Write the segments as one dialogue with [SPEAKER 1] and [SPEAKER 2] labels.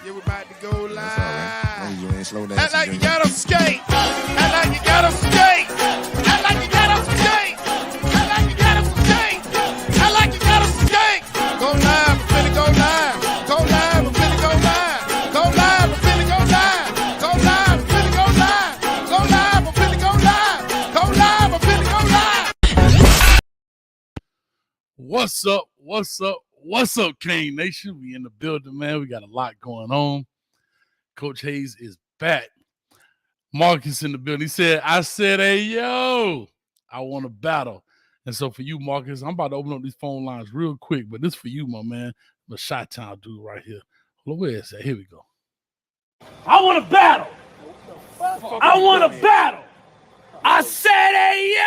[SPEAKER 1] Yeah, we're about to go live.
[SPEAKER 2] That's all right. Long as you ain't slow down.
[SPEAKER 1] Act like you got them skate. Act like you got them skate. Act like you got them skate. Act like you got them skate. Act like you got them skate. Go live, I'm finna go live. Go live, I'm finna go live. Go live, I'm finna go live. Go live, I'm finna go live. Go live, I'm finna go live. Go live, I'm finna go live.
[SPEAKER 3] What's up? What's up? What's up, Kane Nation? We in the building, man. We got a lot going on. Coach Hayes is back. Marcus in the building. He said, I said, hey, yo, I want to battle. And so for you, Marcus, I'm about to open up these phone lines real quick, but this for you, my man. The Chi-Town dude right here. Hold on, where is that? Here we go.
[SPEAKER 4] I want to battle. I want to battle. I said, hey, yo.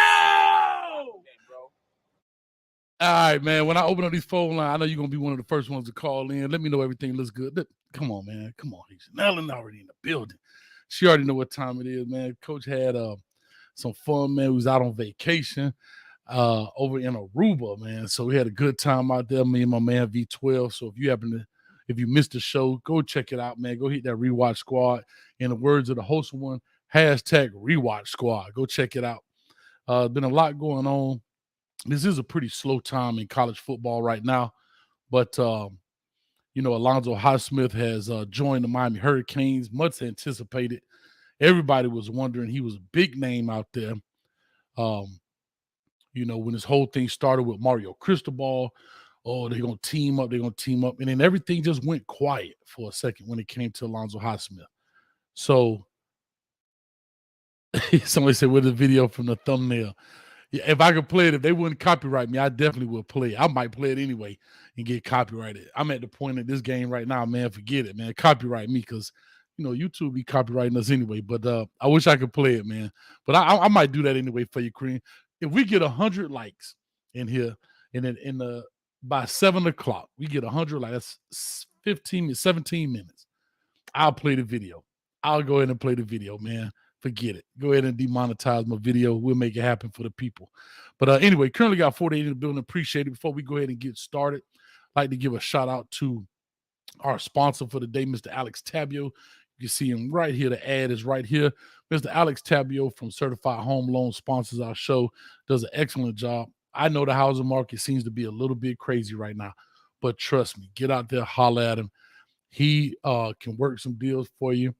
[SPEAKER 3] All right, man. When I open up these phone lines, I know you're going to be one of the first ones to call in. Let me know everything looks good. Come on, man. Come on. Ellen already in the building. She already know what time it is, man. Coach had some fun, man. We was out on vacation over in Aruba, man. So we had a good time out there, me and my man V12. So if you missed the show, go check it out, man. Go hit that Rewatch Squad. In the words of the host one, hashtag Rewatch Squad. Go check it out. Been a lot going on. This is a pretty slow time in college football right now, but Alonzo Highsmith has joined the Miami Hurricanes, much anticipated. Everybody was wondering. He was a big name out there. When this whole thing started with Mario Cristobal, they're going to team up, and then everything just went quiet for a second when it came to Alonzo Highsmith. So somebody said, where's the video from the thumbnail? Yeah, if I could play it, if they wouldn't copyright me, I definitely would play it. I might play it anyway and get copyrighted. I'm at the point in this game right now, man, forget it, man. Copyright me because, YouTube be copyrighting us anyway. But I wish I could play it, man. But I might do that anyway for you, Kareem. If we get 100 likes in here, and then by 7 o'clock, we get 100 likes, that's 17 minutes. I'll play the video. I'll go ahead and play the video, man. Forget it. Go ahead and demonetize my video. We'll make it happen for the people. But anyway, currently got 48 in the building. Appreciate it. Before we go ahead and get started, I'd like to give a shout out to our sponsor for the day, Mr. Alex Tabio. You can see him right here. The ad is right here. Mr. Alex Tabio from Certified Home Loan sponsors our show, does an excellent job. I know the housing market seems to be a little bit crazy right now, but trust me, get out there, holler at him. He can work some deals for you.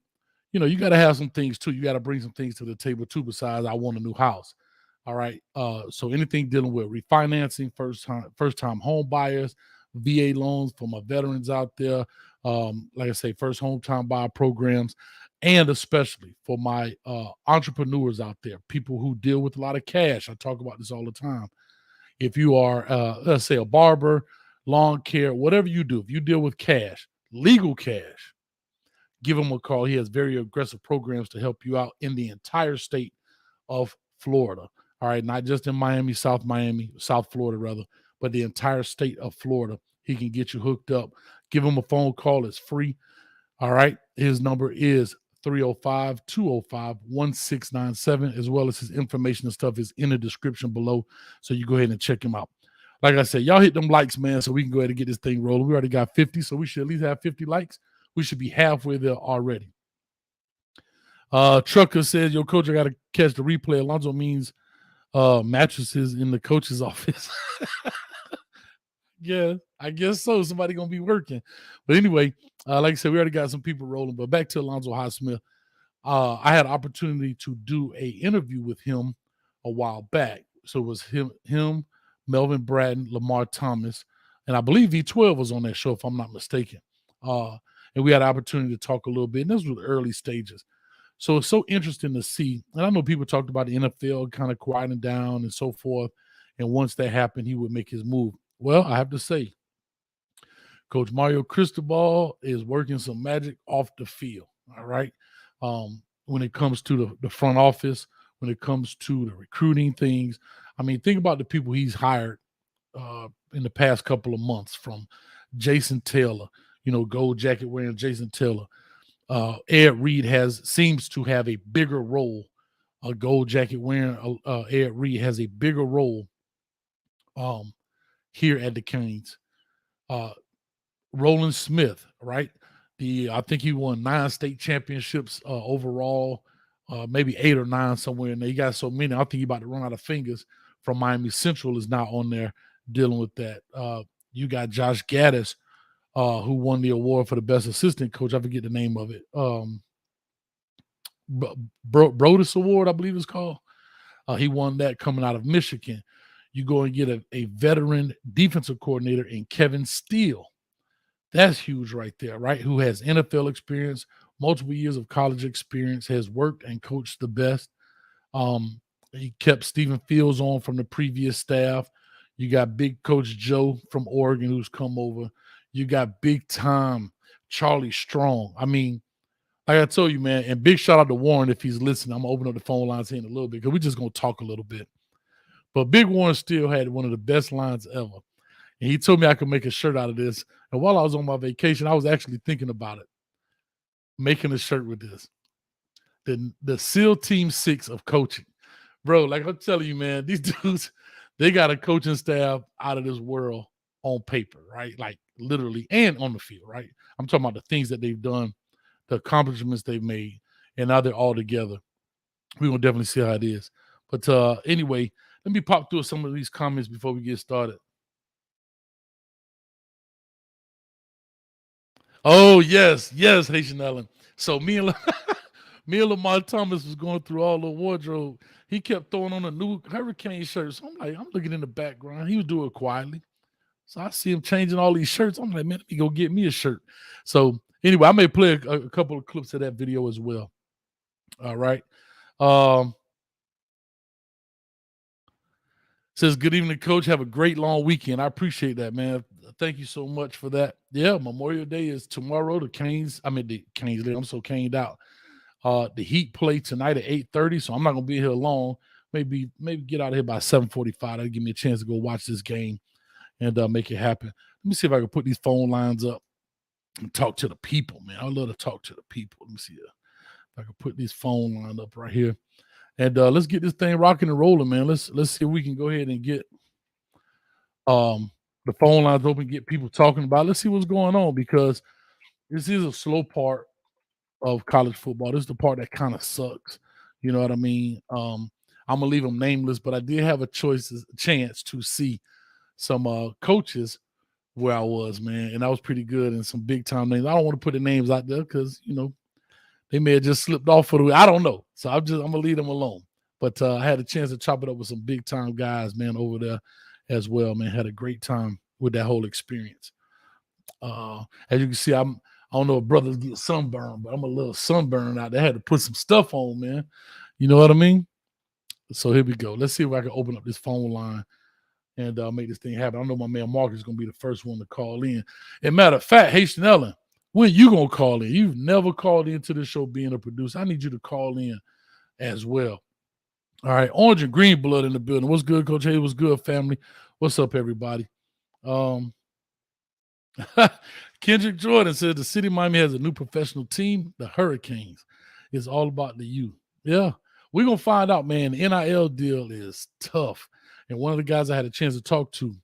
[SPEAKER 3] You got to have some things too. You got to bring some things to the table too besides I want a new house. All right. So anything dealing with refinancing, first time home buyers, VA loans for my veterans out there. Like I say, first home time buyer programs, and especially for my entrepreneurs out there, people who deal with a lot of cash. I talk about this all the time. If you are, let's say, a barber, lawn care, whatever you do, if you deal with cash, legal cash, give him a call. He has very aggressive programs to help you out in the entire state of Florida. All right, not just in South Florida, rather, but the entire state of Florida. He can get you hooked up. Give him a phone call. It's free. All right, his number is 305-205-1697, as well as his information and stuff is in the description below, so you go ahead and check him out. Like I said, y'all hit them likes, man, so we can go ahead and get this thing rolling. We already got 50, so we should at least have 50 likes. We should be halfway there already. Trucker says, yo, coach, I got to catch the replay. Alonzo means mattresses in the coach's office. Yeah, I guess so. Somebody going to be working. But anyway, like I said, we already got some people rolling. But back to Alonzo Highsmith. I had an opportunity to do an interview with him a while back. So it was him, Melvin Bratton, Lamar Thomas, and I believe V12 was on that show, if I'm not mistaken. And we had an opportunity to talk a little bit, and this was the early stages. So it's so interesting to see. And I know people talked about the NFL kind of quieting down and so forth. And once that happened, he would make his move. Well, I have to say, Coach Mario Cristobal is working some magic off the field, all right? When it comes to the front office, when it comes to the recruiting things. I mean, think about the people he's hired in the past couple of months, from Jason Taylor, gold jacket wearing Jason Taylor. Ed Reed seems to have a bigger role. A gold jacket wearing Ed Reed has a bigger role here at the Canes. Roland Smith, right? I think he won 9 state championships overall, maybe 8 or 9 somewhere in there. He got so many. I think he about to run out of fingers. From Miami Central is now on there dealing with that. You got Josh Gaddis, who won the award for the best assistant coach. I forget the name of it. Brodus Award, I believe it's called. He won that coming out of Michigan. You go and get a veteran defensive coordinator in Kevin Steele. That's huge right there, right? Who has NFL experience, multiple years of college experience, has worked and coached the best. He kept Stephen Fields on from the previous staff. You got big Coach Joe from Oregon who's come over. You got big time Charlie Strong. I mean, like I told you, man, and big shout out to Warren if he's listening. I'm going to open up the phone lines here in a little bit because we're just going to talk a little bit. But Big Warren still had one of the best lines ever. And he told me I could make a shirt out of this. And while I was on my vacation, I was actually thinking about it, making a shirt with this. The SEAL Team 6 of coaching. Bro, like I'm telling you, man, these dudes, they got a coaching staff out of this world on paper, right? Like literally and on the field, right? I'm talking about the things that they've done, the accomplishments they've made, and now they're all together. We're going to definitely see how it is. But anyway, let me pop through some of these comments before we get started. Oh, yes, Haitian Allen. So me and Lamar Thomas was going through all the wardrobe. He kept throwing on a new Hurricane shirt. So I'm looking in the background. He was doing it quietly. So I see him changing all these shirts. I'm like, man, let me go get me a shirt. So anyway, I may play a couple of clips of that video as well. All right. Says, good evening, Coach. Have a great long weekend. I appreciate that, man. Thank you so much for that. Yeah, Memorial Day is tomorrow. The Canes, I'm so caned out. The Heat play tonight at 8:30, so I'm not gonna be here long. Maybe get out of here by 7:45. That'll give me a chance to go watch this game and make it happen. Let me see if I can put these phone lines up and talk to the people, man. I love to talk to the people. Let me see if I can put this phone line up right here. And let's get this thing rocking and rolling, man. Let's see if we can go ahead and get the phone lines open, get people talking about it. Let's see what's going on, because this is a slow part of college football. This is the part that kind of sucks. You know what I mean? I'm gonna leave them nameless, but I did have a chance to see some coaches where I was, man, and that was pretty good, and some big time names. I don't want to put the names out there because they may have just slipped off for the way. I don't know. So I'm gonna leave them alone. But I had a chance to chop it up with some big time guys, man, over there as well, man. Had a great time with that whole experience. As you can see, I don't know if brothers get sunburned, but I'm a little sunburned out there. I had to put some stuff on, man. You know what I mean? So here we go. Let's see if I can open up this phone line and make this thing happen. I know my man Mark is going to be the first one to call in. And matter of fact, Haitian Ellen, when you going to call in? You've never called into the show being a producer. I need you to call in as well. All right, Orange and Green Blood in the building. What's good, Coach? Hey, what's good, family? What's up, everybody? Kendrick Jordan said the city of Miami has a new professional team, the Hurricanes. It's all about the youth. Yeah, we're going to find out, man. The NIL deal is tough. And one of the guys I had a chance to talk to,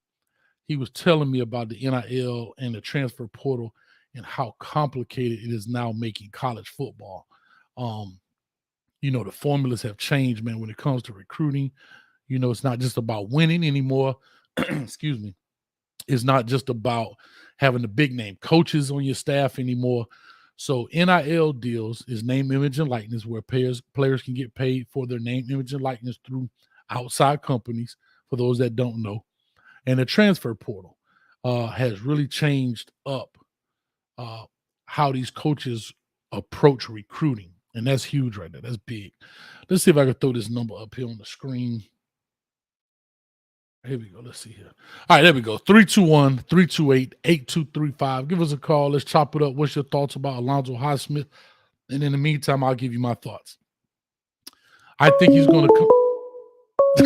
[SPEAKER 3] he was telling me about the NIL and the transfer portal and how complicated it is now making college football. The formulas have changed, man, when it comes to recruiting. It's not just about winning anymore. Excuse me. It's not just about having the big name coaches on your staff anymore. So NIL deals is name, image, and likeness, where players can get paid for their name, image, and likeness through outside companies, for those that don't know. And the transfer portal has really changed up how these coaches approach recruiting. And that's huge right there. That's big. Let's see if I can throw this number up here on the screen. Here we go. Let's see here. All right, there we go. 321-328-8235. Give us a call. Let's chop it up. What's your thoughts about Alonzo Highsmith? And in the meantime, I'll give you my thoughts. I think he's going to come.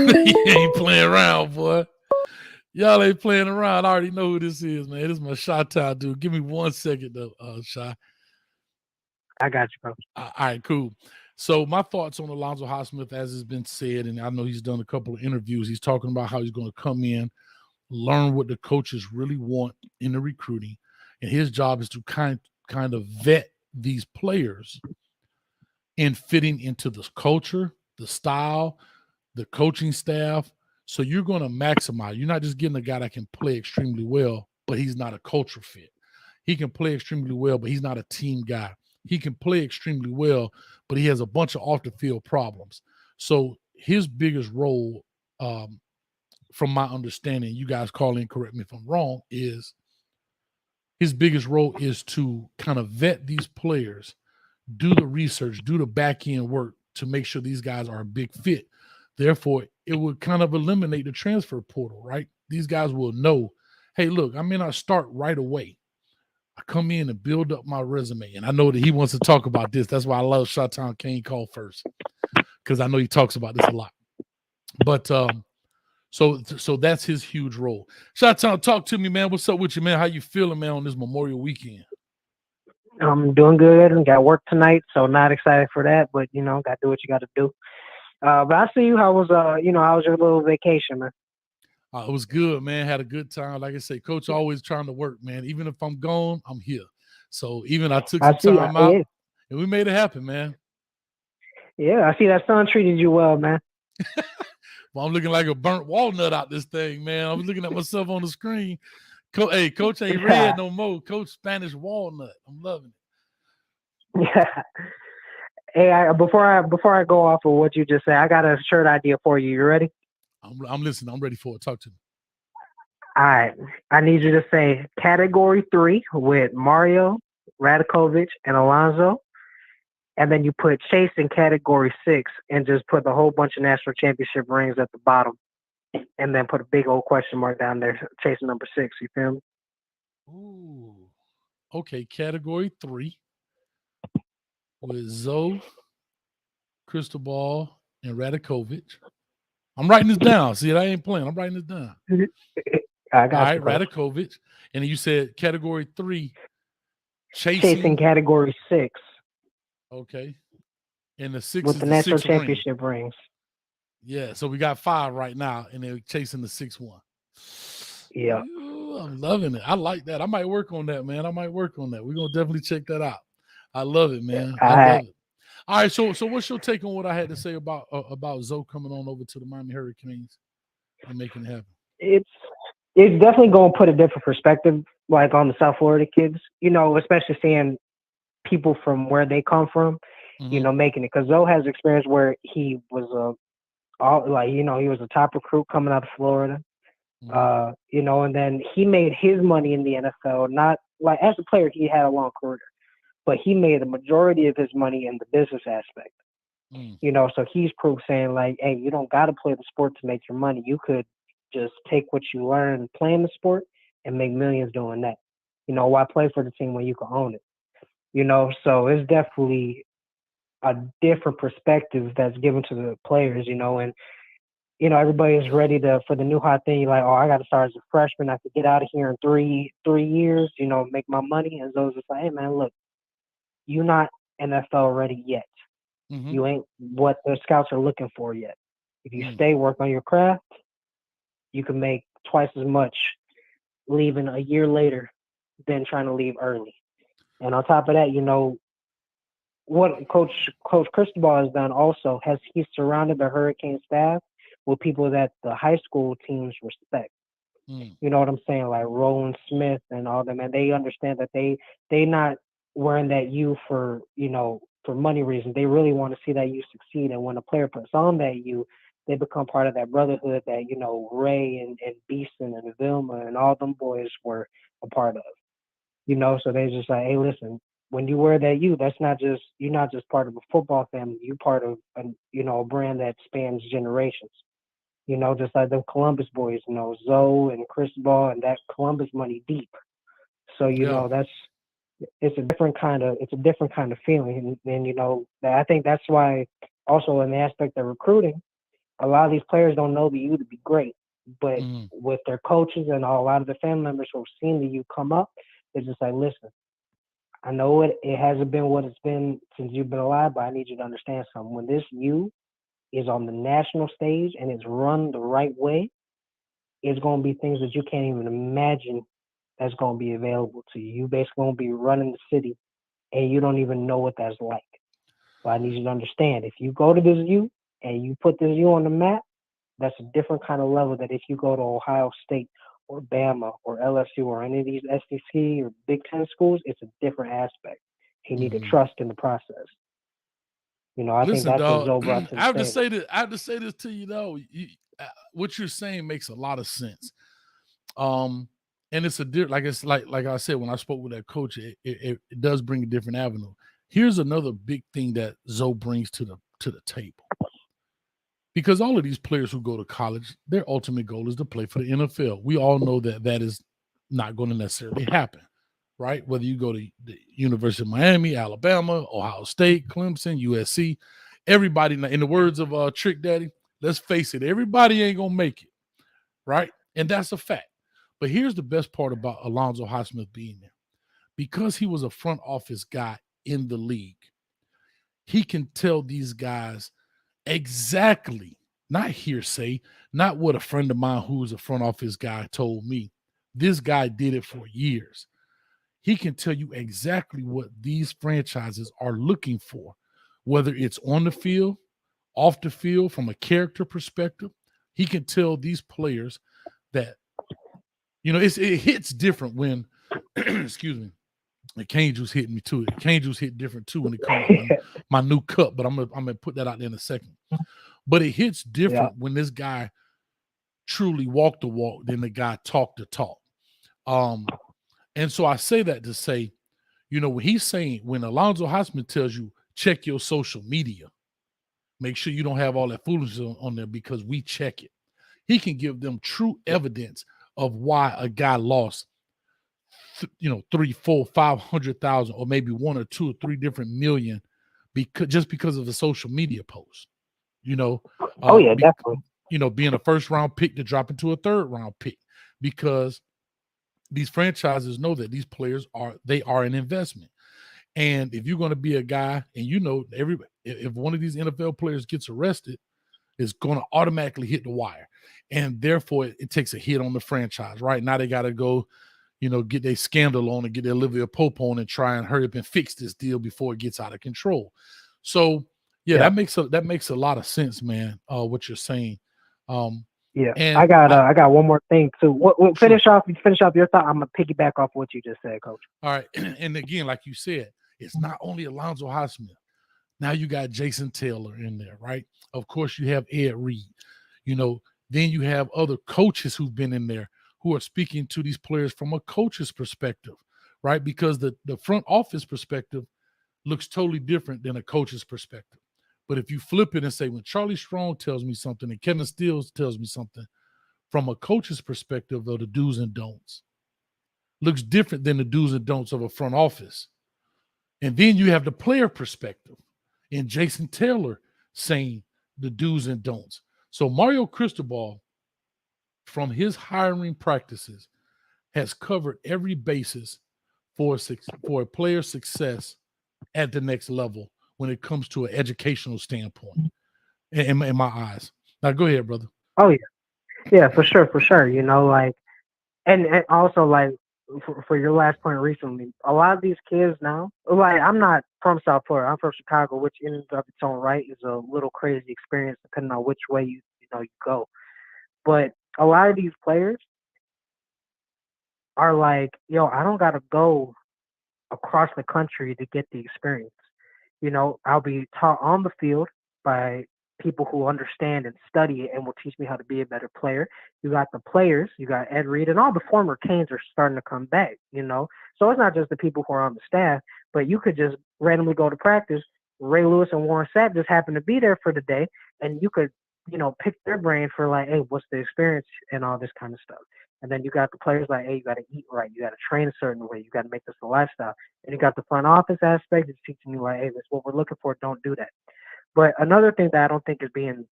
[SPEAKER 3] He ain't playing around, boy. Y'all ain't playing around. I already know who this is, man. This is my Chi-Town dude. Give me 1 second, though, Shy.
[SPEAKER 5] I got you, bro.
[SPEAKER 3] All right, cool. So my thoughts on Alonzo Highsmith, as has been said, and I know he's done a couple of interviews. He's talking about how he's going to come in, learn what the coaches really want in the recruiting, and his job is to kind kind of vet these players in fitting into the culture, the style, the coaching staff. So you're going to maximize. You're not just getting a guy that can play extremely well, but he's not a culture fit. He can play extremely well, but he's not a team guy. He can play extremely well, but he has a bunch of off the field problems. So his biggest role, from my understanding, you guys call in, correct me if I'm wrong, is his biggest role is to kind of vet these players, do the research, do the back end work to make sure these guys are a big fit. Therefore, it would kind of eliminate the transfer portal, right? These guys will know, hey, look, I may not start right away. I come in and build up my resume. And I know that he wants to talk about this. That's why I love Shot-Town Kane call first, because I know he talks about this a lot. But so that's his huge role. Shot-Town, talk to me, man. What's up with you, man? How you feeling, man, on this Memorial weekend?
[SPEAKER 5] I'm doing good and got work tonight, so not excited for that, but got to do what you got to do. But I see you. How was how was your little vacation, man?
[SPEAKER 3] It was good, man. Had a good time. Like I say, Coach always trying to work, man. Even if I'm gone, I'm here. So even I took some time out, and we made it happen, man.
[SPEAKER 5] Yeah, I see that son treated you well, man.
[SPEAKER 3] Well, I'm looking like a burnt walnut out this thing, man. I was looking at myself on the screen. Hey, Coach ain't red no more. Coach Spanish walnut. I'm loving it.
[SPEAKER 5] Yeah. Hey, before I go off of what you just said, I got a shirt idea for you. You ready?
[SPEAKER 3] I'm listening. I'm ready for it. Talk to me.
[SPEAKER 5] All right. I need you to say category 3 with Mario, Radakovich, and Alonzo. And then you put Chase in category 6 and just put the whole bunch of national championship rings at the bottom. And then put a big old question mark down there, Chase number 6. You feel me?
[SPEAKER 3] Ooh. Okay. Category 3 with Zoe, Cristobal, and Radakovich. I'm writing this down. See, I ain't playing. I'm writing this down.
[SPEAKER 5] I got
[SPEAKER 3] All
[SPEAKER 5] you,
[SPEAKER 3] right, Radakovich. And you said category 3,
[SPEAKER 5] Chasing category 6.
[SPEAKER 3] Okay. And the 6
[SPEAKER 5] with
[SPEAKER 3] is
[SPEAKER 5] the
[SPEAKER 3] the
[SPEAKER 5] national
[SPEAKER 3] 6th
[SPEAKER 5] championship rings.
[SPEAKER 3] Yeah, so we got 5 right now, and they're chasing the 6th one.
[SPEAKER 5] Yeah.
[SPEAKER 3] Ooh, I'm loving it. I like that. I might work on that, man. We're gonna definitely check that out. I love it, man. I love it. All right, so what's your take on what I had to say about Zoe coming on over to the Miami Hurricanes and making it happen?
[SPEAKER 5] It's definitely going to put a different perspective, like on the South Florida kids, especially seeing people from where they come from, making it. Because Zoe has experience where he was he was a top recruit coming out of Florida, and then he made his money in the NFL. Not like as a player, he had a long career, but he made the majority of his money in the business aspect. So he's proof saying like, hey, you don't got to play the sport to make your money. You could just take what you learn playing the sport and make millions doing that. Why play for the team when you can own it? So it's definitely a different perspective that's given to the players, and everybody's ready for the new hot thing. You're like, oh, I got to start as a freshman. I could get out of here in three years, make my money. And those just like, hey man, look, you're not NFL ready yet. You ain't what the scouts are looking for yet. If you stay work on your craft, you can make twice as much leaving a year later than trying to leave early. And on top of that, what Coach Cristobal has done also he's surrounded the Hurricane staff with people that the high school teams respect. You know what I'm saying? Like Roland Smith and all them, and they understand that they not wearing that U for for money reasons. They really want to see that you succeed, and when a player puts on that U, they become part of that brotherhood that Ray and Beeson and Vilma and all them boys were a part of. So they just like, hey, listen, when you wear that U, you're not just part of a football family. You're part of a brand that spans generations. Just like the Columbus boys, Zoe and Cristobal and that Columbus money deep. So it's a different kind of feeling, and I think that's why also in the aspect of recruiting, a lot of these players don't know the U to be great, but with their coaches and a lot of the family members who have seen the U come up, they're just like, listen, I know it hasn't been what it's been since you've been alive, but I need you to understand something. When this U is on the national stage and it's run the right way, it's going to be things that you can't even imagine that's going to be available to you. You basically going to be running the city, and you don't even know what that's like. But I need you to understand, if you go to this U and you put this U on the map, that's a different kind of level that if you go to Ohio State or Bama or LSU or any of these SEC or Big Ten schools, it's a different aspect. You need to trust in the process. I think
[SPEAKER 3] Listen,
[SPEAKER 5] that's what
[SPEAKER 3] dog,
[SPEAKER 5] Zoe brought to
[SPEAKER 3] I have
[SPEAKER 5] the
[SPEAKER 3] to
[SPEAKER 5] table.
[SPEAKER 3] say this. I have to say this to you, though. What you're saying makes a lot of sense. And it's like I said when I spoke with that coach, it does bring a different avenue. Here's another big thing that Zoe brings to the table. Because all of these players who go to college, their ultimate goal is to play for the NFL. We all know that is not going to necessarily happen, right? Whether you go to the University of Miami, Alabama, Ohio State, Clemson, USC, everybody, in the words of Trick Daddy, let's face it, everybody ain't going to make it, right? And that's a fact. But here's the best part about Alonzo Highsmith being there. Because he was a front office guy in the league, he can tell these guys exactly, not hearsay, not what a friend of mine who was a front office guy told me. This guy did it for years. He can tell you exactly what these franchises are looking for, whether it's on the field, off the field, from a character perspective. He can tell these players that, it hits different when, excuse me, the cane juice hit me too. The cane juice hit different too when it comes out my new cup, but I'm gonna put that out there in a second. But it hits different when this guy truly walked the walk than the guy talked the talk. And so I say that to say, when he's saying, when Alonzo Highsmith tells you, check your social media, make sure you don't have all that foolishness on there because we check it. He can give them true evidence of why a guy lost 3, 4, 500,000, or maybe 1 or 2 or 3 different million because of the social media post.
[SPEAKER 5] Definitely.
[SPEAKER 3] Being a first round pick to drop into a third round pick, because these franchises know that these players are an investment. And if you're going to be a guy, and if one of these NFL players gets arrested, it's going to automatically hit the wire, and therefore it takes a hit on the franchise. Right now they got to go, get their scandal on and get their Olivia Pope on and try and hurry up and fix this deal before it gets out of control. So that makes a lot of sense, man. What you're saying. And
[SPEAKER 5] I got one more thing too. Finish off your thought. I'm gonna piggyback off what you just said, Coach.
[SPEAKER 3] All right, and again, like you said, it's not only Alonzo Highsmith. Now you got Jason Taylor in there, right? Of course, you have Ed Reed. Then you have other coaches who've been in there who are speaking to these players from a coach's perspective, right? Because the front office perspective looks totally different than a coach's perspective. But if you flip it and say, when Charlie Strong tells me something and Kevin Stills tells me something, from a coach's perspective of the do's and don'ts, looks different than the do's and don'ts of a front office. And then you have the player perspective and Jason Taylor saying the do's and don'ts. So Mario Cristobal, from his hiring practices, has covered every basis for a player's success at the next level when it comes to an educational standpoint, in my eyes. Now, go ahead, brother.
[SPEAKER 5] Oh, yeah, for sure. And also, like, for your last point recently, a lot of these kids now, like, I'm not from South Florida, I'm from Chicago, which in and of its own right is a little crazy experience depending on which way you go. But a lot of these players are like, I don't got to go across the country to get the experience. I'll be taught on the field by people who understand and study it and will teach me how to be a better player. You got the players, you got Ed Reed, and all the former Canes are starting to come back, So it's not just the people who are on the staff, but you could just randomly go to practice. Ray Lewis and Warren Sapp just happen to be there for the day, and you could, pick their brain for like, hey, what's the experience and all this kind of stuff. And then you got the players like, hey, you got to eat right. You got to train a certain way. You got to make this a lifestyle. And you got the front office aspect. It's teaching you like, hey, this is what we're looking for. Don't do that. But another thing that I don't think is being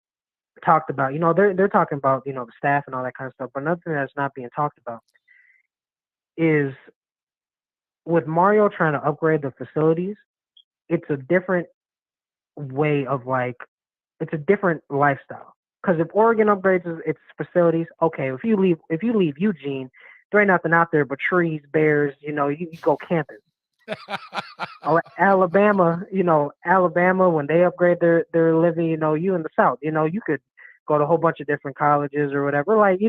[SPEAKER 5] talked about, they're talking about, the staff and all that kind of stuff. But another thing that's not being talked about is with Mario trying to upgrade the facilities, it's a different way of it's a different lifestyle. Because if Oregon upgrades its facilities, okay, if you leave Eugene, there ain't nothing out there but trees, bears. You go camping. Or Alabama, Alabama, when they upgrade their living, you in the South, you could go to a whole bunch of different colleges or whatever. Like,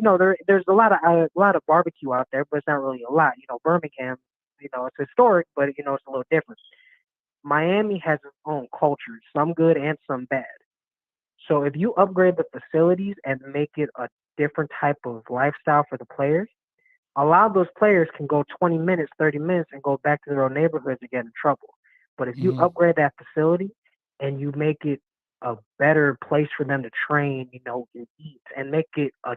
[SPEAKER 5] there's a lot of barbecue out there, but it's not really a lot. Birmingham, it's historic, but it's a little different. Miami has its own culture, some good and some bad. So if you upgrade the facilities and make it a different type of lifestyle for the players, a lot of those players can go 20 minutes, 30 minutes and go back to their own neighborhoods and get in trouble. But if you upgrade that facility and you make it a better place for them to train, and eat, and make it a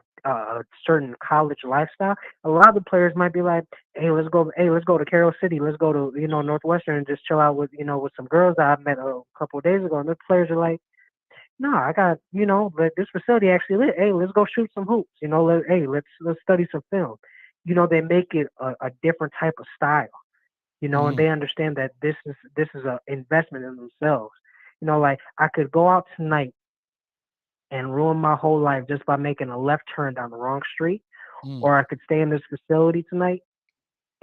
[SPEAKER 5] certain college lifestyle, a lot of the players might be like, hey, let's go to Carroll City, let's go to, Northwestern and just chill out with, with some girls that I met a couple of days ago. And the players are like, no, I got, this facility actually lit. Hey, let's go shoot some hoops. Let's study some film. They make it a different type of style, and they understand that this is an investment in themselves. Like I could go out tonight and ruin my whole life just by making a left turn down the wrong street, or I could stay in this facility tonight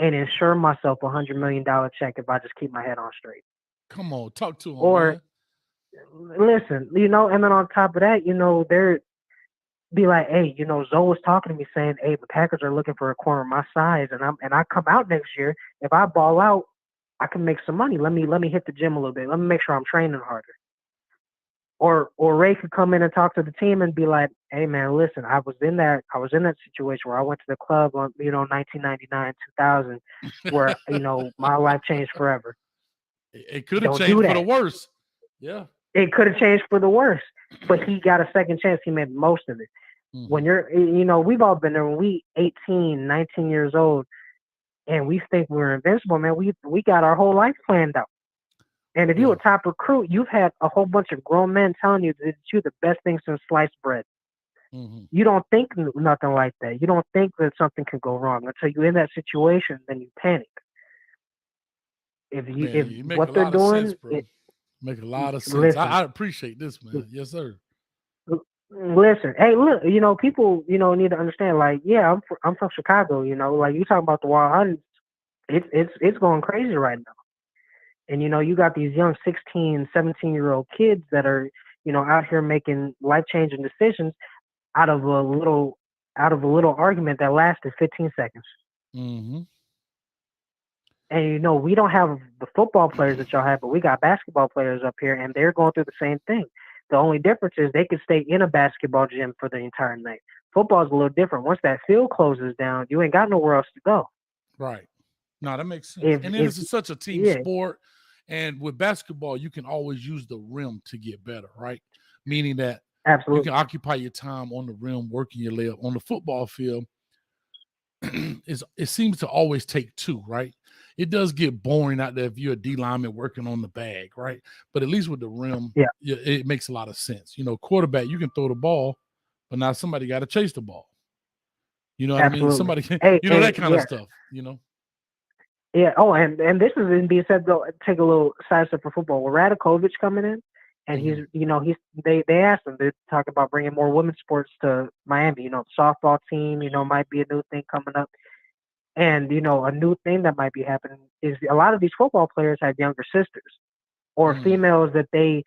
[SPEAKER 5] and insure myself $100 million check if I just keep my head on straight.
[SPEAKER 3] Come on, talk to him.
[SPEAKER 5] Or listen, and then on top of that, they're be like, hey, Zoe was talking to me saying, hey, the Packers are looking for a corner my size, and I come out next year. If I ball out, I can make some money. Let me hit the gym a little bit. Let me make sure I'm training harder. Or Ray could come in and talk to the team and be like, hey man, listen, I was in that situation where I went to the club on 1999, 2000, where my life changed forever.
[SPEAKER 3] It could have changed for the worse. Yeah.
[SPEAKER 5] It could have changed for the worse, but he got a second chance. He made most of it. When you're, we've all been there when we 18, 19 years old, and we think we're invincible, man. We got our whole life planned out. And if you're a top recruit, you've had a whole bunch of grown men telling you that you're the best thing since sliced bread. You don't think nothing like that. You don't think that something could go wrong until you're in that situation, then you panic. If what they're doing,
[SPEAKER 3] make a lot of sense. I appreciate this, man. Yes, sir.
[SPEAKER 5] Listen, hey, look, people, need to understand. Like, yeah, I'm from Chicago. Like you talking about the Wild Hunters, it's going crazy right now. And you got these young 16, 17-year-old kids that are, out here making life-changing decisions out of a little argument that lasted 15 seconds. And we don't have the football players that y'all have, but we got basketball players up here, and they're going through the same thing. The only difference is they can stay in a basketball gym for the entire night. Football is a little different. Once that field closes down, you ain't got nowhere else to go.
[SPEAKER 3] Right. No, that makes sense. And it's such a team sport. And with basketball, you can always use the rim to get better, right? Meaning that you can occupy your time on the rim, working your layup. On the football field, it seems to always take two, right? It does get boring out there if you're a D lineman working on the bag, right? But at least with the rim, it makes a lot of sense. Quarterback, you can throw the ball, but now somebody got to chase the ball. You know what I mean? Somebody can, that kind of stuff,
[SPEAKER 5] Yeah. Oh, and this is being said, though, take a little side step for football. With Radakovich coming in, and they asked him to talk about bringing more women's sports to Miami. The softball team, might be a new thing coming up. And, a new thing that might be happening is a lot of these football players have younger sisters or females that they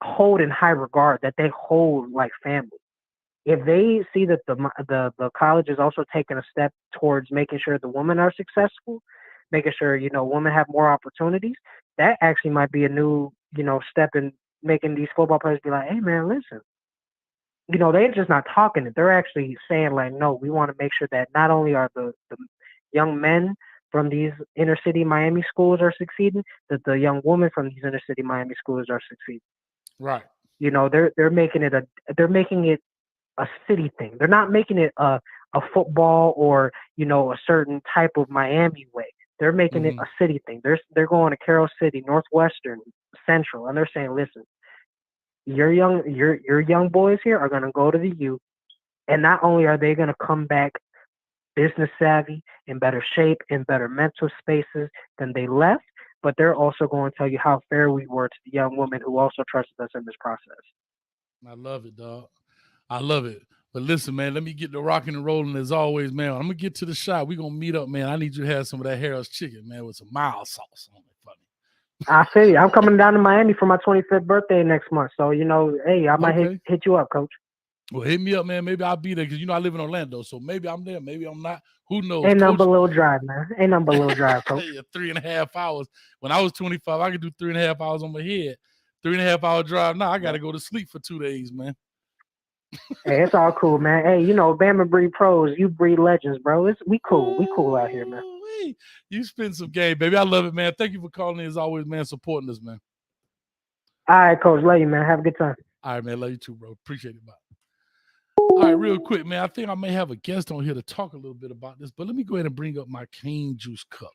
[SPEAKER 5] hold in high regard, that they hold like family. If they see that the college is also taking a step towards making sure the women are successful, making sure, women have more opportunities, that actually might be a new, step in making these football players be like, hey, man, listen. They're just not talking it. They're actually saying, like, no, we want to make sure that not only are the young men from these inner city Miami schools are succeeding, that the young women from these inner city Miami schools are succeeding.
[SPEAKER 3] Right.
[SPEAKER 5] They're making it a city thing. They're not making it a football or, a certain type of Miami way. They're making it a city thing. They're going to Carroll City, Northwestern, Central, and they're saying, listen, your young boys here are going to go to the U, and not only are they going to come back business savvy, in better shape, in better mental spaces than they left, but they're also going to tell you how fair we were to the young women who also trusted us in this process.
[SPEAKER 3] I love it, dog. I love it. But listen, man, let me get the rocking and rolling as always, man. I'm gonna get to the shop. We're gonna meet up, man. I need you to have some of that Harold's chicken, man, with some mild sauce on it for me.
[SPEAKER 5] I feel you. I'm coming down to Miami for my 25th birthday next month. So, hey, I might
[SPEAKER 3] Okay.
[SPEAKER 5] hit you up, coach.
[SPEAKER 3] Well, hit me up, man. Maybe I'll be there because I live in Orlando. So maybe I'm there, maybe I'm not. Who knows,
[SPEAKER 5] Ain't nothing
[SPEAKER 3] coach?
[SPEAKER 5] but a little drive, man. Ain't nothing but a little drive, coach.
[SPEAKER 3] Yeah, 3.5 hours. When I was 25, I could do 3.5 hours on my head. 3.5 hour drive. Now I gotta go to sleep for 2 days, man.
[SPEAKER 5] Hey, it's all cool, man. Hey, Bama breed pros, you breed legends, bro. We cool. We cool out here, man.
[SPEAKER 3] Ooh-wee. You spend some game, baby. I love it, man. Thank you for calling in as always, man, supporting us, man.
[SPEAKER 5] All right, coach. Love you, man. Have a good time.
[SPEAKER 3] All right, man. Love you too, bro. Appreciate it, bye. All right, real quick, man. I think I may have a guest on here to talk a little bit about this, but let me go ahead and bring up my cane juice cup.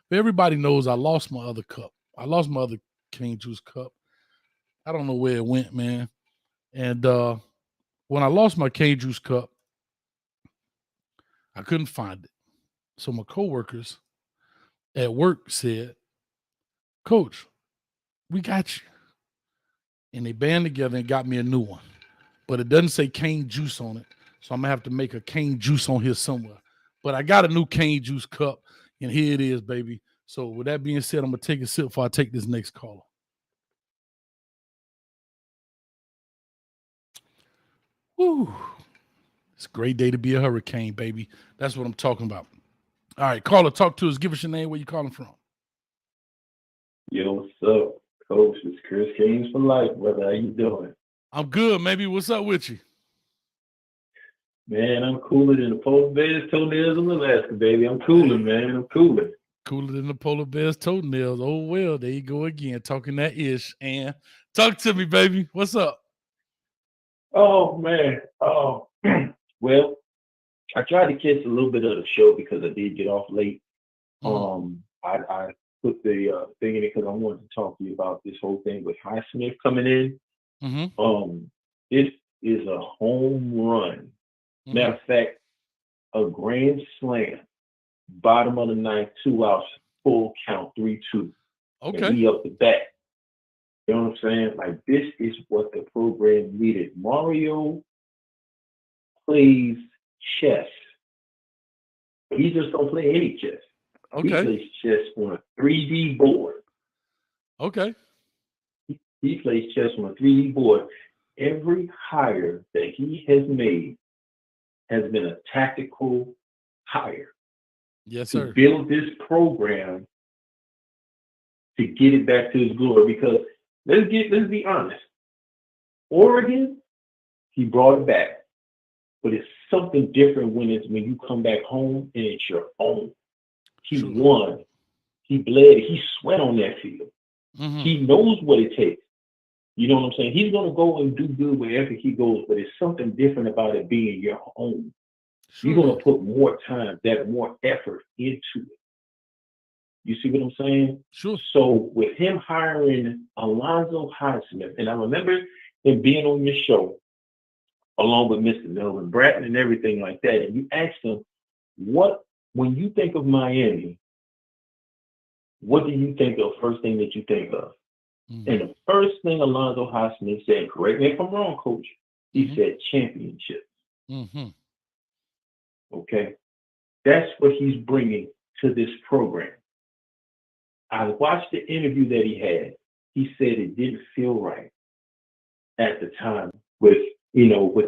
[SPEAKER 3] But everybody knows I lost my other cup. I lost my other cane juice cup. I don't know where it went, man. And when I lost my cane juice cup, I couldn't find it. So my coworkers at work said, Coach, we got you. And they band together and got me a new one. But it doesn't say cane juice on it. So I'm going to have to make a cane juice on here somewhere. But I got a new cane juice cup, and here it is, baby. So with that being said, I'm going to take a sip before I take this next caller. Woo. It's a great day to be a hurricane, baby. That's what I'm talking about. All right, caller, talk to us. Give us your name. Where you calling from?
[SPEAKER 6] Yo, what's up, coach? It's Chris Gaines for life, brother. How you doing?
[SPEAKER 3] I'm good, maybe. What's up with you?
[SPEAKER 6] Man, I'm cooler than the polar bear's toenails in Alaska, baby. I'm cooling, man. I'm cooling.
[SPEAKER 3] Cooler than the polar bear's toenails. Oh, well, there you go again, talking that ish. And talk to me, baby. What's up?
[SPEAKER 6] Oh, man. Oh, well, I tried to catch a little bit of the show because I did get off late. I put the thing in it because I wanted to talk to you about this whole thing with Highsmith coming in. It is a home run. Matter of fact, a grand slam, bottom of the ninth, 2 outs, full count, 3-2.
[SPEAKER 3] Okay.
[SPEAKER 6] And we up the bat. You know what I'm saying? Like, this is what the program needed. Mario plays chess. He just don't play any chess.
[SPEAKER 3] Okay.
[SPEAKER 6] He plays chess on a 3D board.
[SPEAKER 3] Okay.
[SPEAKER 6] He plays chess on a 3D board. Every hire that he has made has been a tactical hire.
[SPEAKER 3] Yes,
[SPEAKER 6] to
[SPEAKER 3] sir.
[SPEAKER 6] build this program to get it back to his glory. Because let's be honest. Oregon, he brought it back. But it's something different when you come back home and it's your own. He won. He bled. He sweat on that field. He knows what it takes. You know what I'm saying? He's going to go and do good wherever he goes, but it's something different about it being your home. You're going to put more time, more effort into it. You see what I'm saying?
[SPEAKER 3] Sure.
[SPEAKER 6] So with him hiring Alonzo Highsmith, and I remember him being on your show along with Mr. Melvin Bratton and everything like that, and you asked him, when you think of Miami, what do you think of first thing that you think of? And the first thing Alonzo Highsmith said, correct me if I'm wrong, coach, he said championship. Okay? That's what he's bringing to this program. I watched the interview that he had. He said it didn't feel right at the time with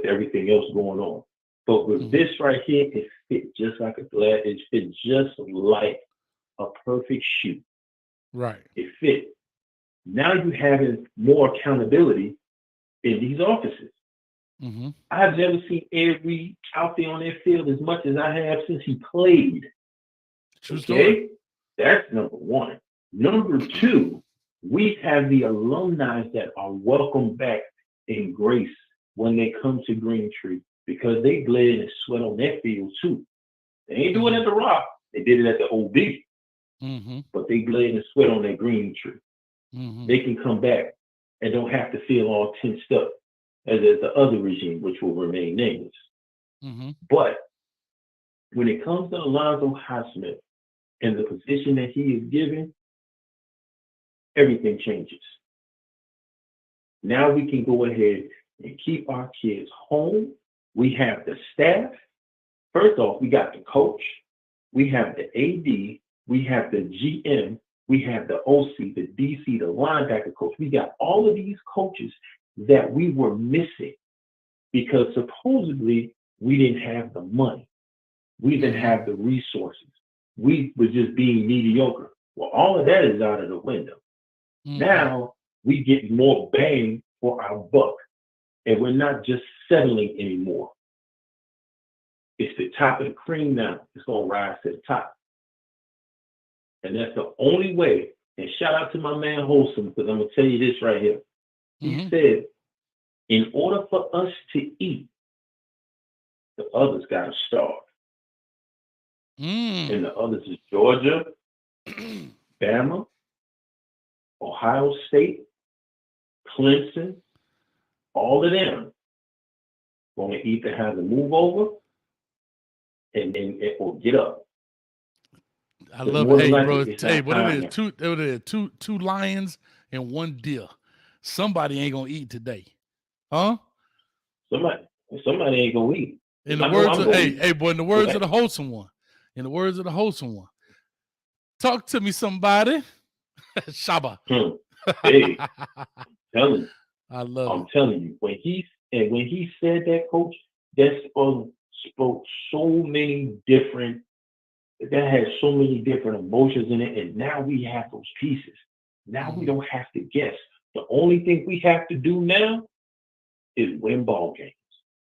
[SPEAKER 6] everything else going on. But with this right here, it fit just like a glad. It fit just like a perfect shoe.
[SPEAKER 3] Right.
[SPEAKER 6] It fit. Now you having more accountability in these offices. I've never seen Avery out there on that field as much as I have since he played.
[SPEAKER 3] True story.
[SPEAKER 6] That's number one. Number two, we have the alumni that are welcomed back in grace when they come to Green Tree because they bled and sweat on that field too. They ain't doing it at the Rock. They did it at the OB. But they bled and sweat on that Green Tree. They can come back and don't have to feel all tensed up as the other regime, which will remain nameless. But when it comes to Alonzo Highsmith and the position that he is given, everything changes. Now we can go ahead and keep our kids home We have the staff. First off, we got the coach. We have the AD. We have the GM. We have the OC, the DC, the linebacker coach. We got all of these coaches that we were missing because supposedly we didn't have the money. We didn't have the resources. We were just being mediocre. Well, all of that is out of the window. Now we get more bang for our buck, and we're not just settling anymore. It's the top of the cream now. It's going to rise to the top. And that's the only way. And shout out to my man Wholesome, because I'm going to tell you this right here. He said, in order for us to eat, the others got to starve. And the others is Georgia, Bama, Ohio State, Clemson, all of them going to either have to move over or get up.
[SPEAKER 3] I love it. Hey, bro, hey, what it is? Two lions and one deer. Somebody ain't gonna eat today, huh?
[SPEAKER 6] Somebody ain't gonna eat.
[SPEAKER 3] In the words of boy, in the words of the wholesome one. In the words of the wholesome one. Talk to me, somebody. Shaba.
[SPEAKER 6] Hey, telling you.
[SPEAKER 3] I'm
[SPEAKER 6] telling you. When he said that, coach, that spoke so many different. That has so many different emotions in it, and now we have those pieces. Now we don't have to guess. The only thing we have to do now is win ball games.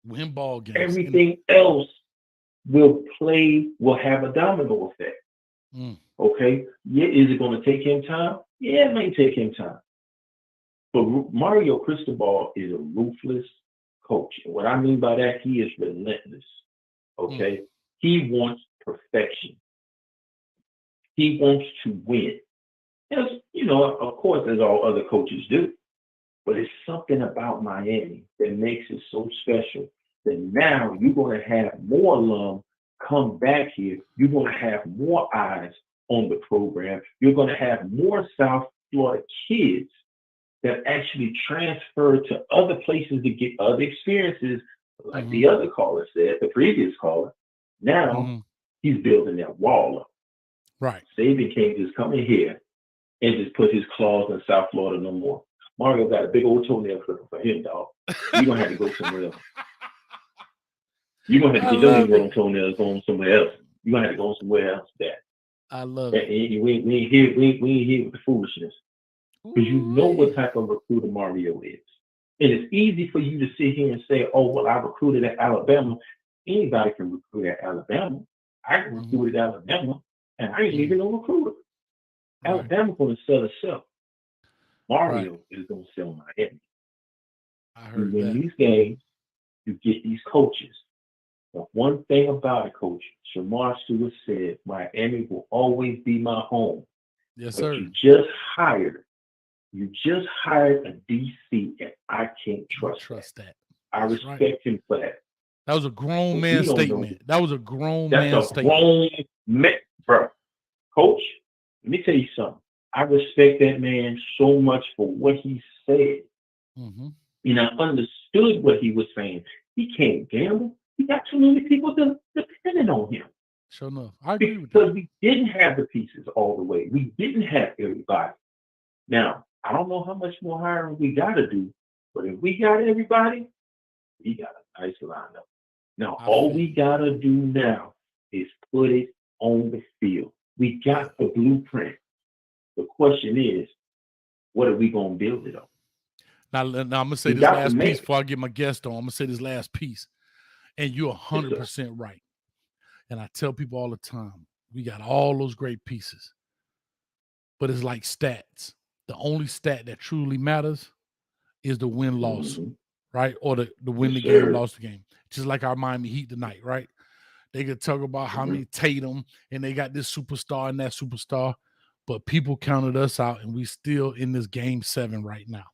[SPEAKER 3] Win ball games.
[SPEAKER 6] Everything else will have a domino effect. Okay? Yeah, is it going to take him time? Yeah, it may take him time. But Mario Cristobal is a ruthless coach. And what I mean by that, he is relentless. Okay? He wants perfection. He wants to win. As you know, of course, as all other coaches do. But it's something about Miami that makes it so special that now you're going to have more alum come back here. You're going to have more eyes on the program. You're going to have more South Florida kids that actually transfer to other places to get other experiences, like the other caller said, the previous caller. Now he's building that wall up.
[SPEAKER 3] Right.
[SPEAKER 6] Saban can't just come in here and just put his claws in South Florida no more. Mario got a big old toenail clipper for him, dog. You're going to have to go somewhere else. You're going to have to get those toenails going somewhere else. You're going to have to go somewhere else there.
[SPEAKER 3] I love it.
[SPEAKER 6] We ain't here with the foolishness. Because you know what type of recruiter Mario is. And it's easy for you to sit here and say, oh, well, I recruited at Alabama. Anybody can recruit at Alabama. I recruited at Alabama, and I ain't even no recruiter. Alabama's going to sell itself. Mario is going to sell Miami.
[SPEAKER 3] I heard
[SPEAKER 6] you win these games, you get these coaches. But one thing about it, Coach, Shamar Stewart said, Miami will always be my home.
[SPEAKER 3] Yes,
[SPEAKER 6] but
[SPEAKER 3] sir.
[SPEAKER 6] You just hired a DC, and I can't trust that. I respect him for that.
[SPEAKER 3] That was a grown man statement. That was a grown man statement.
[SPEAKER 6] Grown man, bro. Coach, let me tell you something. I respect that man so much for what he said. And I understood what he was saying. He can't gamble. He got too many people depending on him.
[SPEAKER 3] Sure enough. I agree with that.
[SPEAKER 6] Because we didn't have the pieces all the way. We didn't have everybody. Now, I don't know how much more hiring we got to do, but if we got everybody, we got a nice lineup. Now, all we got to do now is put it on the field. We got the blueprint. The question is, what are we going to build it on?
[SPEAKER 3] Now I'm going to say this last piece before I get my guest on. I'm going to say this last piece. And you're 100% right. And I tell people all the time, we got all those great pieces. But it's like stats. The only stat that truly matters is the win-loss, right? Or the win the game, lost the game. Just like our Miami Heat tonight, right? They could talk about how many Tatum and they got this superstar and that superstar, but people counted us out and we still in this game 7 right now,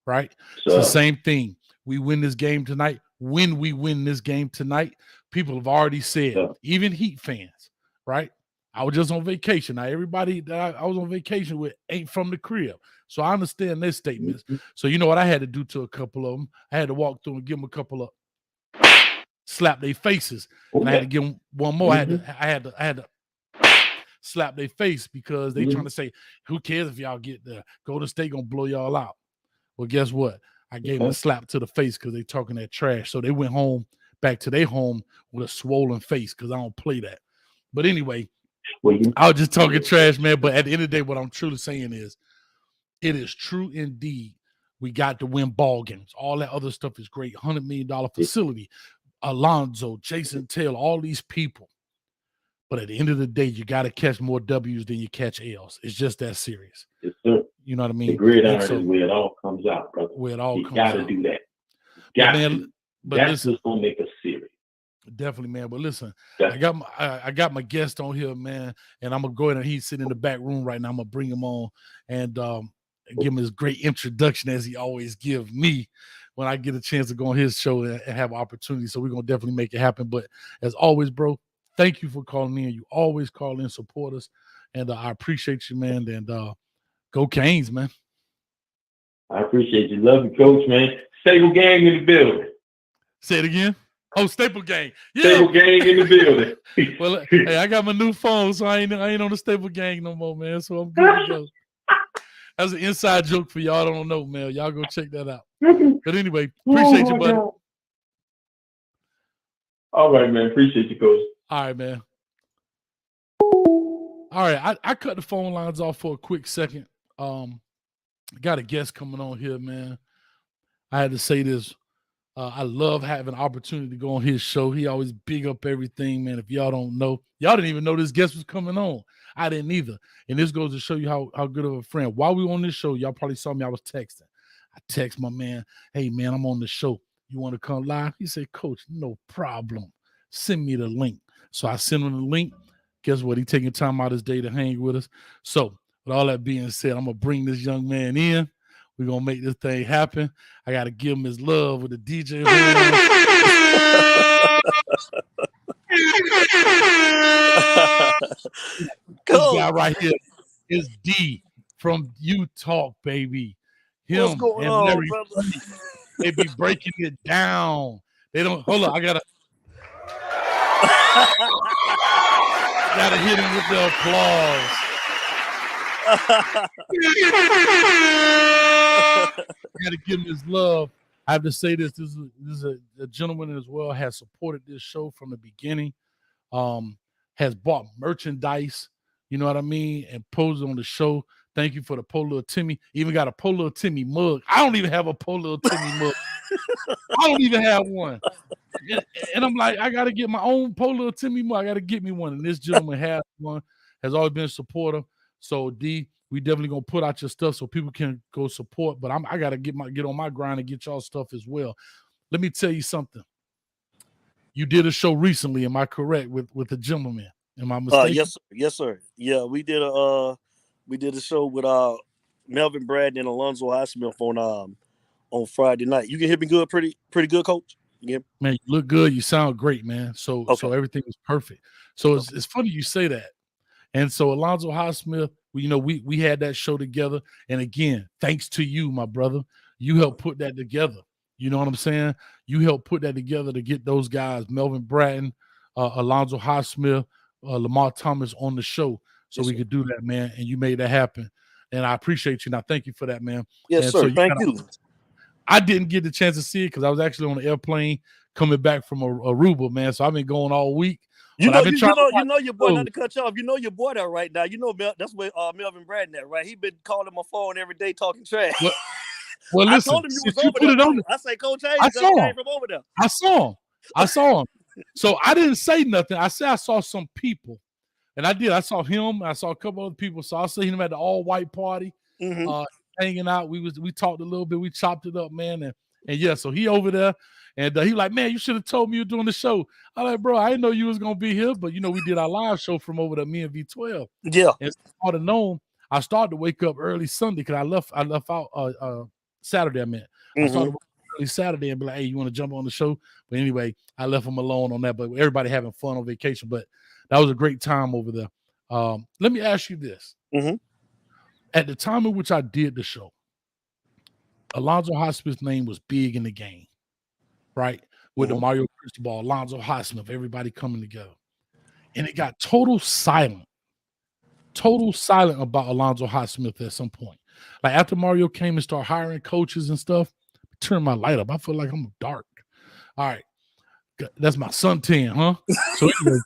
[SPEAKER 3] right? It's the same thing. We win this game tonight. When we win this game tonight, people have already said, even Heat fans, right? I was just on vacation. Now, everybody that I was on vacation with ain't from the crib. So I understand their statements. So you know what I had to do to a couple of them? I had to walk through and give them a couple of slap their faces, and I had to give them one more. I had to slap their face because they trying to say, who cares if y'all get there? Golden State gonna blow y'all out. Well, guess what? I gave them a slap to the face because they talking that trash. So they went back to their home with a swollen face because I don't play that. But anyway, I was just talking trash, man. But at the end of the day, what I'm truly saying is, it is true indeed. We got to win ball games. All that other stuff is great. $100 million facility. Alonzo, Jason Taylor, all these people. But at the end of the day, you got to catch more W's than you catch L's. It's just that serious.
[SPEAKER 6] Yes, sir.
[SPEAKER 3] You know what I mean?
[SPEAKER 6] The gridiron is where it all comes out, brother.
[SPEAKER 3] Where it all
[SPEAKER 6] you
[SPEAKER 3] comes out.
[SPEAKER 6] You got to do that.
[SPEAKER 3] That's
[SPEAKER 6] what's going to make us serious.
[SPEAKER 3] Definitely, man. But listen, I got my guest on here, man, and I'm going to go ahead and he's sitting in the back room right now. I'm going to bring him on and give him his great introduction as he always gives me when I get a chance to go on his show and have opportunity. So we're going to definitely make it happen. But as always, bro, thank you for calling in. You always call in, support us, and I appreciate you, man. And go Canes, man.
[SPEAKER 6] I appreciate you. Love you, Coach, man. Staple gang in the building.
[SPEAKER 3] Say it again. Oh, Staple Gang. Yeah.
[SPEAKER 6] Staple Gang in the building.
[SPEAKER 3] Well, hey, I got my new phone, so I ain't on the Staple Gang no more, man. So I'm good to go. That's an inside joke for y'all don't know, man. Y'all go check that out. But anyway, appreciate you, buddy.
[SPEAKER 6] God. All right, man. Appreciate you, Coach.
[SPEAKER 3] All right, man. All right, I cut the phone lines off for a quick second. Got a guest coming on here, man. I had to say this. I love having an opportunity to go on his show. He always big up everything, man. If y'all don't know, y'all didn't even know this guest was coming on. I didn't either. And this goes to show you how good of a friend. While we were on this show, y'all probably saw me. I was texting. I text my man, hey, man, I'm on the show. You want to come live? He said, Coach, no problem. Send me the link. So I sent him the link. Guess what? He taking time out of his day to hang with us. So with all that being said, I'm going to bring this young man in. We're going to make this thing happen. I got to give him his love with the DJ. This guy right here is D from You Talk, baby. Him
[SPEAKER 7] What's going
[SPEAKER 3] and
[SPEAKER 7] on,
[SPEAKER 3] Larry,
[SPEAKER 7] brother?
[SPEAKER 3] they be breaking it down. They don't, hold on, I got to hit him with the applause. Got to give him his love. I have to say this. This is a gentleman as well, has supported this show from the beginning, has bought merchandise, you know what I mean, and posed on the show. Thank you for the Po Little Timmy. Even got a Po Little Timmy mug. I don't even have a Po Little Timmy mug. I don't even have one. And I'm like, I got to get my own Po Little Timmy mug. I got to get me one. And this gentleman has one, has always been supportive. So, D, we definitely going to put out your stuff so people can go support. But I got to get on my grind and get y'all stuff as well. Let me tell you something. You did a show recently, am I correct, with a gentleman? Am I mistaken?
[SPEAKER 7] Yes, sir. Yeah, we did a show with Melvin Brad and Alonzo Highsmith on Friday night. You can hear me good, pretty good, Coach. Yeah.
[SPEAKER 3] Man, you look good. You sound great, man. So everything was perfect. So it's funny you say that. And so Alonzo Highsmith, we had that show together. And again, thanks to you, my brother, you helped put that together. You know what I'm saying? You helped put that together to get those guys, Melvin Bratton, Alonzo Highsmith, Lamar Thomas on the show so we could do that, man. And you made that happen. And I appreciate you. Now, thank you for that, man.
[SPEAKER 7] Yes,
[SPEAKER 3] and
[SPEAKER 7] sir.
[SPEAKER 3] So
[SPEAKER 7] Thank you.
[SPEAKER 3] I didn't get the chance to see it because I was actually on the airplane coming back from Aruba, man. So I've been going all week.
[SPEAKER 7] You know your boy, not to cut you off. You know your boy there right now. You know that's where Melvin Bratton at, right? He been calling my phone every day talking trash.
[SPEAKER 3] Well, listen,
[SPEAKER 7] I told him you was over there. I say, Coach Hayes came from over there.
[SPEAKER 3] I saw him. So I didn't say nothing. I said I saw some people, and I did. I saw him. I saw a couple other people. So I saw him at the all-white party, hanging out. We talked a little bit. We chopped it up, man. And yeah, so he over there, and he like, man, you should have told me you were doing the show. I'm like, bro, I didn't know you was gonna be here, but we did our live show from over there, me and V12.
[SPEAKER 7] Yeah.
[SPEAKER 3] And so I would have known. I started to wake up early Sunday because I left out Saturday. I meant I started early Saturday and be like, hey, you want to jump on the show? But anyway, I left them alone on that. But everybody having fun on vacation. But that was a great time over there. Let me ask you this: at the time in which I did the show, Alonzo Highsmith's name was big in the game, right? with the Mario Cristobal, Alonzo Highsmith, everybody coming together. And it got total silent about Alonzo Highsmith at some point. Like after Mario came and started hiring coaches and stuff, turn my light up. I feel like I'm dark. All right. That's my suntan, huh? So anyway,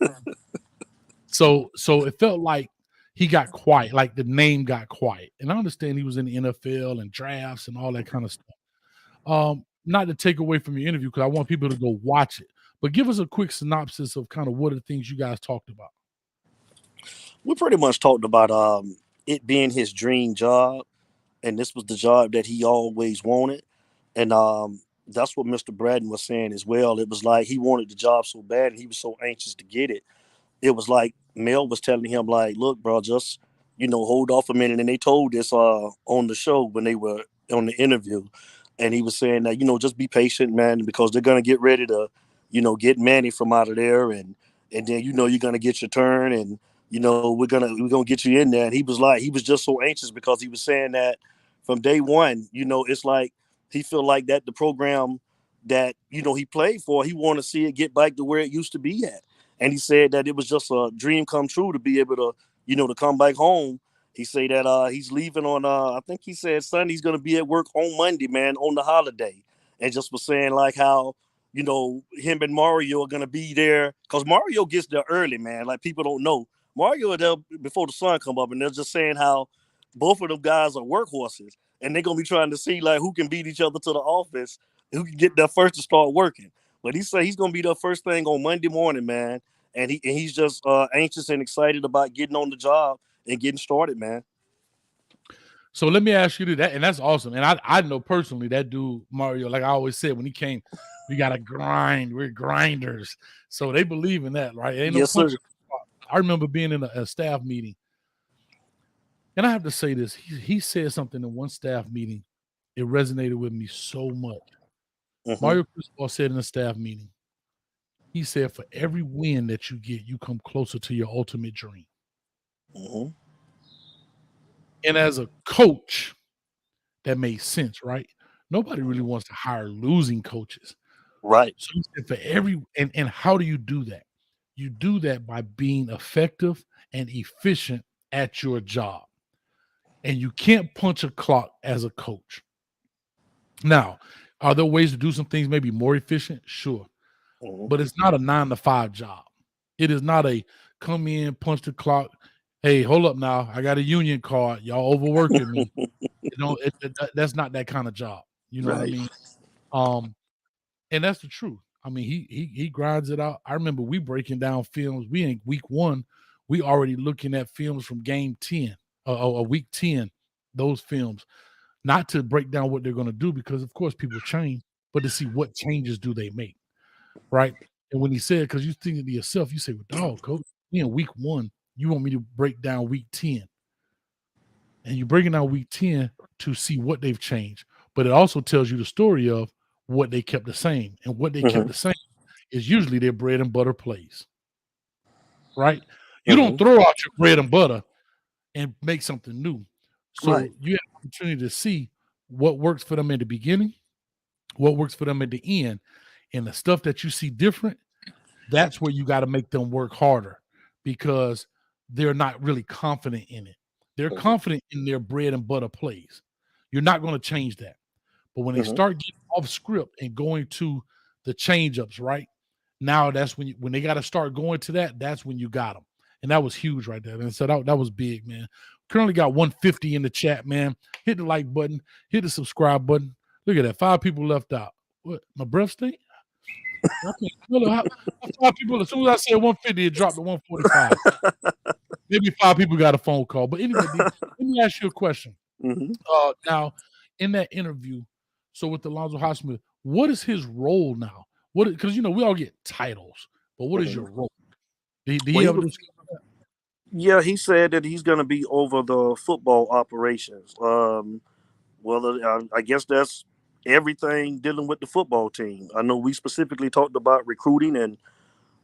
[SPEAKER 3] so it felt like he got quiet, like the name got quiet. And I understand he was in the NFL and drafts and all that kind of stuff. Not to take away from your interview, because I want people to go watch it, but give us a quick synopsis of kind of what are the things you guys talked about.
[SPEAKER 7] We pretty much talked about it being his dream job, and this was the job that he always wanted. And that's what Mr. Braden was saying as well. It was like he wanted the job so bad and he was so anxious to get it. It was like Mel was telling him, like, look, bro, just, hold off a minute. And they told this on the show when they were on the interview. And he was saying that, just be patient, man, because they're going to get ready to, get Manny from out of there. And then, you're going to get your turn and, we're gonna get you in there. And he was just so anxious because he was saying that from day one, it's like he felt like that the program that, he played for, he wanted to see it get back to where it used to be at. And he said that it was just a dream come true to be able to, to come back home. He said that he's leaving on, I think he said Sunday he's going to be at work on Monday, man, on the holiday. And just was saying like how, him and Mario are going to be there. Because Mario gets there early, man. Like people don't know. Mario is there before the sun come up. And they're just saying how both of them guys are workhorses. And they're going to be trying to see like who can beat each other to the office, who can get there first to start working. But he said he's going to be the first thing on Monday morning, man. And he's just anxious and excited about getting on the job and getting started, man.
[SPEAKER 3] So let me ask you that, and that's awesome. And I know personally that dude, Mario, like I always said, when he came, we got to grind. We're grinders. So they believe in that, right? Ain't no
[SPEAKER 7] Yes, sir.
[SPEAKER 3] I remember being in a staff meeting. And I have to say this. He said something in one staff meeting. It resonated with me so much. Mario Cristobal said in a staff meeting, he said, for every win that you get, you come closer to your ultimate dream. And as a coach, that made sense, right? Nobody really wants to hire losing coaches.
[SPEAKER 7] Right.
[SPEAKER 3] So he said for every, and how do you do that? You do that by being effective and efficient at your job. And you can't punch a clock as a coach. Now, are there ways to do some things maybe more efficient? Sure. But it's not a 9-to-5 job. It is not a come in, punch the clock. Hey, hold up now. I got a union card. Y'all overworking me. That's not that kind of job. You know what I mean? And that's the truth. I mean, he grinds it out. I remember we breaking down films. We in week 1, we already looking at films from game 10 or week 10, those films, not to break down what they're going to do because, of course, people change, but to see what changes do they make, right? And when he said, because you think to yourself, you say, well, dog, coach, in week 1, you want me to break down week 10. And you're breaking down week 10 to see what they've changed. But it also tells you the story of what they kept the same. And what they kept the same is usually their bread and butter plays, right? You don't throw out your bread and butter and make something new. So you have an opportunity to see what works for them in the beginning, what works for them at the end. And the stuff that you see different, that's where you got to make them work harder because they're not really confident in it. They're confident in their bread and butter plays. You're not going to change that. But when they start getting off script and going to the change-ups, right? Now that's when they got to start going to that, that's when you got them. And that was huge right there. And so that was big, man. Currently got 150 in the chat, man. Hit the like button. Hit the subscribe button. Look at that. 5 people left out. What? My breath stink? How 5 people, as soon as I said 150, it dropped to 145. Maybe 5 people got a phone call. But anyway, let me ask you a question. Now, in that interview, so with Alonzo Highsmith, what is his role now? Because we all get titles, but what is your role? Did he ever
[SPEAKER 7] Yeah, he said that he's going to be over the football operations. I guess that's everything dealing with the football team. I know we specifically talked about recruiting and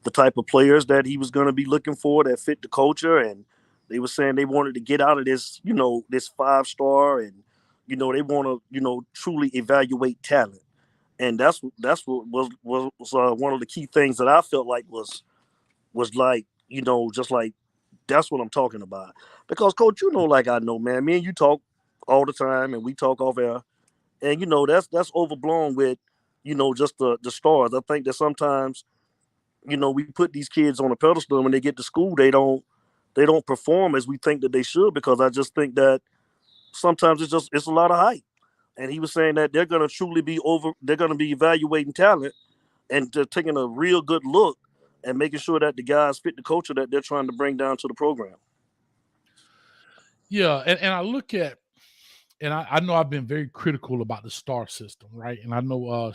[SPEAKER 7] the type of players that he was going to be looking for that fit the culture. And they were saying they wanted to get out of this, this 5-star and, they want to, truly evaluate talent. And that's what was one of the key things that I felt like was like, just like, that's what I'm talking about. Because, Coach, like I know, man, me and you talk all the time, and we talk off air, and that's overblown with, just the stars. I think that sometimes, we put these kids on a pedestal, and when they get to school, they don't perform as we think that they should, because I just think that sometimes it's a lot of hype. And he was saying that they're going to be evaluating talent and taking a real good look and making sure that the guys fit the culture that they're trying to bring down to the program.
[SPEAKER 3] Yeah, and I look at, and I know I've been very critical about the star system, right? And I know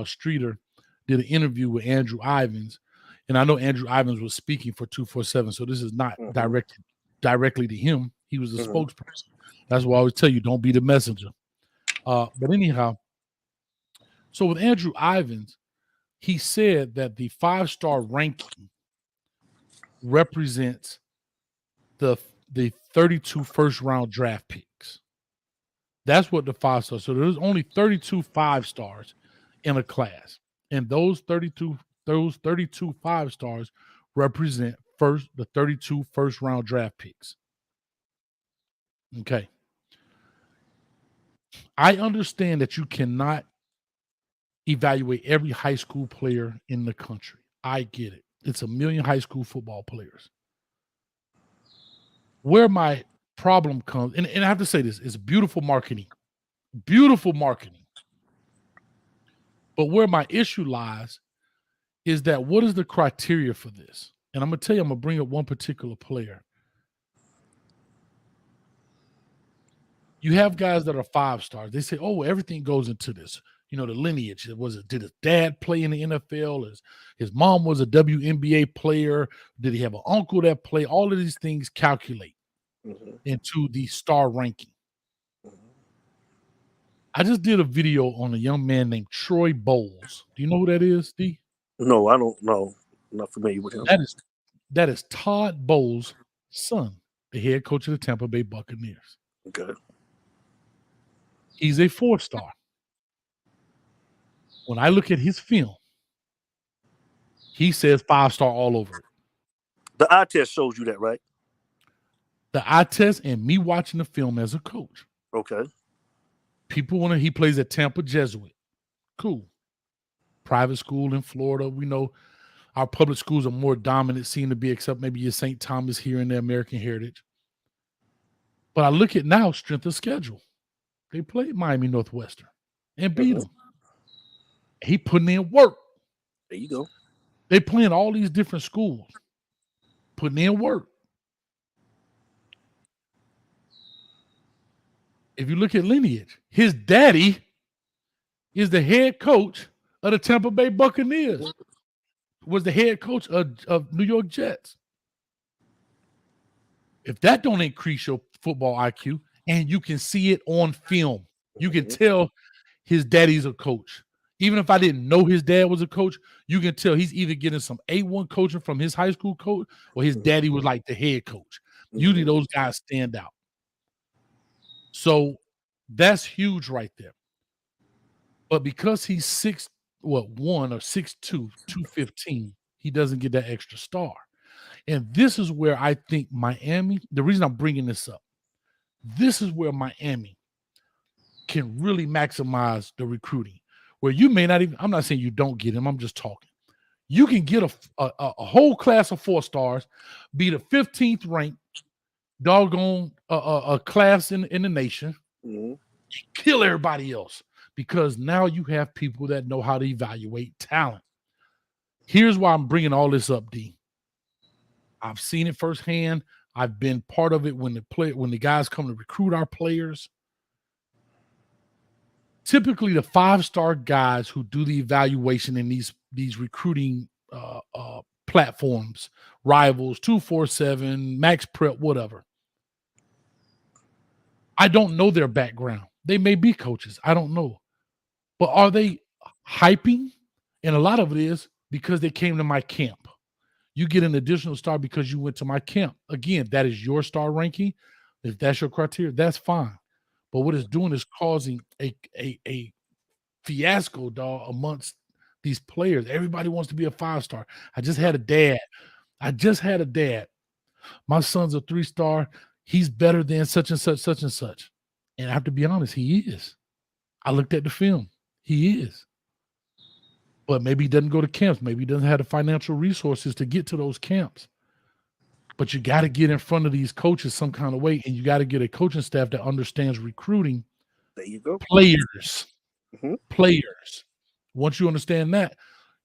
[SPEAKER 3] Streeter did an interview with Andrew Ivins, and I know Andrew Ivins was speaking for 247, so this is not directed directly to him. He was the spokesperson. That's why I always tell you, don't be the messenger. But anyhow, so with Andrew Ivins, he said that the 5-star ranking represents the 32 first-round draft picks. That's what the 5-star. So there's only 32 5-stars in a class, and those 32 5-stars represent the 32 first-round draft picks. Okay. I understand that you cannot evaluate every high school player in the country. I get it. It's 1 million high school football players. Where my problem comes, and I have to say this, it's beautiful marketing. Beautiful marketing. But where my issue lies is that what is the criteria for this? And I'm going to tell you, I'm going to bring up one particular player. You have guys that are 5-stars. They say, oh, everything goes into this. The lineage. Did his dad play in the NFL? His mom was a WNBA player? Did he have an uncle that played? All of these things calculate into the star ranking. I just did a video on a young man named Troy Bowles. Do you know who that is, D?
[SPEAKER 7] No, I don't know. I'm not familiar with him.
[SPEAKER 3] That is Todd Bowles' son, the head coach of the Tampa Bay Buccaneers.
[SPEAKER 7] Okay.
[SPEAKER 3] He's a 4-star. When I look at his film, he says 5-star all over it.
[SPEAKER 7] The eye test shows you that, right?
[SPEAKER 3] The eye test and me watching the film as a coach.
[SPEAKER 7] Okay.
[SPEAKER 3] People he plays at Tampa Jesuit. Cool. Private school in Florida. We know our public schools are more dominant, seem to be, except maybe your St. Thomas here in the American Heritage. But I look at now strength of schedule. They played Miami Northwestern and beat them. He putting in work.
[SPEAKER 7] There you go.
[SPEAKER 3] They playing all these different schools, putting in work. If you look at lineage, his daddy is the head coach of the Tampa Bay Buccaneers, was the head coach of New York Jets. If that don't increase your football IQ, and you can see it on film, you can tell his daddy's a coach. Even if I didn't know his dad was a coach, you can tell he's either getting some A1 coaching from his high school coach or his daddy was like the head coach. Usually those guys stand out. So that's huge right there. But because he's 6'1" or 6'2", 215, he doesn't get that extra star. And this is where I think Miami, the reason I'm bringing this up, this is where Miami can really maximize the recruiting. Where you may not even, I'm not saying you don't get him, I'm just talking. You can get a whole class of 4-stars, be the 15th ranked doggone a class in the nation, kill everybody else, because now you have people that know how to evaluate talent. Here's why I'm bringing all this up, D. I've seen it firsthand. I've been part of it when the guys come to recruit our players. Typically, the 5-star guys who do the evaluation in these recruiting platforms, Rivals, 247, Max Prep, whatever. I don't know their background. They may be coaches. I don't know. But are they hyping? And a lot of it is because they came to my camp. You get an additional star because you went to my camp. Again, that is your star ranking. If that's your criteria, that's fine. But what it's doing is causing a fiasco, dog, amongst these players. Everybody wants to be a 5-star. I just had a dad. My son's a 3-star. He's better than such and such, such and such. And I have to be honest, he is. I looked at the film. He is. But maybe he doesn't go to camps. Maybe he doesn't have the financial resources to get to those camps. But you got to get in front of these coaches some kind of way, and you got to get a coaching staff that understands recruiting.
[SPEAKER 7] There you go.
[SPEAKER 3] Players.
[SPEAKER 7] Mhm.
[SPEAKER 3] Players. Once you understand that,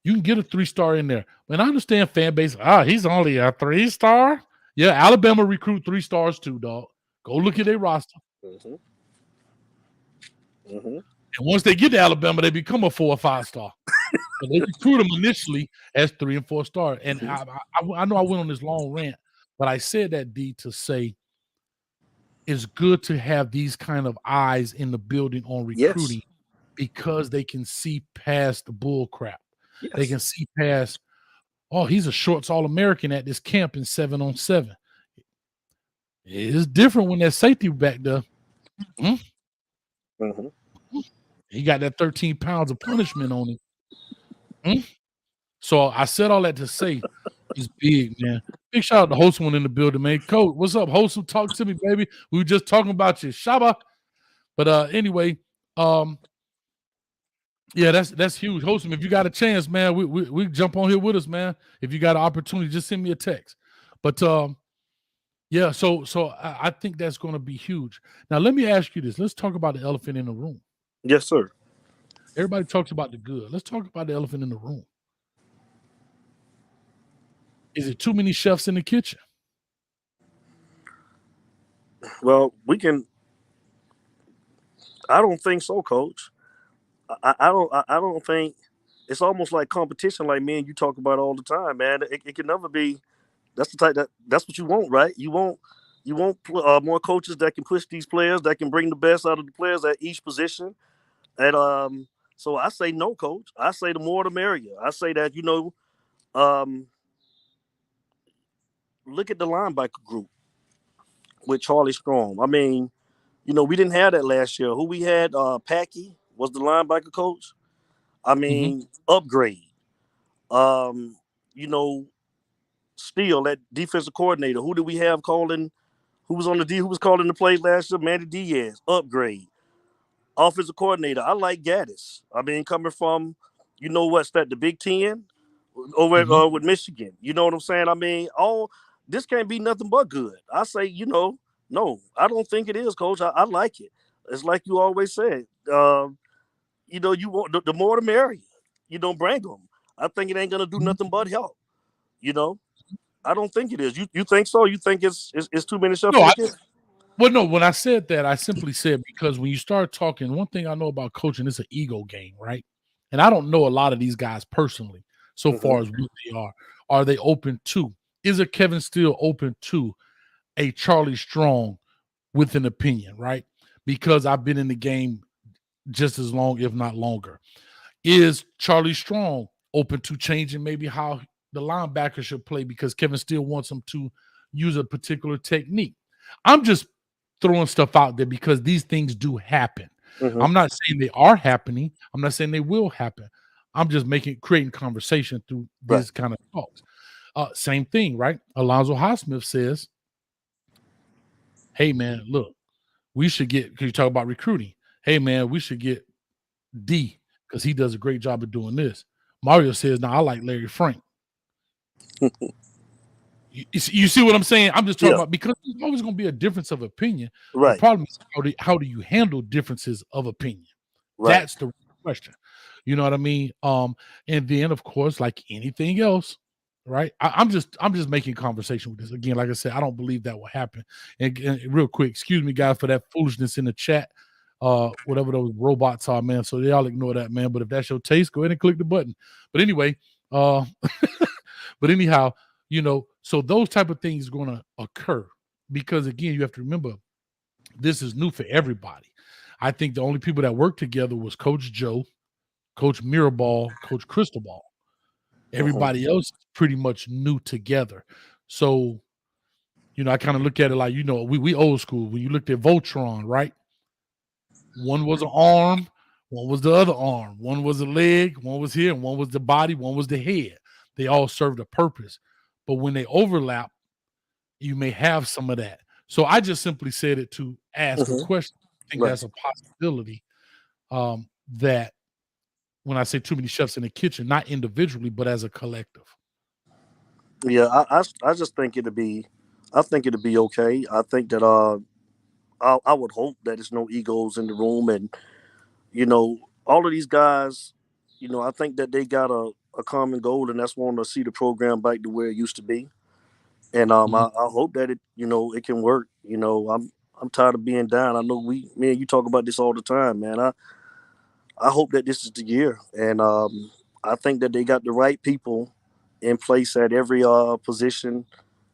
[SPEAKER 3] you can get a 3-star in there. And I understand fan base. He's only a 3-star. Yeah, Alabama recruit 3-stars too, dog. Go look at their roster.
[SPEAKER 7] Mhm.
[SPEAKER 3] And once they get to Alabama, they become a 4 or 5-star. But they recruit them initially as 3 and 4-star. And I know I went on this long rant, but I said that, D, to say it's good to have these kind of eyes in the building on recruiting because they can see past the bull crap.
[SPEAKER 7] Yes.
[SPEAKER 3] They can see past, he's a shorts All-American at this camp in 7-on-7. It's different when that safety back there. He got that 13 pounds of punishment on him. So I said all that to say he's big, man. Big shout out to Wholesome in the building, man. Coach, what's up, Wholesome? Talk to me, baby. We were just talking about you, Shaba. But anyway, yeah, that's huge. Wholesome, if you got a chance, man, we jump on here with us, man. If you got an opportunity, just send me a text. But yeah, so I think that's going to be huge. Now, let me ask you this. Let's talk about the elephant in the room.
[SPEAKER 7] Yes, sir.
[SPEAKER 3] Everybody talks about the good. Let's talk about the elephant in the room. Is it too many chefs in the kitchen?
[SPEAKER 7] Well, I don't think so, Coach. I don't think it's almost like competition, like me and you talk about all the time, man. It can never be. That's the type that's what you want, right? You want more coaches that can push these players, that can bring the best out of the players at each position. And so I say no, Coach. I say the more the merrier. I say that, look at the linebacker group with Charlie Strong. I mean, we didn't have that last year. Who we had, Packy was the linebacker coach. I mean, upgrade. Steele, that defensive coordinator. Who did we have calling? Who was on the D? Who was calling the plays last year? Manny Diaz, upgrade. Offensive coordinator. I like Gaddis. I mean, coming from, what's that? The Big Ten over with Michigan. You know what I'm saying? I mean, this can't be nothing but good. I say, no, I don't think it is, Coach. I like it. It's like you always said. You want the more the merrier. Bring them. I think it ain't gonna do nothing but help. I don't think it is. You think so? You think it's too many chefs?
[SPEAKER 3] No, when I said that, I simply said because when you start talking, one thing I know about coaching, it's an ego game, right? And I don't know a lot of these guys personally, so far as what they are. Are they open to? Is a Kevin Steele open to a Charlie Strong with an opinion, right? Because I've been in the game just as long, if not longer. Is Charlie Strong open to changing maybe how the linebacker should play because Kevin Steele wants them to use a particular technique? I'm just throwing stuff out there because these things do happen. I'm not saying they are happening. I'm not saying they will happen. I'm just creating conversation through this kind of talks. Same thing, right? Alonzo Highsmith says, hey, man, look, we should get, because you talk about recruiting. Hey, man, we should get D because he does a great job of doing this. Mario says, no, I like Larry Frank. You see what I'm saying? I'm just talking about because there's always going to be a difference of opinion.
[SPEAKER 7] Right.
[SPEAKER 3] The problem is how do you handle differences of opinion? Right. That's the question. You know what I mean? And then of course, like anything else, right? I'm just making conversation with this. Again, like I said, I don't believe that will happen. And real quick, excuse me, guys, for that foolishness in the chat. Whatever those robots are, man. So y'all ignore that, man. But if that's your taste, go ahead and click the button. But anyway, but anyhow, so those type of things are going to occur because, again, you have to remember this is new for everybody. I think the only people that worked together was Coach Joe, Coach Mirabal, Coach Cristobal. Everybody else is pretty much new together. So, I kind of look at it like, we old school. When you looked at Voltron, right? One was an arm, One was the other arm, one was the leg, one was here, and one was the body, one was the head. They all served a purpose. But when they overlap, you may have some of that. So I just simply said it to ask a question. I think
[SPEAKER 7] Right.
[SPEAKER 3] that's a possibility, that when I say too many chefs in the kitchen, not individually, but as a collective.
[SPEAKER 7] Yeah, I just think it'll be, I think it'll be okay. I think that I would hope that there's no egos in the room, and all of these guys, I think that they got a common goal, and that's wanting to see the program back to where it used to be. And I hope that it can work. I'm tired of being down. I know me and you talk about this all the time, man. I hope that this is the year, and I think that they got the right people in place at every position.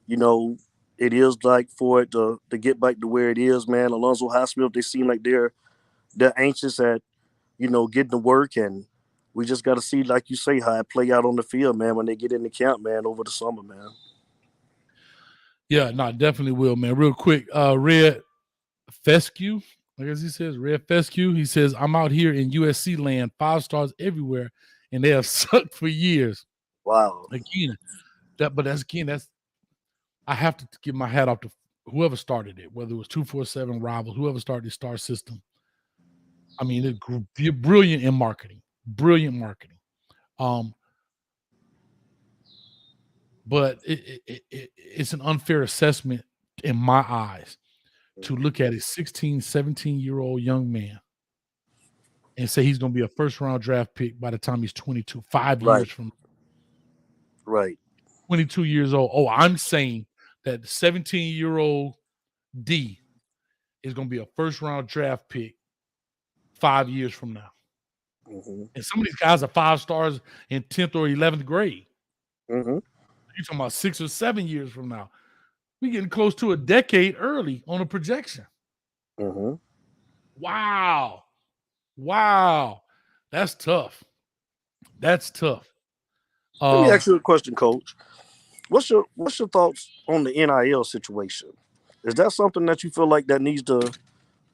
[SPEAKER 7] You know, it is like for it to get back to where it is, man. Alonzo Highsmith, they seem like they're anxious at getting to work, and we just got to see, like you say, how it play out on the field, man, when they get in the camp, man, over the summer, man.
[SPEAKER 3] Yeah, no, definitely will, man. Real quick, Red Fescue, I guess he says Red Fescue. He says, I'm out here in USC land, 5 stars everywhere, and they have sucked for years.
[SPEAKER 7] Wow.
[SPEAKER 3] Again, that's I have to give my hat off to whoever started it, whether it was 247 Rivals, whoever started the star system. I mean, they're brilliant in marketing, brilliant marketing. But it's an unfair assessment in my eyes to look at a 16, 17-year-old young man and say he's going to be a first-round draft pick by the time he's 22, 5 years from now.
[SPEAKER 7] Right.
[SPEAKER 3] 22 years old. Oh, I'm saying that the 17-year-old D is going to be a first-round draft pick 5 years from now.
[SPEAKER 7] Mm-hmm.
[SPEAKER 3] And some of these guys are 5 stars in 10th or 11th grade.
[SPEAKER 7] Mm-hmm.
[SPEAKER 3] You're talking about 6 or 7 years from now. We're getting close to a decade early on a projection.
[SPEAKER 7] Mm-hmm.
[SPEAKER 3] Wow. That's tough. That's tough.
[SPEAKER 7] Let me ask you a question, Coach. What's your thoughts on the NIL situation? Is that something that you feel like that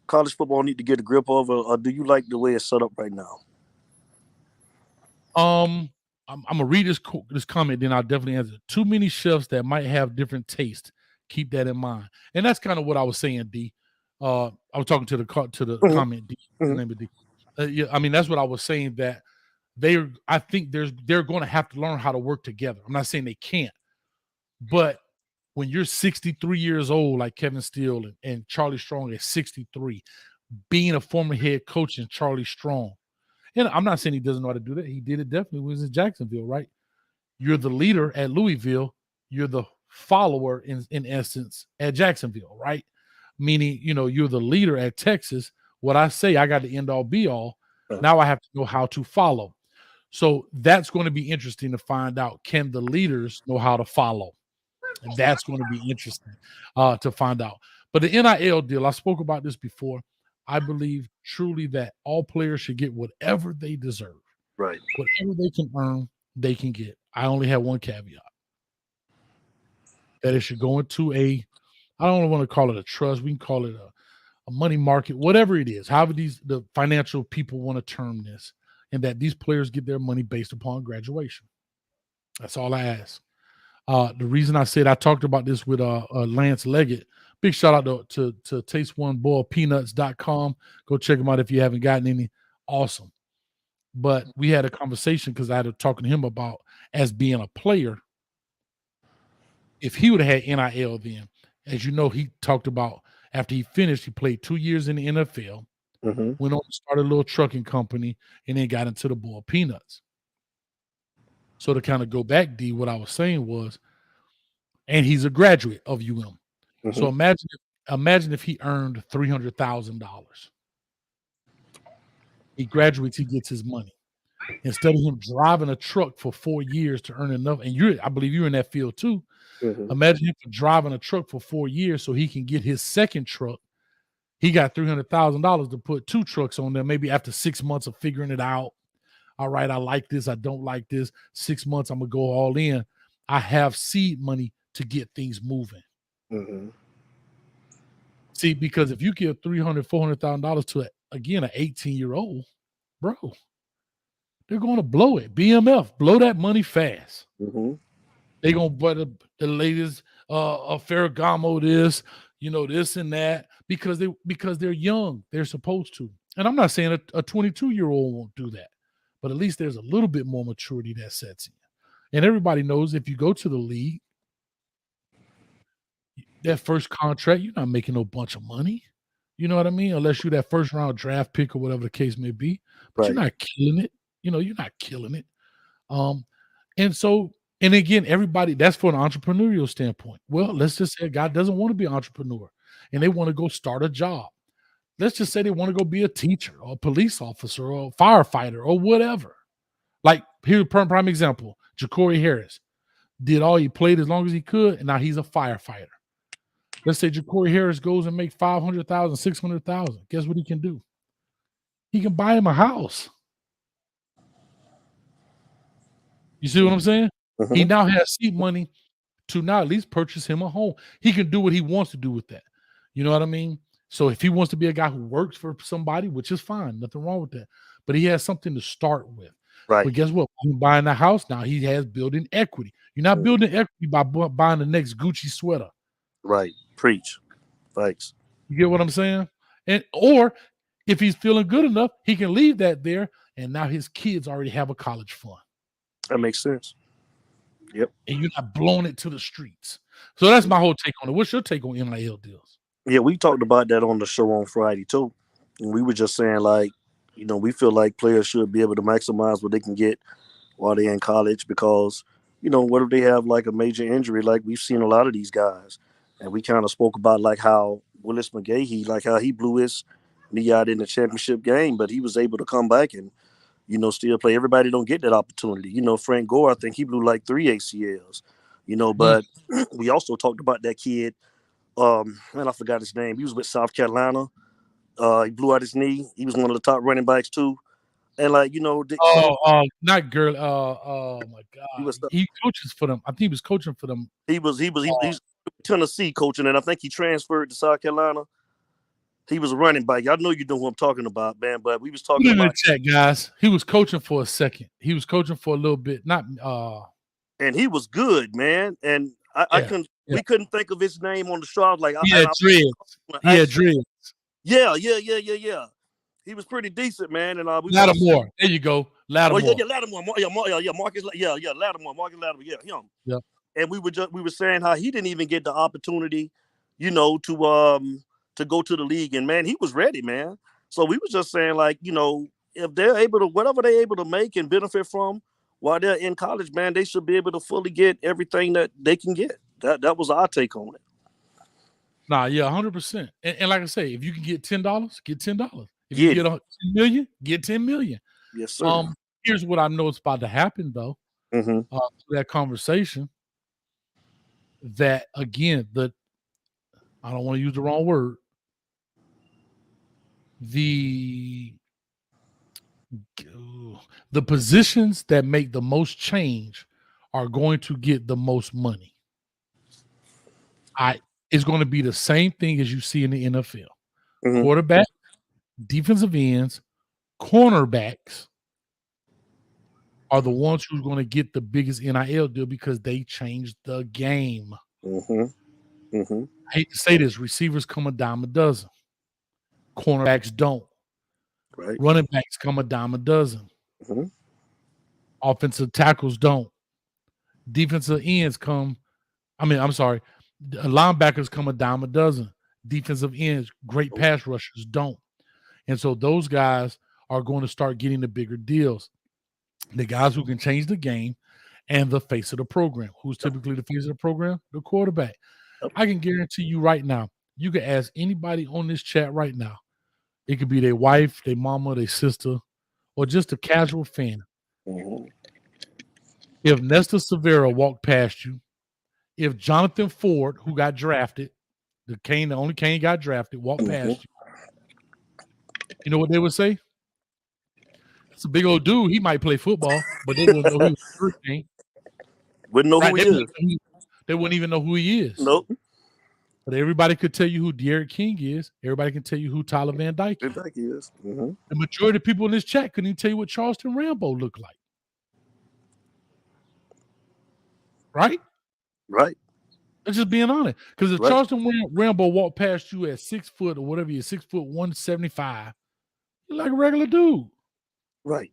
[SPEAKER 7] college football need to get a grip of, or do you like the way it's set up right now?
[SPEAKER 3] I'm gonna read this comment, then I'll definitely answer. Too many chefs that might have different taste. Keep that in mind, and that's kind of what I was saying, D. I was talking to the comment, D.
[SPEAKER 7] Mm-hmm.
[SPEAKER 3] Name of D. Yeah, I mean that's what I was saying, that I think they're going to have to learn how to work together. I'm not saying they can't, but when you're 63 years old, like Kevin Steele and Charlie Strong at 63, being a former head coach in Charlie Strong. And I'm not saying he doesn't know how to do that. He did it definitely when he was in Jacksonville, right? You're the leader at Louisville. You're the follower in essence at Jacksonville, right? Meaning, you're the leader at Texas. What I say, I got the end all be all. Now I have to know how to follow. So that's going to be interesting to find out. Can the leaders know how to follow? And that's going to be interesting to find out. But the NIL deal, I spoke about this before. I believe truly that all players should get whatever they deserve.
[SPEAKER 7] Right.
[SPEAKER 3] Whatever they can earn, they can get. I only have one caveat. That it should go into I don't want to call it a trust. We can call it a money market, whatever it is. However the financial people want to term this. And that these players get their money based upon graduation. That's all I ask. The reason I said I talked about this with Lance Leggett. Big shout out to taste1boilpeanuts.com. Go check them out if you haven't gotten any. Awesome. But we had a conversation because I had to talk to him about as being a player. If he would have had NIL then, as you know, he talked about after he finished, he played 2 years in the NFL, went on to start a little trucking company, and then got into the boiled peanuts. So to kind of go back, D, what I was saying was, and he's a graduate of UM. So imagine if he earned $300,000. He graduates, he gets his money. Instead of him driving a truck for 4 years to earn enough, and I believe you're in that field too. Imagine him driving a truck for 4 years so he can get his second truck. He got $300,000 to put 2 trucks on there, maybe after 6 months of figuring it out. All right, I like this, I don't like this. 6 months, I'm going to go all in. I have seed money to get things moving. See, because if you give $300,000, $400,000 to, again, an 18-year-old, bro, they're going to blow it. BMF, blow that money fast.
[SPEAKER 7] Mm-hmm.
[SPEAKER 3] They're going to buy the latest Ferragamo this, this and that because they're young. They're supposed to. And I'm not saying a 22-year-old won't do that, but at least there's a little bit more maturity that sets in. And everybody knows if you go to the league, that first contract, you're not making no bunch of money. You know what I mean? Unless you're that first round draft pick or whatever the case may be. But you're not killing it. You're not killing it. And again, everybody, that's for an entrepreneurial standpoint. Well, let's just say a guy doesn't want to be an entrepreneur and they want to go start a job. Let's just say they want to go be a teacher or a police officer or a firefighter or whatever. Like, here's a prime example. Ja'Cory Harris he played as long as he could, and now he's a firefighter. Let's say Ja'Cory Harris goes and make $500,000, $600,000. Guess what he can do? He can buy him a house. You see what I'm saying? Mm-hmm. He now has seed money to now at least purchase him a home. He can do what he wants to do with that. You know what I mean? So if he wants to be a guy who works for somebody, which is fine, nothing wrong with that. But he has something to start with.
[SPEAKER 7] Right.
[SPEAKER 3] But guess what? When he's buying a house now, he has building equity. You're not building equity by buying the next Gucci sweater.
[SPEAKER 7] Right. Preach. Thanks.
[SPEAKER 3] You get what I'm saying? Or if he's feeling good enough, he can leave that there, and now his kids already have a college fund.
[SPEAKER 7] That makes sense. Yep.
[SPEAKER 3] And you're not blowing it to the streets. So that's my whole take on it. What's your take on NIL deals?
[SPEAKER 7] Yeah, we talked about that on the show on Friday too. And we were just saying, like, we feel like players should be able to maximize what they can get while they're in college because, what if they have like a major injury? Like we've seen a lot of these guys. And we kind of spoke about like how Willis McGahee, like how he blew his knee out in the championship game, but he was able to come back and, still play. Everybody don't get that opportunity. Frank Gore, I think he blew like 3 ACLs, but we also talked about that kid. I forgot his name. He was with South Carolina. He blew out his knee. He was one of the top running backs too. And like,
[SPEAKER 3] not Gurley. Oh my God. He coaches for them. I think he was coaching for them.
[SPEAKER 7] He's Tennessee coaching, and I think he transferred to South Carolina. He was a running back. I know you know who I'm talking about, man. But we was talking about
[SPEAKER 3] in the chat, guys. He was coaching for a second. He was coaching for a little bit.
[SPEAKER 7] And he was good, man. And we couldn't think of his name on the show. I was like,
[SPEAKER 3] Dreads.
[SPEAKER 7] Yeah. He was pretty decent, man. And
[SPEAKER 3] Lattimore. There you go. Lattimore.
[SPEAKER 7] Oh, yeah, Lattimore. Marcus. Lattimore. Marcus Lattimore. Yeah, him.
[SPEAKER 3] Yeah.
[SPEAKER 7] And we were saying how he didn't even get the opportunity, to go to the league. And man, he was ready, man. So we was just saying, like, if they're able to, whatever they're able to make and benefit from while they're in college, man, they should be able to fully get everything that they can get. That was our take on it.
[SPEAKER 3] Nah, yeah, 100%. And like I say, if you can get $10, get $10. If you get 10 million, get 10 million.
[SPEAKER 7] Yes, sir.
[SPEAKER 3] Here's what I know is about to happen, though.
[SPEAKER 7] Mm-hmm.
[SPEAKER 3] That conversation. That again, I don't want to use the wrong word. The positions that make the most change are going to get the most money. It's going to be the same thing as you see in the NFL. Mm-hmm. Quarterback, defensive ends, cornerbacks are the ones who's going to get the biggest NIL deal because they changed the game.
[SPEAKER 7] Mm-hmm. Mm-hmm.
[SPEAKER 3] I hate to say this, receivers come a dime a dozen. Cornerbacks don't.
[SPEAKER 7] Right.
[SPEAKER 3] Running backs come a dime a dozen.
[SPEAKER 7] Mm-hmm.
[SPEAKER 3] Offensive tackles don't. Defensive ends linebackers come a dime a dozen. Defensive ends, great pass rushers don't. And so those guys are going to start getting the bigger deals. The guys who can change the game and the face of the program. Who's typically the face of the program? The quarterback. I can guarantee you right now, you can ask anybody on this chat right now. It could be their wife, their mama, their sister, or just a casual fan.
[SPEAKER 7] Mm-hmm.
[SPEAKER 3] If Nestor Severo walked past you, if Jonathan Ford, who got drafted, the only Kane got drafted, walked past you know what they would say? It's a big old dude. He might play football, but they wouldn't know who he was.
[SPEAKER 7] Wouldn't know who he is.
[SPEAKER 3] They wouldn't even know who he is.
[SPEAKER 7] Nope.
[SPEAKER 3] But everybody could tell you who De'Aaron King is. Everybody can tell you who Tyler Van Dyke is.
[SPEAKER 7] Mm-hmm.
[SPEAKER 3] The majority of people in this chat couldn't even tell you what Charleston Rambo looked like. Right?
[SPEAKER 7] Right.
[SPEAKER 3] That's just being honest. Because if
[SPEAKER 7] Right.
[SPEAKER 3] Charleston Rambo walked past you at 6 foot or whatever you're, 6 foot 175, you're like a regular dude.
[SPEAKER 7] Right.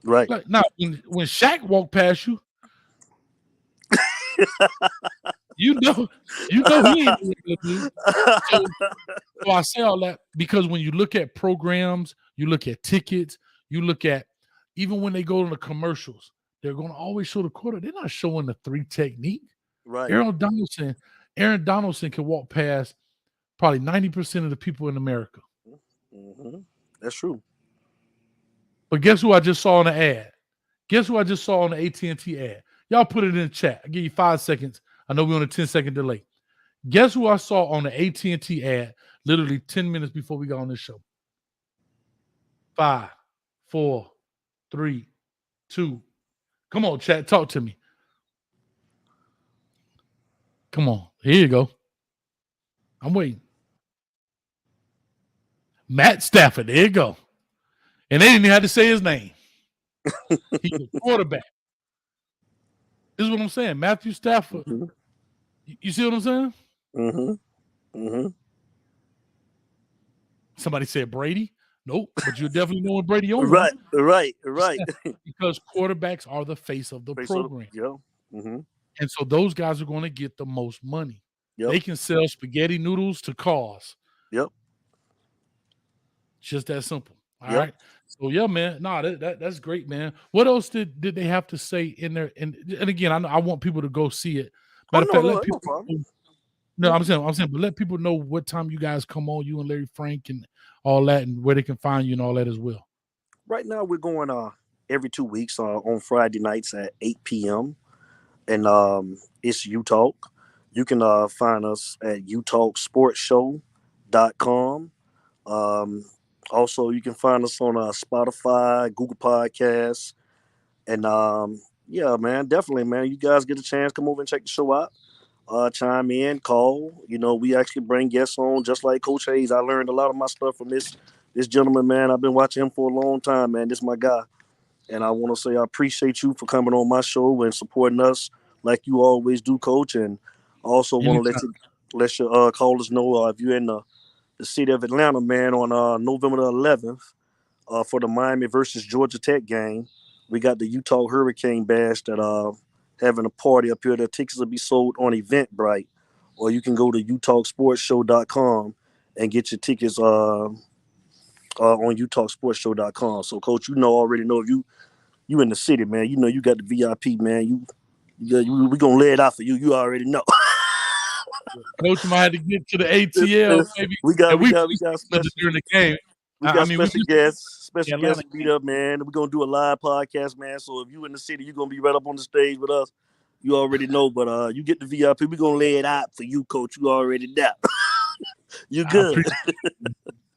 [SPEAKER 7] Right.
[SPEAKER 3] Like now, when Shaq walked past you, you know he ain't a regular dude. So I say all that because when you look at programs, you look at tickets, you look at even when they go to the commercials, they're going to always show the quarter. They're not showing the 3 technique.
[SPEAKER 7] Right.
[SPEAKER 3] Aaron Donaldson can walk past probably 90% of the people in America.
[SPEAKER 7] Mm-hmm. That's true.
[SPEAKER 3] But guess who I just saw on the ad? Guess who I just saw on the AT&T ad? Y'all put it in the chat. I'll give you 5 seconds. I know we're on a 10-second delay. Guess who I saw on the AT&T ad literally 10 minutes before we got on this show? 5, 4, 3, 2. Come on, chat. Talk to me. Come on. Here you go. I'm waiting. Matt Stafford. There you go. And they didn't even have to say his name. He's a quarterback. This is what I'm saying. Matthew Stafford.
[SPEAKER 7] Mm-hmm.
[SPEAKER 3] You see what I'm saying?
[SPEAKER 7] Mm-hmm. Mm-hmm.
[SPEAKER 3] Somebody said Brady. Nope. But you definitely know when Brady on
[SPEAKER 7] Right.
[SPEAKER 3] one.
[SPEAKER 7] Right.
[SPEAKER 3] Because quarterbacks are the face of the program.
[SPEAKER 7] Yeah. Mm-hmm.
[SPEAKER 3] And so those guys are going to get the most money.
[SPEAKER 7] Yep.
[SPEAKER 3] They can sell spaghetti noodles to cars.
[SPEAKER 7] Yep.
[SPEAKER 3] Just that simple. All right. So yeah, man. No, that's great, man. What else did they have to say in there? And again, I want people to go see it. Matter of fact, let people. No, I'm saying, but let people know what time you guys come on, you and Larry Frank and all that, and where they can find you and all that as well.
[SPEAKER 7] Right now, we're going every 2 weeks on Friday nights at 8 p.m. and it's UTalk. You can find us at utalksportshow.com. Also, you can find us on Spotify, Google Podcasts, and yeah, man, definitely, man. You guys get a chance, come over and check the show out. Chime in, call. You know, we actually bring guests on, just like Coach Hayes. I learned a lot of my stuff from this gentleman, man. I've been watching him for a long time, man. This is my guy. And I want to say I appreciate you for coming on my show and supporting us like you always do, Coach. And I also want to let your callers know if you're in the city of Atlanta, man, on November the 11th for the Miami versus Georgia Tech game. We got the Utah Hurricane Bash that having a party up here. The tickets will be sold on Eventbrite, or you can go to utalksportshow.com and get your tickets on utalksportshow.com. So, Coach, already know if you in the city, man. You know you got the VIP, man. We gonna lay it out for you. You already know.
[SPEAKER 3] Coach might have to get to the ATL. Maybe
[SPEAKER 7] we got special
[SPEAKER 3] during the game.
[SPEAKER 7] We got special guests will be there, man. We're gonna do a live podcast, man. So if you in the city, you're gonna be right up on the stage with us. You already know, but you get the VIP. We're gonna lay it out for you, Coach. You already know. You good.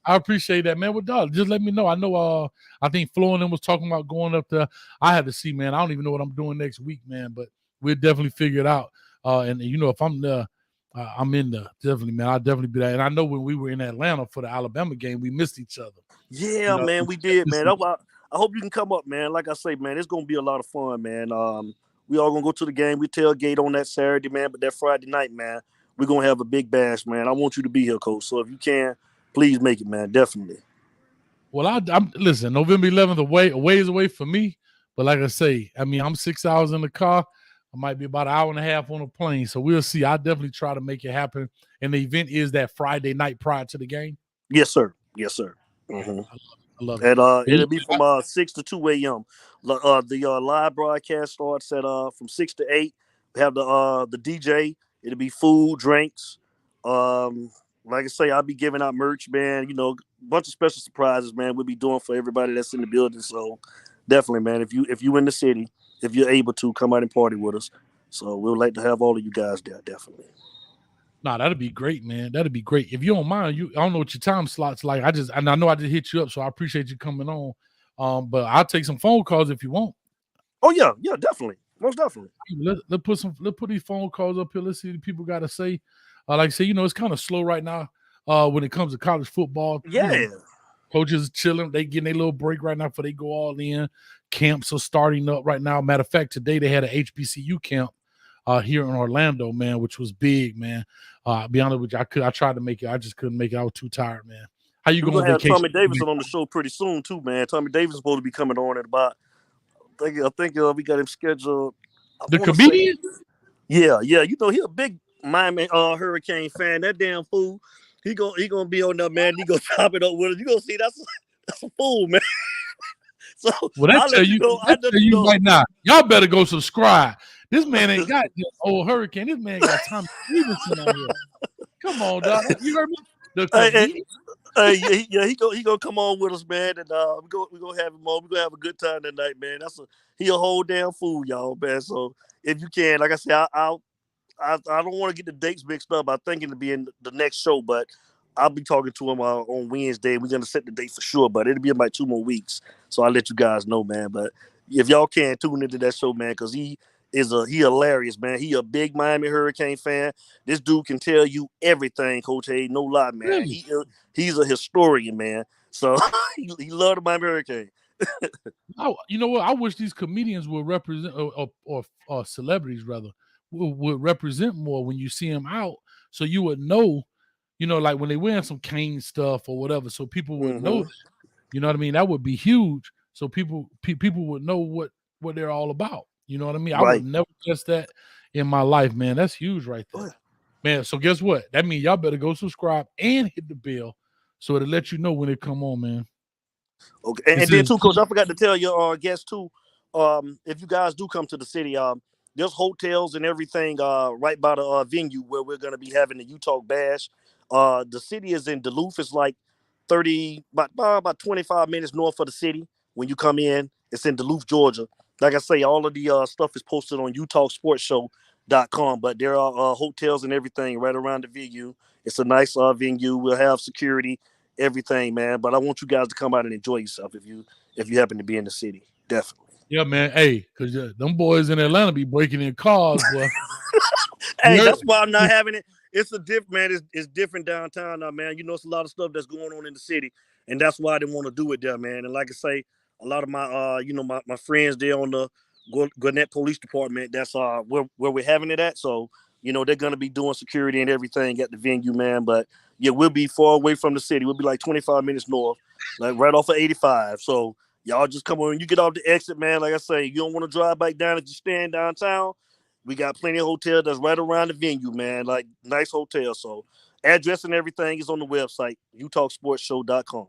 [SPEAKER 3] I appreciate that, man. Well, dog, just let me know. I know I think Flo and them was talking about going up there. I have to see, man. I don't even know what I'm doing next week, man, but we'll definitely figure it out. And you know, if I'm there, I'm in there. Definitely, man. I'll definitely be there. And I know when we were in Atlanta for the Alabama game, we missed each other.
[SPEAKER 7] Yeah, man, we did, man. I hope you can come up, man. Like I say, man, it's gonna be a lot of fun, man. We all gonna go to the game. We tailgate on that Saturday, man, but that Friday night, man, we're gonna have a big bash, man. I want you to be here, Coach. So if you can, please make it, man. Definitely.
[SPEAKER 3] Well, I'm listen. November 11th, a ways away for me, but like I say, I mean, I'm 6 hours in the car. I might be about an hour and a half on a plane, so we'll see. I'll definitely try to make it happen. And the event is that Friday night prior to the game.
[SPEAKER 7] Yes, sir. Yes, sir. Mm-hmm.
[SPEAKER 3] I love it.
[SPEAKER 7] And it'll be from 6 to 2 a.m. The live broadcast starts at from 6 to 8. We have the DJ. It'll be food, drinks. Like I say, I'll be giving out merch, man. You know, a bunch of special surprises, man. We'll be doing for everybody that's in the building. So definitely, man. If you in the city, if you're able to, come out and party with us. So we'd like to have all of you guys there, definitely.
[SPEAKER 3] Nah, that'd be great, man. That'd be great. If you don't mind, I don't know what your time slot's like. I know I just hit you up, so I appreciate you coming on. But I'll take some phone calls if you want.
[SPEAKER 7] Oh yeah, definitely. Most definitely.
[SPEAKER 3] Let's put these phone calls up here. Let's see what people got to say. Like I say, it's kind of slow right now when it comes to college football.
[SPEAKER 7] Yeah.
[SPEAKER 3] Coaches chilling. They getting a little break right now before they go all in. Camps are starting up right now. Matter of fact, today they had an HBCU camp here in Orlando, man, which was big, man. I'll be honest with you, I tried to make it. I just couldn't make it. I was too tired, man. How you
[SPEAKER 7] We're
[SPEAKER 3] going
[SPEAKER 7] gonna
[SPEAKER 3] on
[SPEAKER 7] have
[SPEAKER 3] vacation?
[SPEAKER 7] Tommy Davidson on the show pretty soon too, man. Tommy Davis is supposed to be coming on at about. I think we got him scheduled.
[SPEAKER 3] The comedian?
[SPEAKER 7] Yeah. You know he a big Miami Hurricane fan. That damn fool. He gonna be on there, man. He gonna chop it up with us. You gonna see that's a fool, man. So
[SPEAKER 3] Well, I tell you right now, y'all better go subscribe. This man ain't got this old Hurricane. This man got Tommy Stevenson on here. Come on, dog. You heard me? The comedian.
[SPEAKER 7] He gonna come on with us, man, and we gonna have him on. We gonna have a good time tonight, man. He a whole damn fool, y'all, man. So if you can, like I said, I don't want to get the dates mixed up. I'm thinking to be in the next show, but I'll be talking to him on Wednesday. We're gonna set the date for sure, but it'll be about 2 more weeks. So I'll let you guys know, man. But if y'all can tune into that show, man, because he hilarious, man. He a big Miami Hurricane fan. This dude can tell you everything, Coach Hay. No lie, man.
[SPEAKER 3] Really?
[SPEAKER 7] He's a historian, man. So he loved the Miami Hurricane.
[SPEAKER 3] You know what? I wish these comedians would represent, or celebrities rather, would represent more when you see them out, so you would know, like when they wearing some Kane stuff or whatever, so people would know. You know what I mean? That would be huge. So people would know what they're all about. You know what I mean?
[SPEAKER 7] Right.
[SPEAKER 3] I would never guess that in my life, man. That's huge right there. Man, so guess what? That means y'all better go subscribe and hit the bell so it'll let you know when it come on, man.
[SPEAKER 7] Okay. And then too, Coach, I forgot to tell your guests too, if you guys do come to the city, there's hotels and everything right by the venue where we're gonna be having the Utah Bash. The city is in Duluth. It's like about 25 minutes north of the city. When you come in, it's in Duluth, Georgia. Like I say, all of the stuff is posted on utahsportshow.com, but there are hotels and everything right around the venue. It's a nice venue. We'll have security, everything, man. But I want you guys to come out and enjoy yourself if you happen to be in the city. Definitely.
[SPEAKER 3] Yeah, man. Hey, because them boys in Atlanta be breaking in cars, boy.
[SPEAKER 7] Hey, that's why I'm not having it. It's a different, man. It's different downtown now, man. It's a lot of stuff that's going on in the city, and that's why I didn't want to do it there, man. And like I say, a lot of my, my friends there on the Gwinnett Police Department, that's where we're having it at. So, they're gonna be doing security and everything at the venue, man. But yeah, we'll be far away from the city. We'll be like 25 minutes north, like right off of 85. So y'all just come on. When you get off the exit, man, like I say, you don't want to drive back down if you're staying downtown. We got plenty of hotels that's right around the venue, man. Like nice hotels. So address and everything is on the website, utahsportshow.com.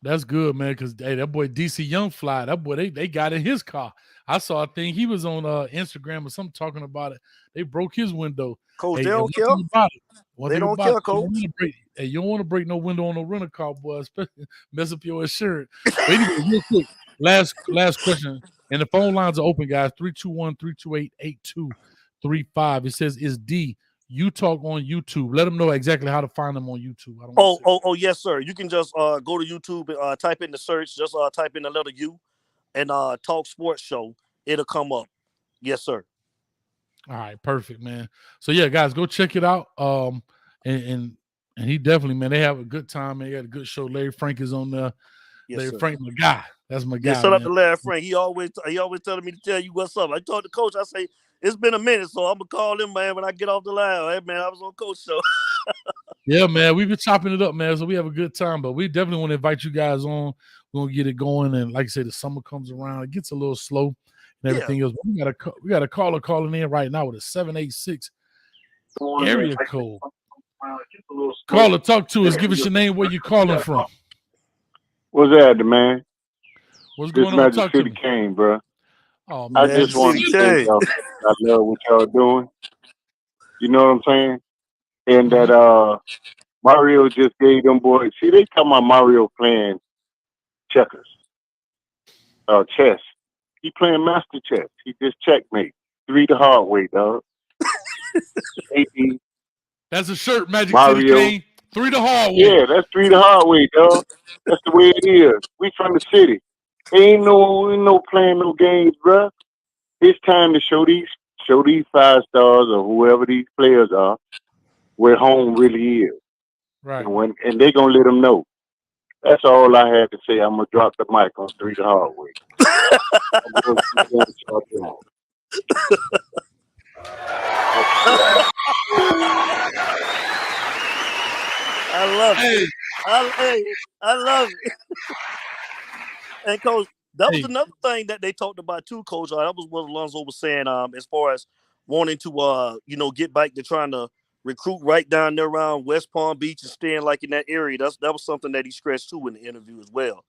[SPEAKER 3] That's good, man, because that boy DC Young Fly, that boy, they got in his car. I saw a thing. He was on Instagram or something talking about it. They broke his window.
[SPEAKER 7] Coach,
[SPEAKER 3] Hey,
[SPEAKER 7] they don't care. They don't care, Coach.
[SPEAKER 3] You don't want to break no window on no rental car, boy, especially mess up your insurance. But anyway, real quick, last question. And the phone lines are open, guys. 321-328-8235. It says, is D You Talk on YouTube? Let them know exactly how to find them on YouTube.
[SPEAKER 7] Yes, sir. You can just go to YouTube and type in the search. Just type in the letter U and Talk Sports Show. It'll come up. Yes, sir.
[SPEAKER 3] All right, perfect, man. So yeah, guys, go check it out. And he definitely, man, they have a good time, man. They got a good show. Larry Frank is on there.
[SPEAKER 7] Yes,
[SPEAKER 3] Larry
[SPEAKER 7] sir.
[SPEAKER 3] Frank, my guy. That's my guy.
[SPEAKER 7] Yeah, shout out to Larry Frank. He always telling me to tell you what's up. I told the coach, I say it's been a minute, so I'm gonna call him, man, when I get off the line. Hey, man, I was on Coach Show.
[SPEAKER 3] Yeah, man, we've been chopping it up, man. So we have a good time, but we definitely want to invite you guys on. We're gonna get it going, and like I said, the summer comes around, it gets a little slow and everything else. We got a caller calling in right now with a 786 area code. Caller, talk to us. Give us your name, where you calling from.
[SPEAKER 8] What's that, man?
[SPEAKER 3] What's going on? Talk to me.
[SPEAKER 8] Kane, bro.
[SPEAKER 3] Oh, man.
[SPEAKER 8] I just want to say I love what y'all doing. You know what I'm saying? And that Mario just gave them boys. See, they talking about Mario playing checkers, chess. He playing master chess. He just checkmate. 3 the hard way, dog. AP.
[SPEAKER 3] That's a shirt, Magic
[SPEAKER 8] Mario.
[SPEAKER 3] City Kane. 3 the hard way.
[SPEAKER 8] Yeah, that's 3 the hard way, dog. That's the way it is. We from the city. Ain't no playing no games, bruh. it's time to show these 5 stars or whoever these players are where home really is.
[SPEAKER 3] Right.
[SPEAKER 8] And they're gonna let them know. That's all I had to say. I'm gonna drop the mic on 3 the hard way.
[SPEAKER 7] I love it. I love it. And Coach, that was another thing that they talked about too, Coach. That was what Alonzo was saying. As far as wanting to, get back to trying to recruit right down there around West Palm Beach and staying like in that area. That was something that he stressed too in the interview as well.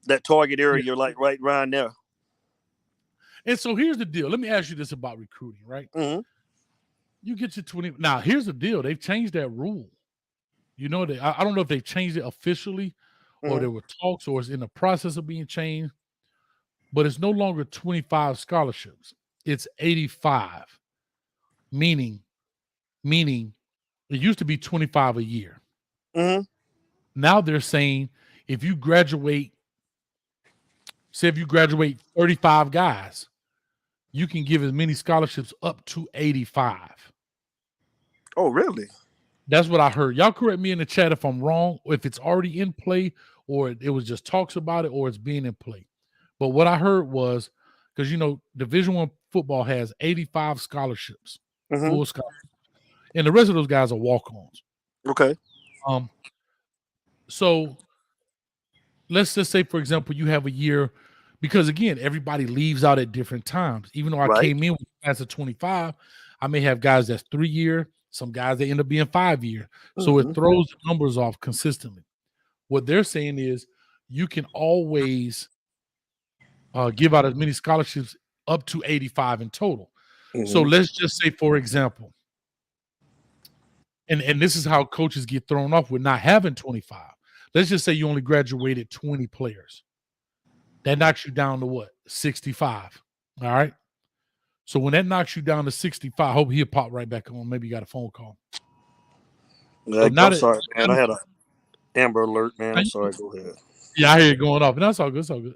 [SPEAKER 7] That target area, like right around there.
[SPEAKER 3] And so here's the deal. Let me ask you this about recruiting, right?
[SPEAKER 7] Mm-hmm.
[SPEAKER 3] You get your 20. Now, here's the deal. They've changed that rule. You know, I don't know if they changed it officially or there were talks or it's in the process of being changed, but it's no longer 25 scholarships. It's 85, meaning it used to be 25 a year.
[SPEAKER 7] Mm-hmm.
[SPEAKER 3] Now they're saying if you graduate 35 guys, you can give as many scholarships up to 85.
[SPEAKER 7] Oh, really?
[SPEAKER 3] That's what I heard. Y'all correct me in the chat if I'm wrong, or if it's already in play, or it was just talks about it, or it's being in play. But what I heard was, because Division I football has 85 scholarships, full scholarships, and the rest of those guys are walk-ons.
[SPEAKER 7] Okay.
[SPEAKER 3] So let's just say, for example, you have a year, because again, everybody leaves out at different times. Even though I came in with a class of 25, I may have guys that's 3-year. Some guys, they end up being 5-year. So it throws the numbers off consistently. What they're saying is you can always give out as many scholarships up to 85 in total. So let's just say, for example, and this is how coaches get thrown off with not having 25. Let's just say you only graduated 20 players. That knocks you down to what? 65. All right. So when that knocks you down to 65, I hope he'll pop right back on. Maybe you got a phone call.
[SPEAKER 7] I'm sorry, man. I had an Amber Alert, man. I'm sorry. Go ahead.
[SPEAKER 3] Yeah, I hear it going off. And that's all good. It's all good.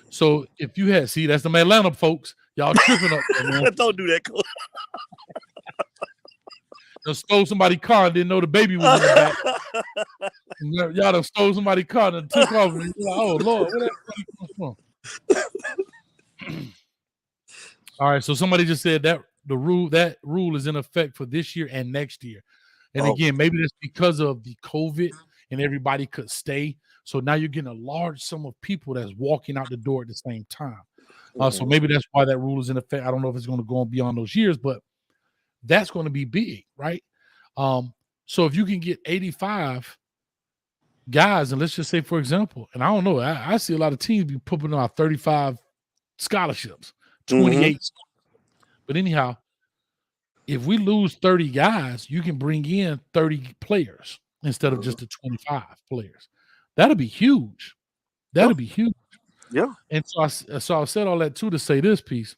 [SPEAKER 3] So if you had, that's the Atlanta folks. Y'all tripping up there, man.
[SPEAKER 7] Don't do that, Coach.
[SPEAKER 3] They stole somebody's car and didn't know the baby was in the back. Y'all done stole somebody's car and took off. And you're like, oh, Lord, where that come from? All right, so somebody just said that that rule is in effect for this year and next year. And again, maybe that's because of the COVID and everybody could stay. So now you're getting a large sum of people that's walking out the door at the same time. So maybe that's why that rule is in effect. I don't know if it's going to go on beyond those years, but that's going to be big, right? So if you can get 85 guys, and let's just say, for example, and I don't know, I see a lot of teams be putting out 35 scholarships, 28. But anyhow, if we lose 30 guys, you can bring in 30 players instead of just the 25 players. That'll be huge. That'll be huge.
[SPEAKER 7] Yeah.
[SPEAKER 3] And so I said all that too to say this piece.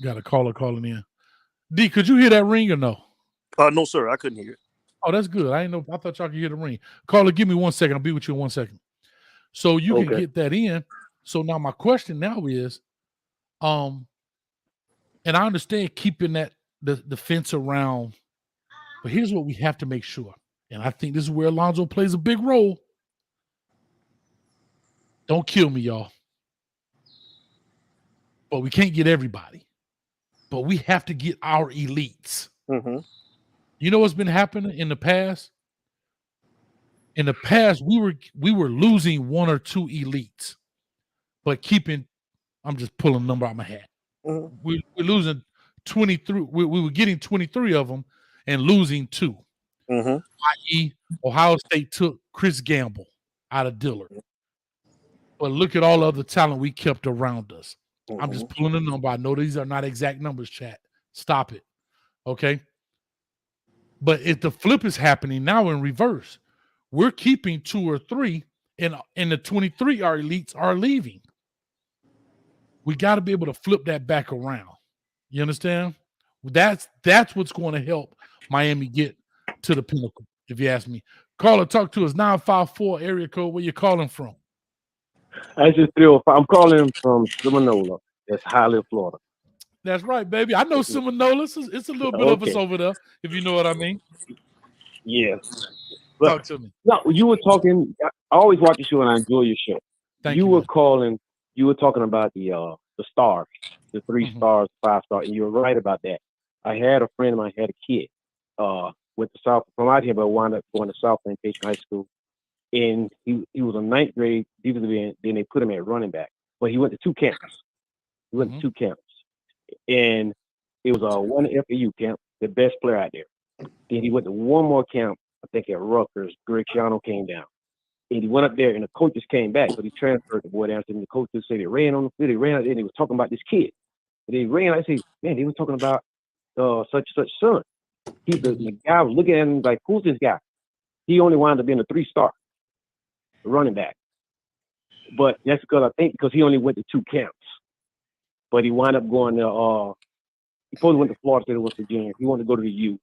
[SPEAKER 3] Got a caller calling in. D, could you hear that ring or no?
[SPEAKER 7] No, sir. I couldn't hear it.
[SPEAKER 3] Oh, that's good. I thought y'all could hear the ring. Caller, give me 1 second. I'll be with you in 1 second. So you can get that in. So now my question now is, and I understand keeping that the fence around, but here's what we have to make sure. And I think this is where Alonzo plays a big role. Don't kill me, y'all. But we can't get everybody. But we have to get our elites. You know what's been happening in the past? In the past, we were losing 1 or 2 elites, but keeping. I'm just pulling a number out of my hat. We're losing 23. We were getting 23 of them and losing 2. I.e., Ohio State took Chris Gamble out of Dillard. But look at all of the talent we kept around us. I'm just pulling a number. I know these are not exact numbers, chat. Stop it. Okay? But if the flip is happening now in reverse, we're keeping 2 or 3, and the 23 our elites are leaving. We got to be able to flip that back around. You understand? That's what's going to help Miami get to the pinnacle, if you ask me. Caller, talk to us. 954 area code. Where you calling from?
[SPEAKER 8] I just feel I'm calling from Seminole. That's Highland, Florida.
[SPEAKER 3] That's right, baby. I know Seminola. It's a little bit of us over there, if you know what I mean.
[SPEAKER 9] Yeah.
[SPEAKER 3] Talk to me.
[SPEAKER 9] No, you were talking. I always watch your show and I enjoy your show.
[SPEAKER 3] Thank
[SPEAKER 9] you
[SPEAKER 3] you.
[SPEAKER 9] were calling. You were talking about the stars, the 3 stars, 5 stars, and you were right about that. I had a friend of mine had a kid, went to South from out here, but wound up going to South Plantation High School, and he was a 9th grade defensive end. Then they put him at running back, but he went to 2 camps. And it was one FAU camp, the best player out there. Then he went to one more camp, I think at Rutgers. Greg Schiano came down. And he went up there and the coaches came back, but he transferred the boy down. And the coaches said they ran on the field, they ran out there and he was talking about this kid. And they ran, I said, man, they were talking about such son. The guy was looking at him like, who's this guy? He only wound up being a 3-star running back. But that's because he only went to 2 camps. But he wound up going to he probably went to Florida State or West Virginia. He wanted to go to the U.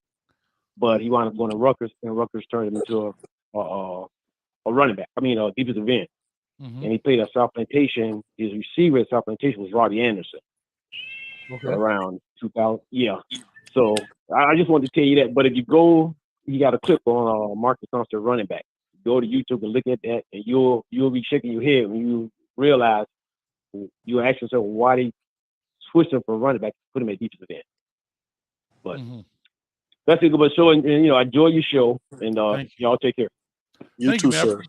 [SPEAKER 9] But he wound up going to Rutgers, and Rutgers turned him into a running back. I mean, a defensive end. And he played at South Plantation. His receiver at South Plantation was Robbie Anderson. Around 2000. Yeah. So I just wanted to tell you that. But if you go, you got a clip on Marcus Thompson running back. Go to YouTube and look at that, and you'll be shaking your head when you realize you ask yourself why they switched him from running back to put him at defensive end. But that's a good show, and I enjoy your show, and y'all take care.
[SPEAKER 3] Thank you, sir.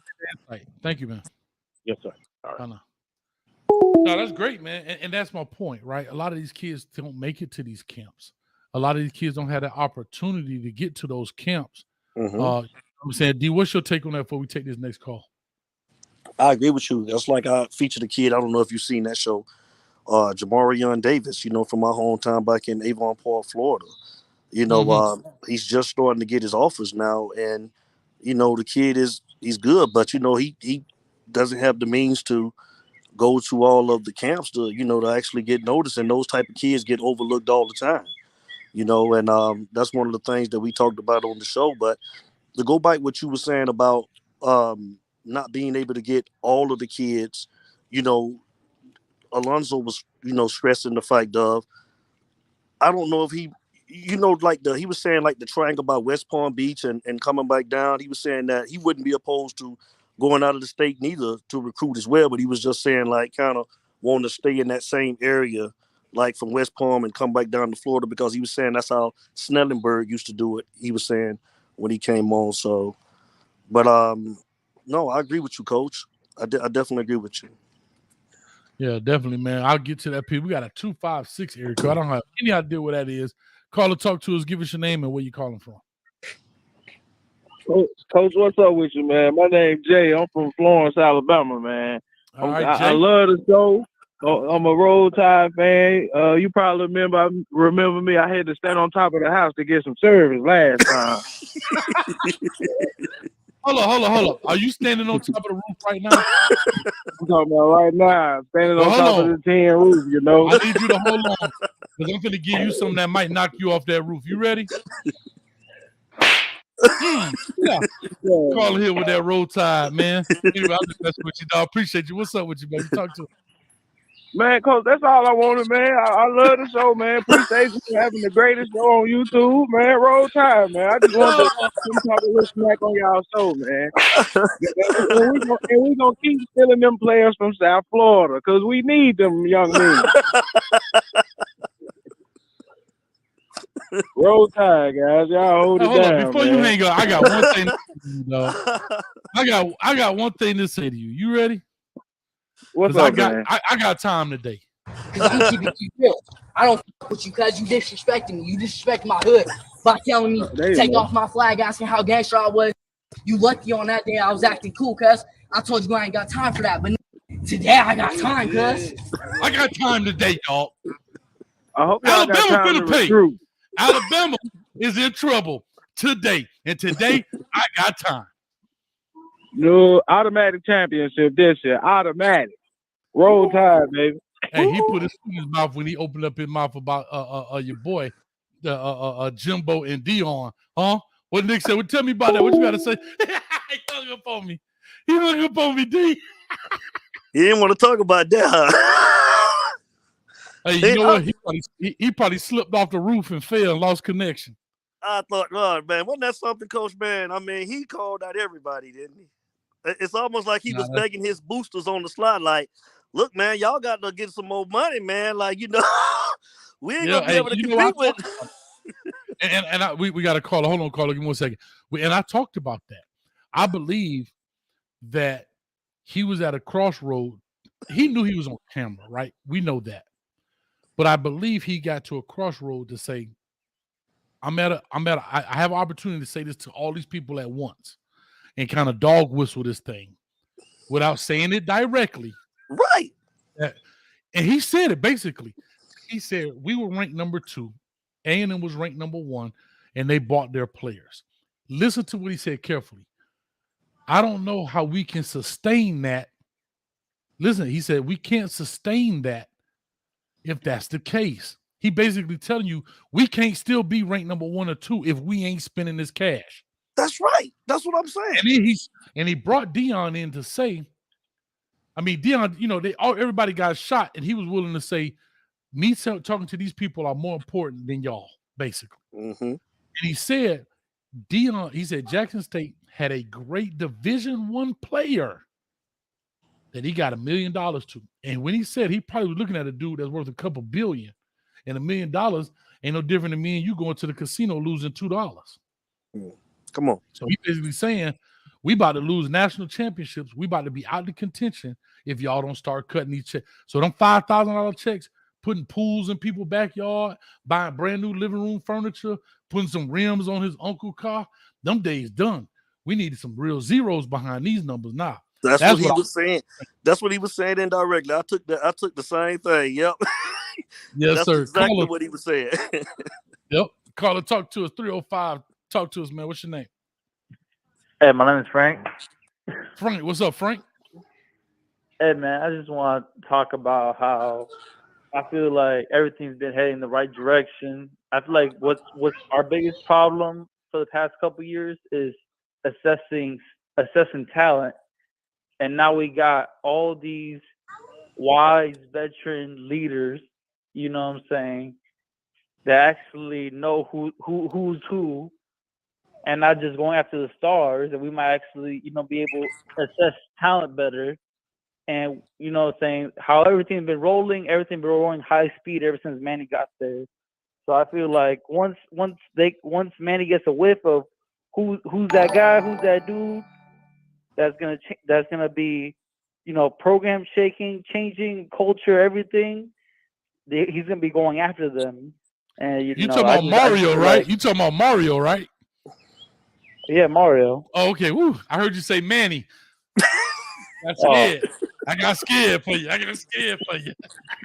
[SPEAKER 3] Thank you, man.
[SPEAKER 9] Yes, sir. All right.
[SPEAKER 3] No, that's great, man. And that's my point, right? A lot of these kids don't make it to these camps. A lot of these kids don't have the opportunity to get to those camps. I'm saying, D, what's your take on that before we take this next call?
[SPEAKER 7] I agree with you. That's like I featured a kid. I don't know if you've seen that show, Jamarion Davis, from my hometown back in Avon Park, Florida. He's just starting to get his offers now. And, the kid he's good, but, he doesn't have the means to go to all of the camps to actually get noticed. And those type of kids get overlooked all the time, and that's one of the things that we talked about on the show. But to go back what you were saying about not being able to get all of the kids, Alonzo was, stressing the fact of, I don't know if he, he was saying like the triangle by West Palm Beach and coming back down. He was saying that he wouldn't be opposed to going out of the state neither to recruit as well, but he was just saying like kind of wanting to stay in that same area, like from West Palm and come back down to Florida, because he was saying that's how Snellenberg used to do it. He was saying when he came on. So, but no, I agree with you, Coach. I definitely agree with you.
[SPEAKER 3] Yeah, definitely, man. I'll get to that. People, we got a 256 area code. I don't have any idea what that is. Call or talk to us. Give us your name and where you calling from.
[SPEAKER 10] Coach, what's up with you, man? My name's Jay. I'm from Florence, Alabama, man.
[SPEAKER 3] All right, Jay.
[SPEAKER 10] I love the show. I'm a Roll Tide fan. You probably remember me. I had to stand on top of the house to get some service last time.
[SPEAKER 3] Hold on. Are you standing on top of the roof right now?
[SPEAKER 10] I'm talking about right now. Standing on top of the tin roof,
[SPEAKER 3] I need you to hold on, because I'm going to give you something that might knock you off that roof. You ready? Yeah. Call here with that Roll Tide, man. Anyway, I'm just messing with you, dog. Appreciate you. What's up with you, baby? Talk to me.
[SPEAKER 10] Man, Coach, that's all I wanted, man. I love the show, man. Appreciate you for having the greatest show on YouTube, man. Roll Tide, man. I just wanted to talk a little smack on y'all show, man. And we're going to keep stealing them players from South Florida, because we need them young men. Roll Tide, guys. Y'all hold it down,
[SPEAKER 3] before
[SPEAKER 10] man.
[SPEAKER 3] you hang up, I got one thing to say to you, dog. I got one thing to say to you. You ready?
[SPEAKER 10] What's up, man?
[SPEAKER 3] I got time today.
[SPEAKER 11] I'm keeping it real. I don't fuck with you because you disrespecting me. You disrespect my hood by telling me take off my flag, asking how gangster I was. You lucky on that day I was acting cool, cuz I told you I ain't got time for that. But today I got time, cuz.
[SPEAKER 3] I got time today, dog.
[SPEAKER 10] I hope y'all got time to recruit.
[SPEAKER 3] Alabama is in trouble today. And today I got time.
[SPEAKER 10] No, automatic championship this year. Automatic. Roll Tide, baby.
[SPEAKER 3] Hey, he put his foot in his mouth when he opened up his mouth about your boy, Jimbo and Dion. Huh? What Nick said? Well, tell me about that. What you got to say? He hung up on me. He hung up on me, D.
[SPEAKER 7] He didn't want to talk about that, huh?
[SPEAKER 3] Hey, you know what? He probably slipped off the roof and fell and lost connection.
[SPEAKER 7] I thought, oh, man, wasn't that something, Coach? Man, I mean, he called out everybody, didn't he? It's almost like he was begging his boosters on the slide, like, look, man, y'all got to get some more money, man. Like, we ain't going to be able to compete with
[SPEAKER 3] And we got to call. Hold on, caller. Give me 1 second. And I talked about that. I believe that he was at a crossroad. He knew he was on camera, right? We know that. But I believe he got to a crossroad to say, I have an opportunity to say this to all these people at once and kind of dog whistle this thing without saying it directly.
[SPEAKER 7] Right.
[SPEAKER 3] And he said it basically. He said, we were ranked number 2. A&M was ranked number 1, and they bought their players. Listen to what he said carefully. I don't know how we can sustain that. Listen, he said, we can't sustain that if that's the case. He basically telling you we can't still be ranked number 1 or 2 if we ain't spending this cash.
[SPEAKER 7] That's right. That's what I'm saying.
[SPEAKER 3] And he brought Deion in to say, I mean, Deion, everybody got shot, and he was willing to say, me talking to these people are more important than y'all, basically.
[SPEAKER 7] Mm-hmm.
[SPEAKER 3] And he said, Jackson State had a great Division I player that he got $1 million to. And when he said he probably was looking at a dude that's worth a couple billion, and $1 million ain't no different than me and you going to the casino losing $2.
[SPEAKER 7] Come on.
[SPEAKER 3] So he basically saying, we about to lose national championships. We about to be out of contention if y'all don't start cutting these checks. So them $5,000 checks, putting pools in people's backyard, buying brand new living room furniture, putting some rims on his uncle's car, them days done. We needed some real zeros behind these numbers now.
[SPEAKER 7] That's what he was saying. That's what he was saying indirectly. I took the same thing. Yep.
[SPEAKER 3] Yes,
[SPEAKER 7] That's
[SPEAKER 3] sir.
[SPEAKER 7] exactly what he was saying.
[SPEAKER 3] Yep. Caller, talk to us. 305. Talk to us, man. What's your name?
[SPEAKER 12] Hey, my name is Frank.
[SPEAKER 3] Frank, what's up, Frank?
[SPEAKER 12] Hey, man, I just want to talk about how I feel like everything's been heading in the right direction. I feel like what's our biggest problem for the past couple of years is assessing talent. And now we got all these wise veteran leaders, you know what I'm saying, that actually know who's who, and not just going after the stars, and we might actually, be able to assess talent better. And, what I'm saying, how everything's been rolling high speed ever since Manny got there. So I feel like once Manny gets a whiff of who's that guy, who's that dude, that's gonna be, program shaking, changing culture, everything. He's gonna be going after them. And
[SPEAKER 3] you talking about Mario, right? You talking about Mario, right?
[SPEAKER 12] Yeah, Mario.
[SPEAKER 3] Oh, okay. Woo! I heard you say Manny. That's it. I got scared for you.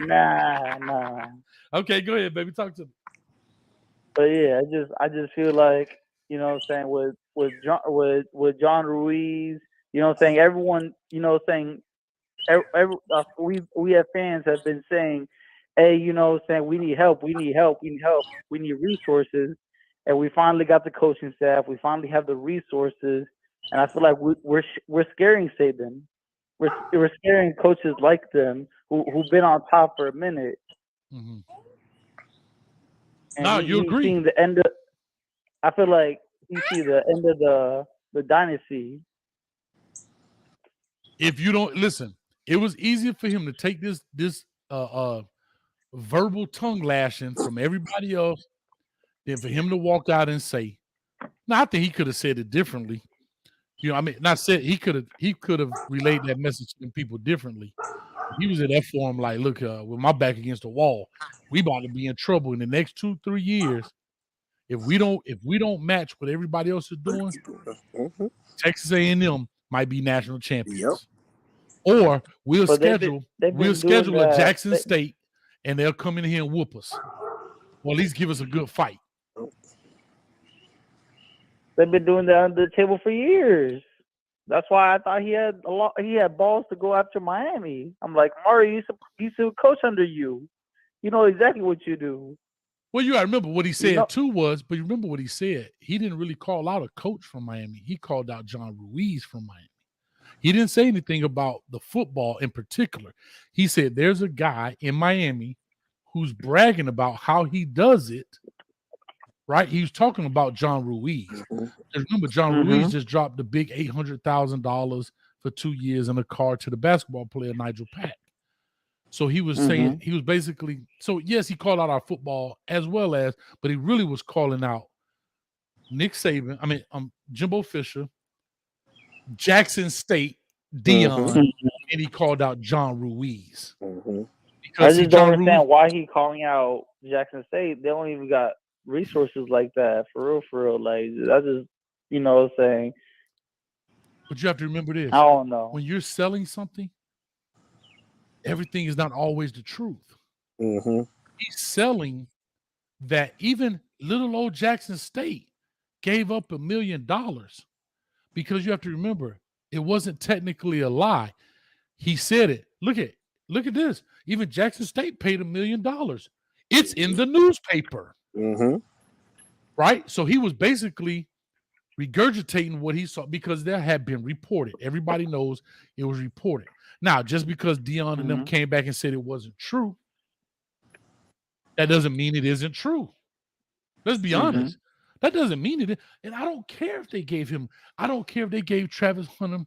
[SPEAKER 12] Nah.
[SPEAKER 3] Okay, go ahead, baby. Talk to me.
[SPEAKER 12] But yeah, I just feel like, what I'm saying, with John Ruiz, what I'm saying, everyone, saying we have fans have been saying, hey, what I'm saying, we need help, we need resources, and we finally got the coaching staff, we finally have the resources, and I feel like we're scaring Saban. We're scaring coaches like them who've been on top for a minute.
[SPEAKER 3] Mm-hmm.
[SPEAKER 12] And
[SPEAKER 3] no, you agree.
[SPEAKER 12] Seeing the end of, I feel like you see the end of the dynasty.
[SPEAKER 3] If you don't listen, it was easier for him to take this verbal tongue lashing from everybody else than for him to walk out and say. Now, I think he could have said it differently. Not said he could have relayed that message to people differently. He was in that forum like, look, with my back against the wall, we about to be in trouble in the next 2-3 years. If we don't match what everybody else is doing, Texas A&M might be national champions. Yep. Or we'll schedule a Jackson State, and they'll come in here and whoop us, or at least give us a good fight.
[SPEAKER 12] They've been doing that under the table for years. That's why I thought he had balls to go after Miami. I'm like, Mario, used to coach under you. You know exactly what you do.
[SPEAKER 3] Well, you got to remember what he said too but you remember what he said. He didn't really call out a coach from Miami. He called out John Ruiz from Miami. He didn't say anything about the football in particular. He said there's a guy in Miami who's bragging about how he does it, right? He was talking about John Ruiz. Remember, John Ruiz just dropped the big $800,000 for 2 years in a car to the basketball player Nigel Pack. So he was saying, he was basically, so yes, he called out our football as well as, but he really was calling out Nick Saban, Jimbo Fisher, Jackson State, Dion, and he called out John Ruiz.
[SPEAKER 12] I just don't understand why he calling out Jackson State. They don't even got resources like that, for real. Like, that's just, you know what I'm saying.
[SPEAKER 3] But you have to remember this.
[SPEAKER 12] I don't know.
[SPEAKER 3] When you're selling something, everything is not always the truth. He's selling that even little old Jackson State gave up $1 million because you have to remember, it wasn't technically a lie. He said it. Look at this. Even Jackson State paid $1 million. It's in the newspaper. Right? So he was basically regurgitating what he saw because there had been reported. Everybody knows it was reported. Now, just because Dion and them came back and said it wasn't true, that doesn't mean it isn't true. Let's be honest. That doesn't mean it. And I don't care if they gave Travis Hunter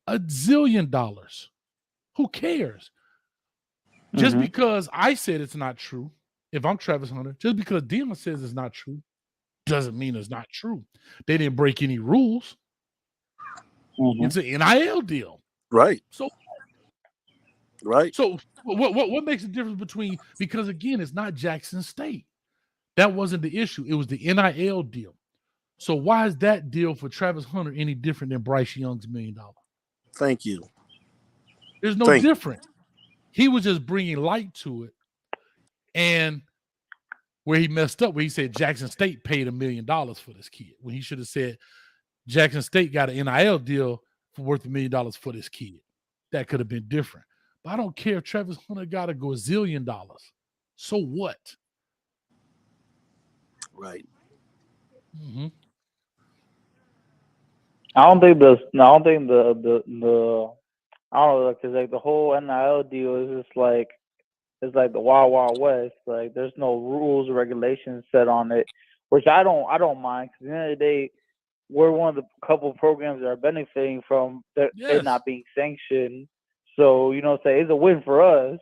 [SPEAKER 3] $1 zillion. Who cares? Just because I said it's not true, if I'm Travis Hunter, just because Dion says it's not true, doesn't mean it's not true. They didn't break any rules. It's an NIL deal.
[SPEAKER 7] Right.
[SPEAKER 3] So what makes the difference between, because again, it's not Jackson State. That wasn't the issue. It was the NIL deal. So why is that deal for Travis Hunter any different than Bryce Young's $1 million?
[SPEAKER 7] Thank you.
[SPEAKER 3] There's no difference. He was just bringing light to it. And where he messed up, where he said Jackson State paid $1 million for this kid, when he should have said Jackson State got an NIL deal for worth $1 million for this kid. That could have been different. But I don't care if Travis Hunter got a gazillion dollars. So what?
[SPEAKER 7] Right.
[SPEAKER 12] I don't think the I don't know, because like the whole NIL deal is just like, it's like the Wild Wild West. Like, there's no rules or regulations set on it, which I don't mind, because at the end of the day, we're one of the couple programs that are benefiting from it not being sanctioned. So, you know what I'm saying, it's a win for us,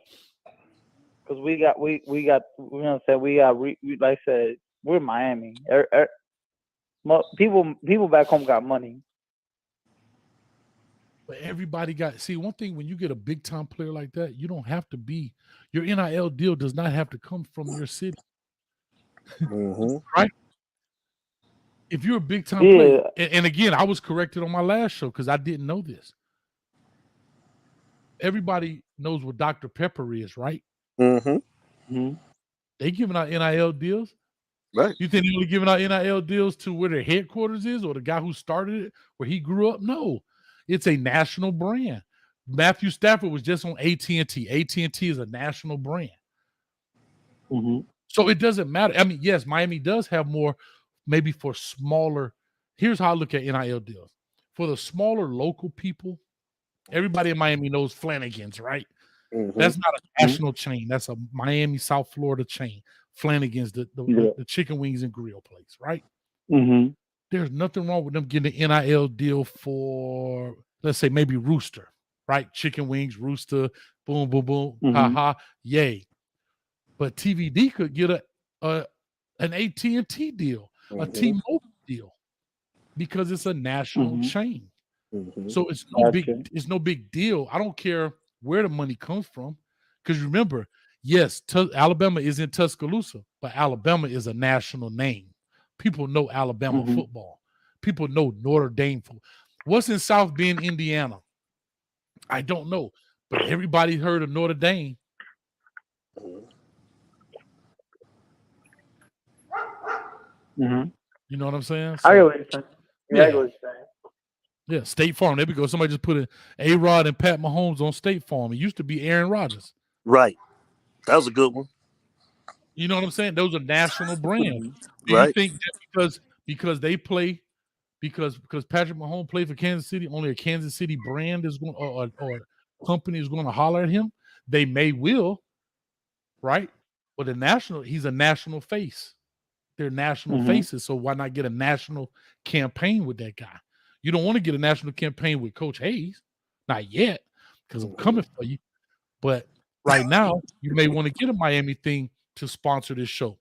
[SPEAKER 12] because we got you know what I'm saying, like I said, we're Miami. People back home got money.
[SPEAKER 3] But everybody got, see, one thing, when you get a big time player like that, you don't have to be, your NIL deal does not have to come from your city. Right? If you're a big time player, and again, I was corrected on my last show because I didn't know this. Everybody knows what Dr. Pepper is, right? They giving out NIL deals.
[SPEAKER 7] Right.
[SPEAKER 3] You think they're only giving out NIL deals to where their headquarters is, or the guy who started it, where he grew up? No. It's a national brand. Matthew Stafford was just on AT&T. AT&T is a national brand. So it doesn't matter. I mean, yes, Miami does have more, maybe for smaller. Here's how I look at NIL deals. For the smaller local people, everybody in Miami knows Flanagan's, right? That's not a national chain. That's a Miami, South Florida chain. Flanagan's, the chicken wings and grill place, right? There's nothing wrong with them getting an NIL deal for, let's say, maybe Rooster, right? Chicken wings, Rooster, boom, boom, boom, ha, yay. But TVD could get an AT&T deal, a T-Mobile deal, because it's a national chain. So it's no big deal. I don't care where the money comes from, because remember, yes, Alabama is in Tuscaloosa, but Alabama is a national name. People know Alabama football. People know Notre Dame football. What's in South Bend, Indiana? I don't know, but everybody heard of Notre Dame. You know what I'm saying? So,
[SPEAKER 12] I get what you're saying. Yeah, I get what you're saying.
[SPEAKER 3] Yeah, State Farm. There we go. Somebody just put A-Rod and Pat Mahomes on State Farm. It used to be Aaron Rodgers.
[SPEAKER 7] Right. That was a good one.
[SPEAKER 3] You know what I'm saying? Those are national brands. Do
[SPEAKER 7] Right.
[SPEAKER 3] you think that because they play, because Patrick Mahomes played for Kansas City, only a Kansas City brand is going, or company is going to holler at him? They will, right? Well, he's a national face. They're national faces, so why not get a national campaign with that guy? You don't want to get a national campaign with Coach Hayes, not yet, because I'm coming for you. But right now, you may want to get a Miami thing to sponsor this show,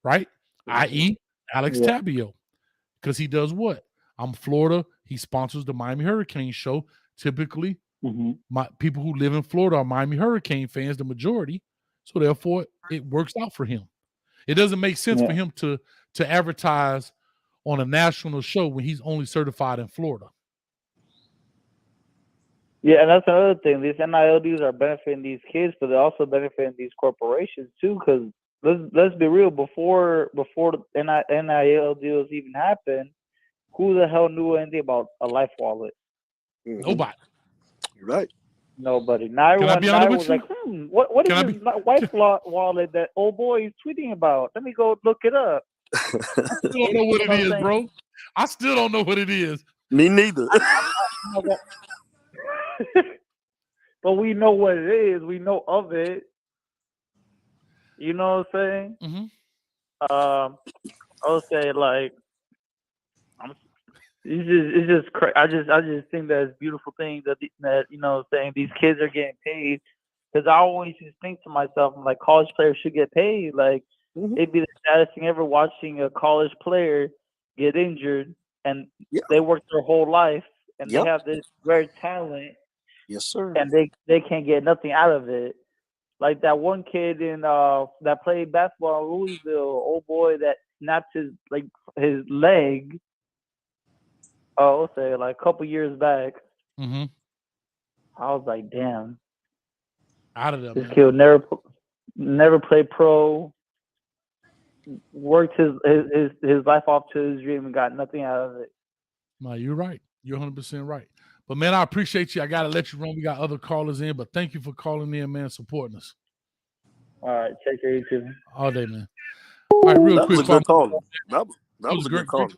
[SPEAKER 3] right? I.e., Alex Tabio, because he does what? I'm Florida. He sponsors the Miami Hurricane show. Typically, my people who live in Florida are Miami Hurricane fans, the majority. So therefore, it works out for him. It doesn't make sense for him to advertise on a national show when he's only certified in Florida.
[SPEAKER 12] Yeah, and that's another thing. These NIL deals are benefiting these kids, but they're also benefiting these corporations too. Because let's be real, before the NIL deals even happened, who the hell knew anything about a Life Wallet?
[SPEAKER 3] Nobody.
[SPEAKER 7] You're right.
[SPEAKER 12] Nobody. Now everyone was like, what is this Life Wallet that old boy is tweeting about? Let me go look it up.
[SPEAKER 3] I still don't know what it is, bro. I still don't know what it is.
[SPEAKER 7] Me neither.
[SPEAKER 12] But we know what it is. We know of it. You know what I'm saying? I would say like, it's just crazy. I just think that it's a beautiful thing that you know what I'm saying, these kids are getting paid. Because I always just think to myself, I'm like, college players should get paid. Like it'd be the saddest thing ever watching a college player get injured and they work their whole life and they have this rare talent.
[SPEAKER 7] Yes, sir.
[SPEAKER 12] And they can't get nothing out of it. Like that one kid in that played basketball in Louisville, old boy that snapped his leg. I'll say like a couple years back. I was like, damn.
[SPEAKER 3] Out of there,
[SPEAKER 12] this kid never played pro. Worked his life off to his dream and got nothing out of it.
[SPEAKER 3] No, you're right. You're 100% right. But, man, I appreciate you. I got to let you run. We got other callers in, but thank you for calling in, man, supporting us.
[SPEAKER 12] All right. Take care, you too.
[SPEAKER 3] All day, man. All right, real quick.
[SPEAKER 7] Was a good call. That was a good call.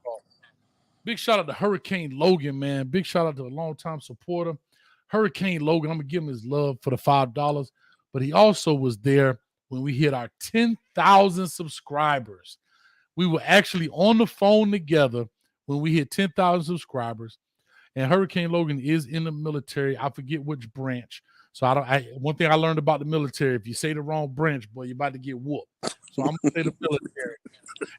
[SPEAKER 3] Big shout out to Hurricane Logan, man. Big shout out to a longtime supporter. Hurricane Logan, I'm going to give him his love for the $5, but he also was there when we hit our 10,000 subscribers. We were actually on the phone together when we hit 10,000 subscribers. And Hurricane Logan is in the military. I forget which branch. So one thing I learned about the military, if you say the wrong branch, boy, you're about to get whooped. So I'm going to say the military.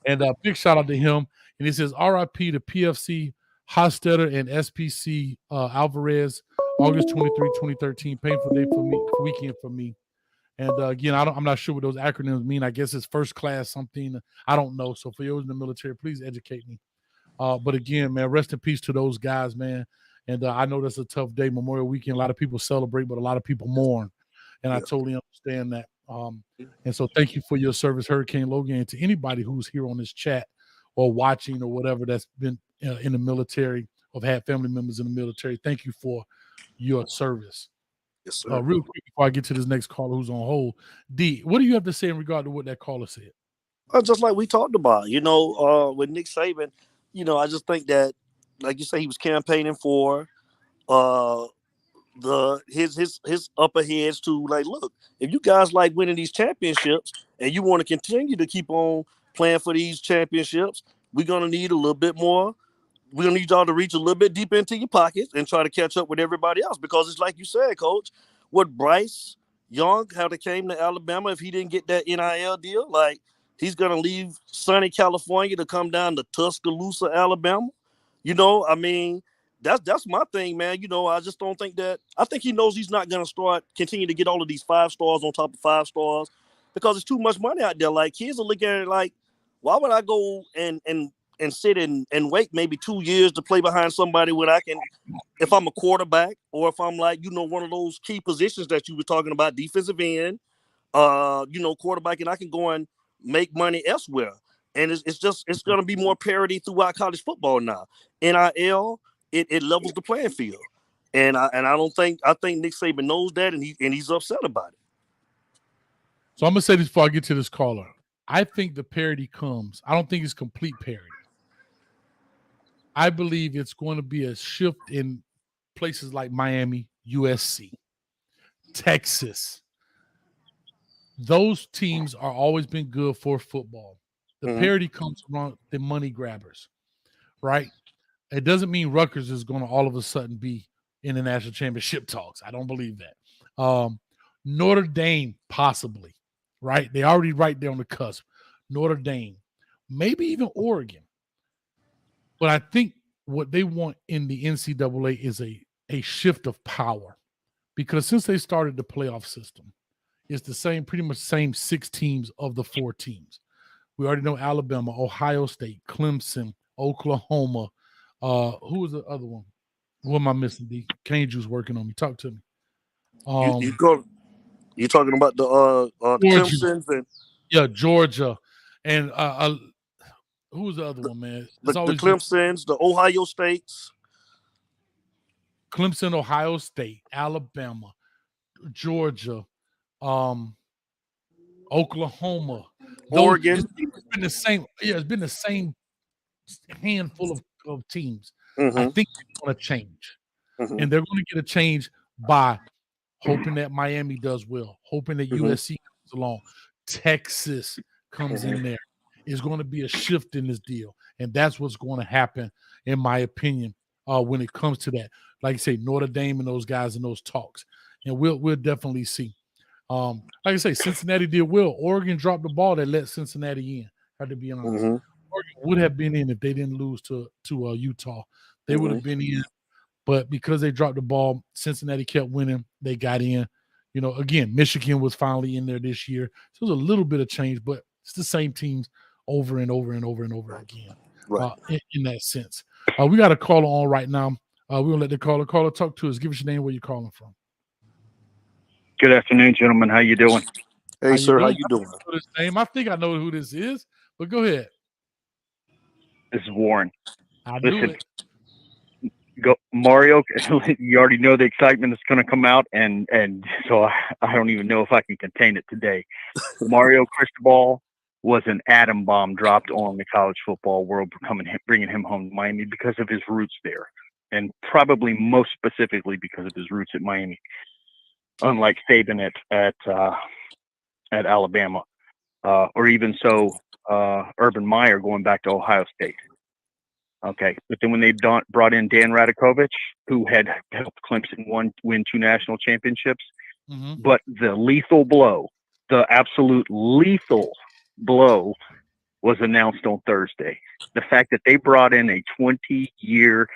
[SPEAKER 3] And big shout out to him. And he says, RIP to PFC Hostetter and SPC Alvarez, August 23, 2013. Painful day for me, weekend for me. And again, I'm not sure what those acronyms mean. I guess it's first class something. I don't know. So for those in the military, please educate me. But again, man, rest in peace to those guys, man. And I know that's a tough day, Memorial Weekend. A lot of people celebrate, but a lot of people mourn. And I totally understand that. And so thank you for your service, Hurricane Logan, and to anybody who's here on this chat or watching or whatever that's been in the military or have family members in the military. Thank you for your service.
[SPEAKER 7] Yes, sir.
[SPEAKER 3] Real quick before I get to this next caller who's on hold, D, what do you have to say in regard to what that caller said?
[SPEAKER 7] Just like we talked about, with Nick Saban, I just think that, like you say, he was campaigning for his upper heads to like, look, if you guys like winning these championships and you want to continue to keep on playing for these championships, we're gonna need a little bit more. We're gonna need y'all to reach a little bit deep into your pockets and try to catch up with everybody else, because it's like you said, Coach, what Bryce Young, how they came to Alabama, if he didn't get that NIL deal, like he's gonna leave sunny California to come down to Tuscaloosa, Alabama. I mean, that's my thing, man. I just don't think that. I think he knows he's not gonna continue to get all of these 5 stars on top of 5 stars because it's too much money out there. Like kids are looking at it like, why would I go and sit and wait maybe 2 years to play behind somebody when I can, if I'm a quarterback or if I'm like, one of those key positions that you were talking about, defensive end, quarterback, and I can go and make money elsewhere. And it's going to be more parity throughout college football now. NIL, it levels the playing field. And I think Nick Saban knows that, and he's upset about it.
[SPEAKER 3] So I'm going to say this before I get to this caller. I think the parity comes. I don't think it's complete parity. I believe it's going to be a shift in places like Miami, USC, Texas, those teams are always been good for football. The
[SPEAKER 7] Mhm.
[SPEAKER 3] parity comes from the money grabbers, right? It doesn't mean Rutgers is going to all of a sudden be in the national championship talks. I don't believe that. Notre Dame, possibly, right? They already right there on the cusp. Notre Dame, maybe even Oregon. But I think what they want in the NCAA is a shift of power, because since they started the playoff system, it's the same, pretty much same 6 teams of the 4 teams. We already know Alabama, Ohio State, Clemson, Oklahoma. Who was the other one? What am I missing? The Cane Juice working on me. Talk to me.
[SPEAKER 7] You talking about the
[SPEAKER 3] Georgia.
[SPEAKER 7] Clemsons and
[SPEAKER 3] Yeah, Georgia. And who was the other one, man?
[SPEAKER 7] the
[SPEAKER 3] It's always been
[SPEAKER 7] Clemsons, the Ohio States.
[SPEAKER 3] Clemson, Ohio State, Alabama, Georgia, Oklahoma. Those
[SPEAKER 7] Oregon.
[SPEAKER 3] it's been the same. Yeah, it's been the same handful of teams. I
[SPEAKER 7] Mhm.
[SPEAKER 3] think they're going to change,
[SPEAKER 7] Mhm.
[SPEAKER 3] and they're going to get a change by hoping that Miami does well, hoping that
[SPEAKER 7] Mhm.
[SPEAKER 3] USC comes along, Texas comes in there. Is going to be a shift in this deal, and that's what's going to happen, in my opinion, when it comes to that. Like I say, Notre Dame and those guys in those talks, and we'll definitely see. Like I say, Cincinnati did well. Oregon dropped the ball that let Cincinnati in. Had to be honest.
[SPEAKER 7] Mhm.
[SPEAKER 3] Oregon would have been in if they didn't lose to Utah. They would have
[SPEAKER 7] Mhm.
[SPEAKER 3] been in, but because they dropped the ball, Cincinnati kept winning. They got in. You know, again, Michigan was finally in there this year. So it was a little bit of change, but it's the same teams over and over and over and over again.
[SPEAKER 7] Right.
[SPEAKER 3] In that sense. We got a caller on right now. We're gonna let the caller talk to us. Give us your name, where you're calling from.
[SPEAKER 13] Good afternoon, gentlemen. How you doing?
[SPEAKER 7] Hey,
[SPEAKER 3] How you
[SPEAKER 7] sir, how
[SPEAKER 3] doing?
[SPEAKER 7] you
[SPEAKER 3] I
[SPEAKER 7] doing?
[SPEAKER 3] know this name. I think I know who this is, but go ahead.
[SPEAKER 13] This is Warren.
[SPEAKER 3] I knew
[SPEAKER 13] Listen,
[SPEAKER 3] it.
[SPEAKER 13] go Mario. You already know the excitement that's going to come out, and so I don't even know if I can contain it today. Mario Cristobal was an atom bomb dropped on the college football world, bringing him home to Miami because of his roots there, and probably most specifically because of his roots at Miami. Unlike Saban at Alabama, or even so, Urban Meyer going back to Ohio State. Okay, but then when they brought in Dan Radakovich, who had helped Clemson win 2 national championships, but the lethal blow, the absolute lethal blow, was announced on Thursday. The fact that they brought in a 20-year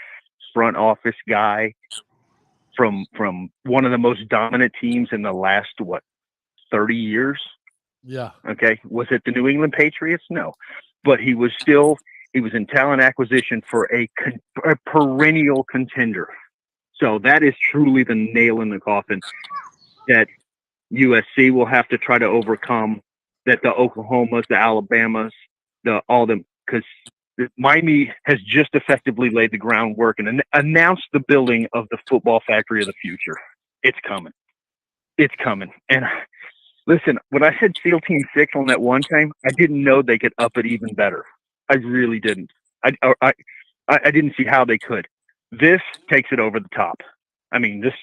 [SPEAKER 13] front office guy from one of the most dominant teams in the last 30 years.
[SPEAKER 3] Yeah.
[SPEAKER 13] Okay. Was it the New England Patriots? No, but he was in talent acquisition for a perennial contender. So that is truly the nail in the coffin that USC will have to try to overcome, that the Oklahomas, the Alabamas, because Miami has just effectively laid the groundwork and announced the building of the football factory of the future. It's coming. It's coming. And listen, when I said SEAL Team 6 on that one time, I didn't know they could up it even better. I really didn't. I didn't see how they could. This takes it over the top. I mean, this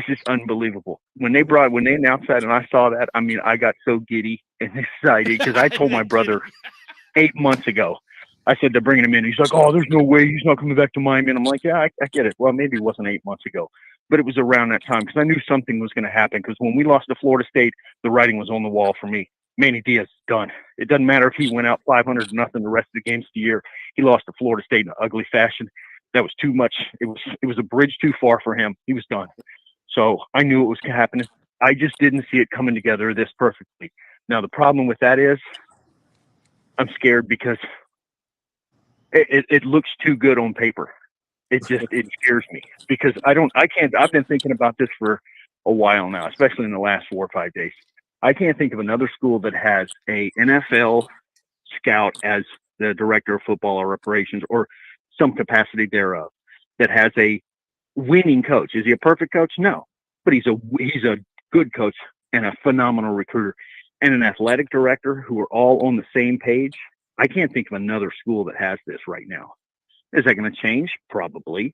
[SPEAKER 13] is unbelievable. When they announced that and I saw that, I mean, I got so giddy and excited because I told my brother 8 months ago, I said they're bringing him in. He's like, oh, there's no way he's not coming back to Miami. And I'm like, yeah, I get it. Well, maybe it wasn't 8 months ago, but it was around that time because I knew something was going to happen. Because when we lost to Florida State, the writing was on the wall for me. Manny Diaz is done. It doesn't matter if he went out 500 to nothing the rest of the games of the year. He lost to Florida State in an ugly fashion. That was too much. It was a bridge too far for him. He was done. So I knew it was happening. I just didn't see it coming together this perfectly. Now the problem with that is I'm scared because it looks too good on paper. It scares me because I've been thinking about this for a while now, especially in the last 4 or 5 days. I can't think of another school that has a NFL scout as the director of football or operations or some capacity thereof that has a winning coach. Is he a perfect coach? No, but he's a good coach and a phenomenal recruiter and an athletic director who are all on the same page. I can't think of another school that has this right now. Is that going to change? Probably.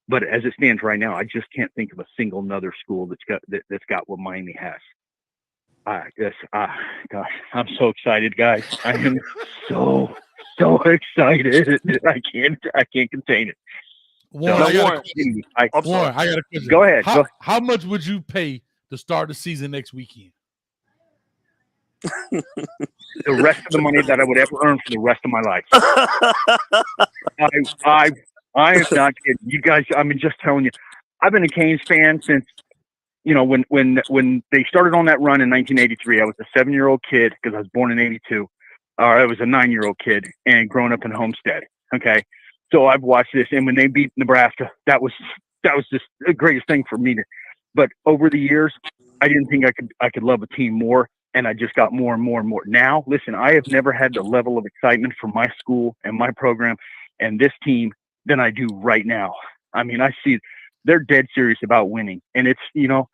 [SPEAKER 13] But as it stands right now, I just can't think of a single another school that's got what Miami has. Gosh, I'm so excited, guys. I am so excited. I can't contain it.
[SPEAKER 3] Warren,
[SPEAKER 13] So,
[SPEAKER 3] I got
[SPEAKER 7] Warren,
[SPEAKER 3] Warren, I got a question.
[SPEAKER 13] Go ahead.
[SPEAKER 3] How much would you pay to start the season next weekend?
[SPEAKER 13] The rest of the money that I would ever earn for the rest of my life. I am not kidding. You guys, I mean, just telling you, I've been a Canes fan since, when they started on that run in 1983. I was a 7-year-old kid because I was born in 82. I was a 9-year-old kid and growing up in Homestead. Okay. So I've watched this, and when they beat Nebraska, that was just the greatest thing for me. But over the years, I didn't think I could love a team more, and I just got more and more and more. Now, listen, I have never had the level of excitement for my school and my program and this team than I do right now. I mean, I see they're dead serious about winning, and it's I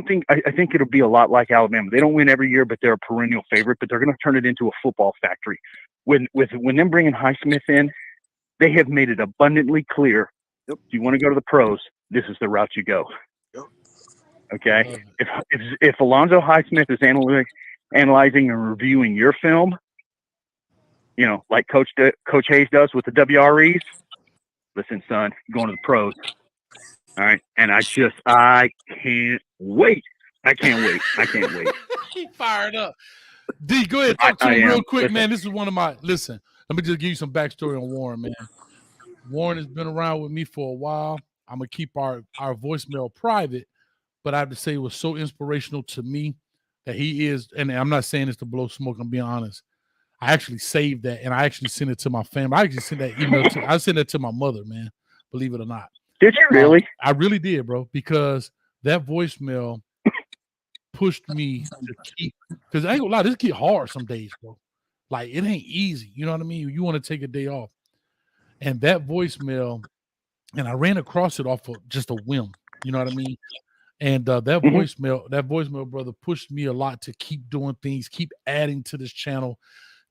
[SPEAKER 13] think it'll be a lot like Alabama. They don't win every year, but they're a perennial favorite. But they're going to turn it into a football factory. When them bringing Highsmith in, they have made it abundantly clear. If you want to go to the pros, this is the route you go. Okay. If Alonzo Highsmith is analyzing and reviewing your film, like Coach Hayes does with the WREs, listen, son, you're going to the pros. All right. And I can't wait. I can't wait.
[SPEAKER 3] He fired up. D, go ahead. Talk to him real quick, man. This is one of my, listen, let me just give you some backstory on Warren, man. Warren has been around with me for a while. I'm going to keep our voicemail private, but I have to say it was so inspirational to me that he is, and I'm not saying this to blow smoke, I'm being honest. I actually saved that, and I actually sent it to my family. I actually sent that email I sent it to my mother, man, believe it or not.
[SPEAKER 13] Did you really?
[SPEAKER 3] I really did, bro, because that voicemail pushed me to keep, because I ain't gonna lie, this get hard some days, bro. Like, it ain't easy. You know what I mean? You want to take a day off. And that voicemail, and I ran across it off of just a whim. You know what I mean? And that voicemail, brother, pushed me a lot to keep doing things, keep adding to this channel,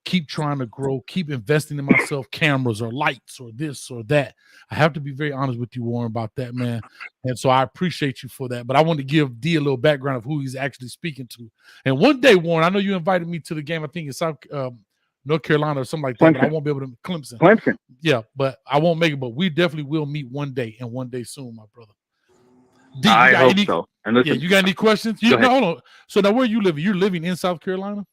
[SPEAKER 3] keep trying to grow, keep investing in myself, cameras or lights or this or that. I have to be very honest with you, Warren, about that, man. And so I appreciate you for that. But I want to give D a little background of who he's actually speaking to. And one day, Warren, I know you invited me to the game, I think in North Carolina or something like that, but I won't be able to. Clemson. Yeah, but I won't make it. But we definitely will meet one day, and one day soon, my brother. D,
[SPEAKER 13] I hope so. And listen,
[SPEAKER 3] you got any questions? Hold on. So now, where are you living? You're living in South Carolina?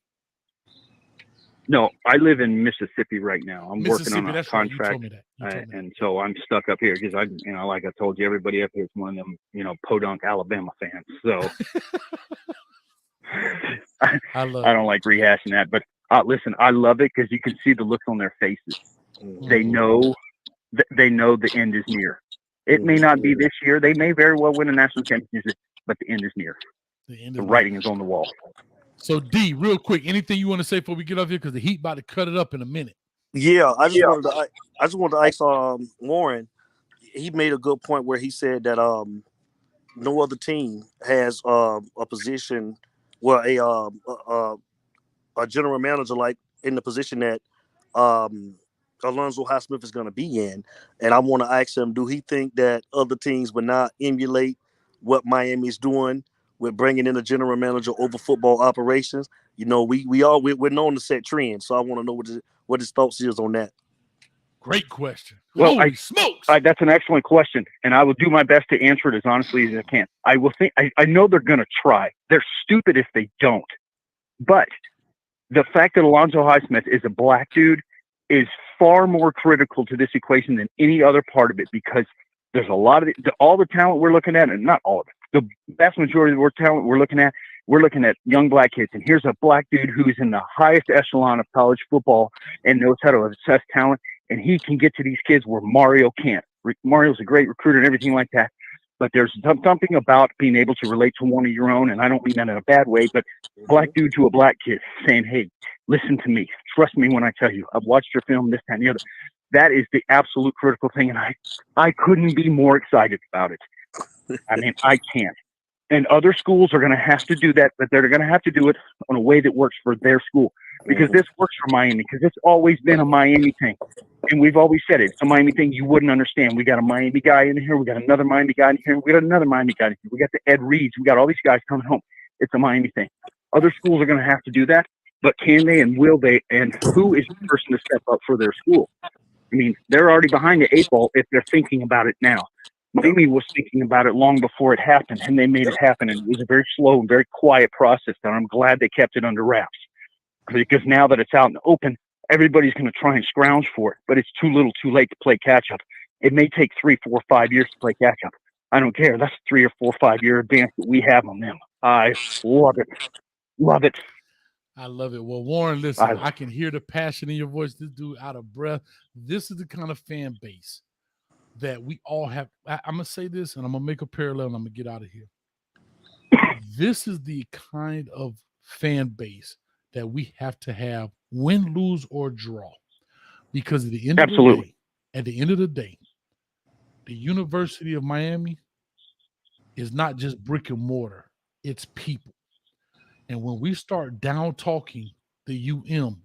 [SPEAKER 13] No, I live in Mississippi right now. I'm working on a contract, and so I'm stuck up here because like I told you, everybody up here is one of them, podunk Alabama fans. So I don't like rehashing that, but listen, I love it because you can see the looks on their faces. Mm-hmm. They know the end is near. It may not be this year. They may very well win a national championship, but the end is near. The writing is on the wall.
[SPEAKER 3] So, D, real quick, anything you want to say before we get off here? Because the Heat about to cut it up in a minute.
[SPEAKER 7] Yeah, I just wanted to ask Warren. He made a good point where he said that no other team has a position where a general manager like in the position that Alonzo Highsmith is going to be in. And I want to ask him, do he think that other teams would not emulate what Miami's doing with bringing in a general manager over football operations? We're known to set trends, so I want to know what his thoughts is on that.
[SPEAKER 3] Great question.
[SPEAKER 13] Well,
[SPEAKER 3] Holy smokes!
[SPEAKER 13] That's an excellent question, and I will do my best to answer it as honestly as I can. I know they're going to try. They're stupid if they don't. But the fact that Alonzo Highsmith is a black dude is far more critical to this equation than any other part of it, because there's a lot of all the talent we're looking at, and not all of it, the vast majority of the talent we're looking at young black kids. And here's a black dude who's in the highest echelon of college football and knows how to assess talent. And he can get to these kids where Mario can't. Mario's a great recruiter and everything like that. But there's something about being able to relate to one of your own. And I don't mean that in a bad way, but black dude to a black kid saying, hey, listen to me. Trust me when I tell you. I've watched your film, this, that, and the other. That is the absolute critical thing. And I couldn't be more excited about it. I mean, I can't. And other schools are going to have to do that, but they're going to have to do it in a way that works for their school, because this works for Miami, because it's always been a Miami thing. And we've always said it. It's a Miami thing you wouldn't understand. We got a Miami guy in here. We got another Miami guy in here. We got another Miami guy in here. We got the Ed Reeds. We got all these guys coming home. It's a Miami thing. Other schools are going to have to do that, but can they and will they? And who is the person to step up for their school? I mean, they're already behind the 8 ball if they're thinking about it now. Miami was thinking about it long before it happened, and they made it happen. And it was a very slow and very quiet process, and I'm glad they kept it under wraps. Because now that it's out in the open, everybody's going to try and scrounge for it, but it's too little too late to play catch-up. It may take 3, 4, 5 years to play catch-up. I don't care. That's a 3 or 4, 5 year advance that we have on them. I love it. Love it.
[SPEAKER 3] I love it. Well, Warren, listen, I can hear the passion in your voice. This dude out of breath. This is the kind of fan base that we all have. I'm going to say this, and I'm going to make a parallel, and I'm going to get out of here. This is the kind of fan base that we have to have, win, lose, or draw. Because at the end of the day, the University of Miami is not just brick and mortar, it's people. And when we start down talking the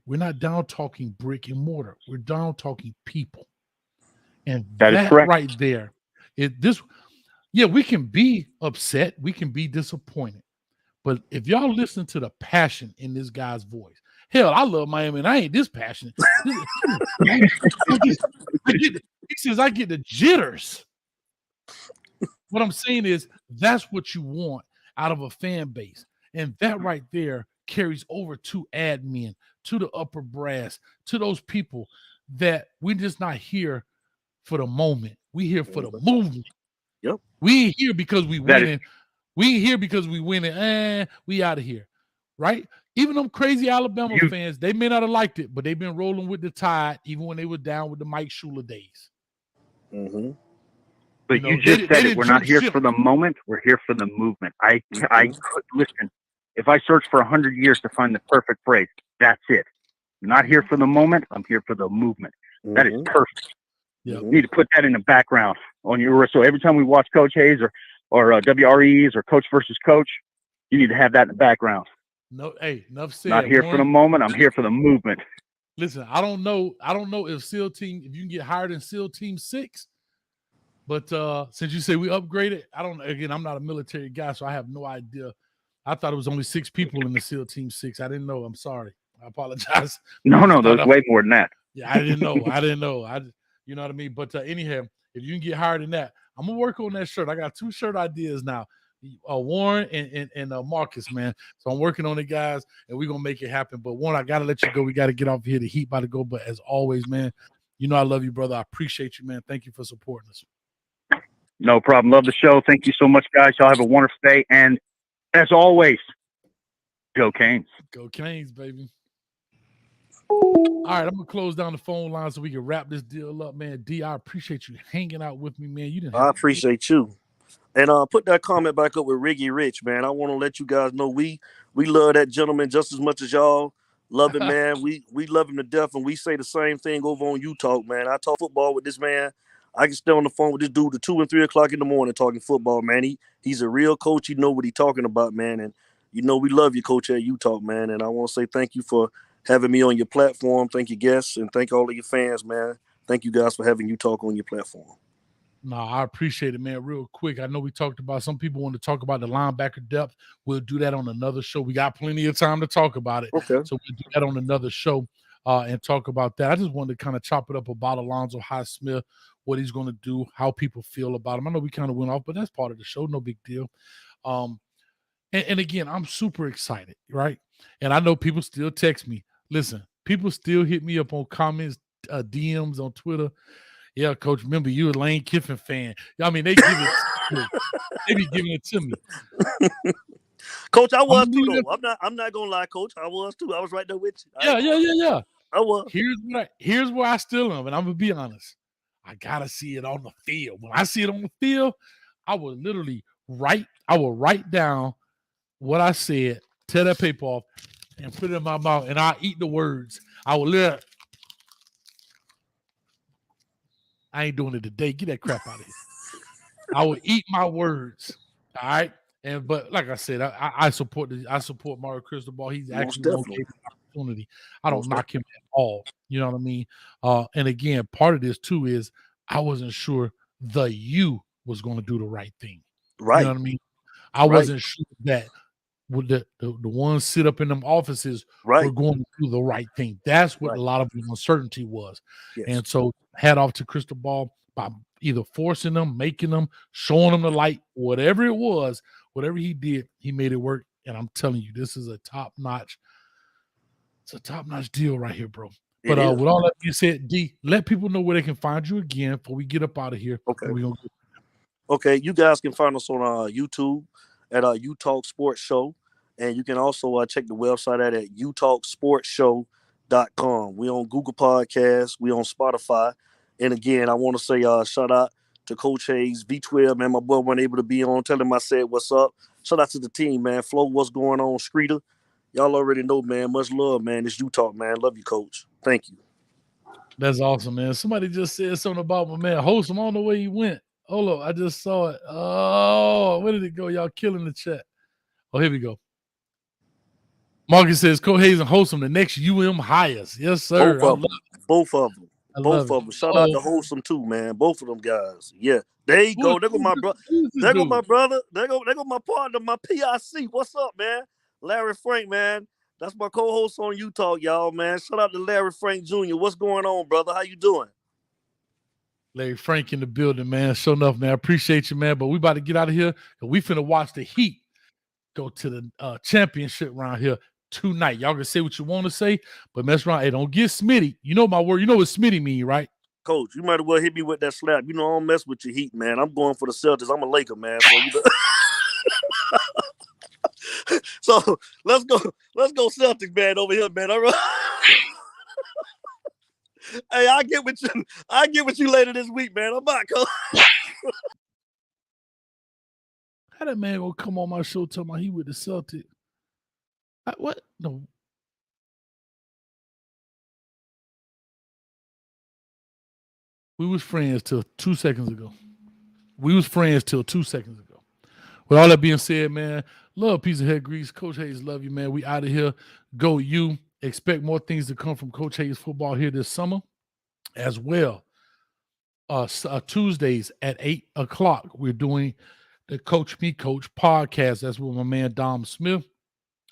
[SPEAKER 3] we're not down talking brick and mortar, we're down talking people. And that is correct. Right there, we can be upset, we can be disappointed. But if y'all listen to the passion in this guy's voice, hell, I love Miami and I ain't this passionate. He says I get the jitters. What I'm saying is that's what you want out of a fan base. And that right there carries over to admin, to the upper brass, to those people that we're just not here for the moment. We here for the movement.
[SPEAKER 7] Yep.
[SPEAKER 3] We ain't here because we winning. We ain't here because we winning. We out of here. Right? Even them crazy Alabama fans, they may not have liked it, but they've been rolling with the tide even when they were down with the Mike Shula days.
[SPEAKER 7] Mm-hmm.
[SPEAKER 13] But you just said it. We're not here for the moment. We're here for the movement. I could listen. If I search for 100 years to find the perfect phrase, that's it. I'm not here for the moment. I'm here for the movement. Mm-hmm. That is perfect. Yep. You need to put that in the background on your. So every time we watch Coach Hayes or WREs or Coach versus Coach, you need to have that in the background.
[SPEAKER 3] No, hey, enough said.
[SPEAKER 13] Not here for the moment. I'm here for the movement.
[SPEAKER 3] Listen, I don't know if you can get hired in SEAL Team 6. But since you say we upgraded, I'm not a military guy, so I have no idea. I thought it was only 6 people in the SEAL Team 6. I didn't know. I'm sorry. I apologize.
[SPEAKER 13] No, there's way more than that.
[SPEAKER 3] Yeah, I didn't know. You know what I mean? But anyhow, if you can get hired in that, I'm going to work on that shirt. I got 2 shirt ideas now. Warren and Marcus, man. So I'm working on it, guys, and we're going to make it happen. But Warren, I got to let you go. We got to get off here. The heat about to go. But as always, man, you know I love you, brother. I appreciate you, man. Thank you for supporting us.
[SPEAKER 13] No problem. Love the show. Thank you so much, guys. Y'all have a wonderful day. And as always, go Canes.
[SPEAKER 3] Go Canes, baby. All right, I'm going to close down the phone line so we can wrap this deal up, man. D, I appreciate you hanging out with me, man.
[SPEAKER 7] I appreciate you. And put that comment back up with Riggy Rich, man. I want to let you guys know we love that gentleman just as much as y'all love him, man. We love him to death, and we say the same thing over on You Talk, man. I talk football with this man. I can stay on the phone with this dude to 2 and 3 o'clock in the morning talking football, man. He's a real coach. He know what he's talking about, man. And we love you, Coach, at You Talk, man. And I want to say thank you for having me on your platform. Thank you, guests, and thank all of your fans, man. Thank you guys for having You Talk on your platform.
[SPEAKER 3] No, I appreciate it, man. Real quick, I know we talked about, some people want to talk about the linebacker depth. We'll do that on another show. We got plenty of time to talk about it.
[SPEAKER 7] Okay.
[SPEAKER 3] So we'll do that on another show and talk about that. I just wanted to kind of chop it up about Alonzo Highsmith, what he's going to do, how people feel about him. I know we kind of went off, but that's part of the show. No big deal. And again, I'm super excited, right? And I know people still text me. Listen, people still hit me up on comments, DMs on Twitter. Yeah, Coach, remember you a Lane Kiffin fan. I mean, they give it they be giving it to me.
[SPEAKER 7] Coach, I was too, though. I'm not gonna lie, Coach. I was too. I was right there with you.
[SPEAKER 3] Yeah.
[SPEAKER 7] I was.
[SPEAKER 3] Here's where I still am, and I'm gonna be honest. I gotta see it on the field. When I see it on the field, I will literally write down what I said, tear that paper off, and put it in my mouth, and I'll eat the words. I will literally. I ain't doing it today. Get that crap out of here. I will eat my words. All right. But like I said, I support Mario Cristobal. He's actually gonna give me an opportunity. I don't knock him at all. You know what I mean? And again, part of this too is I wasn't sure the U was going to do the right thing.
[SPEAKER 7] Right.
[SPEAKER 3] You know what I mean? I wasn't sure that with the ones sit up in them offices
[SPEAKER 7] Right.
[SPEAKER 3] were going to do the right thing. That's what
[SPEAKER 7] Right.
[SPEAKER 3] a lot of the uncertainty was.
[SPEAKER 7] Yes.
[SPEAKER 3] And so hat off to Cristobal by either forcing them, making them, showing them the light, whatever it was, whatever he did, he made it work. And I'm telling you, this is a top-notch. It's a top-notch deal right here, bro. But with all that being said, D, let people know where they can find you again before we get up out of here.
[SPEAKER 7] Okay.
[SPEAKER 3] Okay.
[SPEAKER 7] Okay, you guys can find us on YouTube at U Talk Sports Show, and you can also check the website at utalksportshow.com. We on Google Podcasts, we on Spotify, and again, I want to say shout out to Coach Hayes, V12, man. My boy wasn't able to be on. Tell him I said what's up. Shout out to the team, man. Flo, what's going on? Screeter, y'all already know, man. Much love, man. It's U Talk, man. Love you, Coach. Thank you.
[SPEAKER 3] That's awesome, man. Somebody just said something about my man Wholesome. I don't know where he went. Hold up, I just saw it. Oh, where did it go? Y'all killing the chat. Oh, here we go. Marcus says, Coach Hayes and Wholesome, the next highest. Yes, sir.
[SPEAKER 7] Both of them. Shout out to Wholesome too, man. Both of them guys. Yeah. There you go. There go my brother. There go my brother. There go my partner, my PIC. What's up, man? Larry Frank, man. That's my co-host on U Talk, y'all, man. Shout out to Larry Frank Jr. What's going on, brother? How you doing?
[SPEAKER 3] Larry Frank in the building, man. Sure enough, man. I appreciate you, man. But we about to get out of here. We finna watch the Heat go to the championship round here tonight. Y'all can say what you want to say, but mess around. Hey, don't get Smitty. You know my word. You know what Smitty mean, right?
[SPEAKER 7] Coach, you might as well hit me with that slap. You know I don't mess with your Heat, man. I'm going for the Celtics. I'm a Laker, man. So let's go Celtics, man, over here, man. All right. Hey, I'll get with you later this week, man. I'm back, Coach.
[SPEAKER 3] How that man gonna come on my show talking about he with the Celtics? What? No. We was friends till 2 seconds ago. With all that being said, man, love, piece of head grease. Coach Hayes, love you, man. We out of here. Go you. Expect more things to come from Coach Hayes football here this summer as well. Tuesdays at 8 o'clock, we're doing the Coach Me Coach podcast. That's with my man Dom Smith.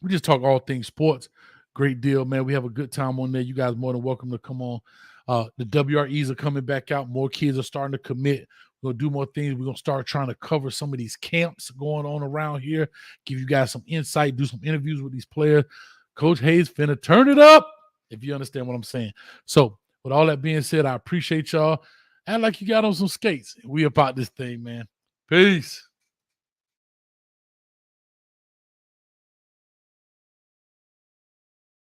[SPEAKER 3] We just talk all things sports. Great deal, man. We have a good time on there. You guys more than welcome to come on. The WREs are coming back out. More kids are starting to commit. We're going to do more things. We're going to start trying to cover some of these camps going on around here, give you guys some insight, do some interviews with these players. Coach Hayes finna turn it up, if you understand what I'm saying. So with all that being said, I appreciate y'all. Act like you got on some skates. We about this thing, man. Peace.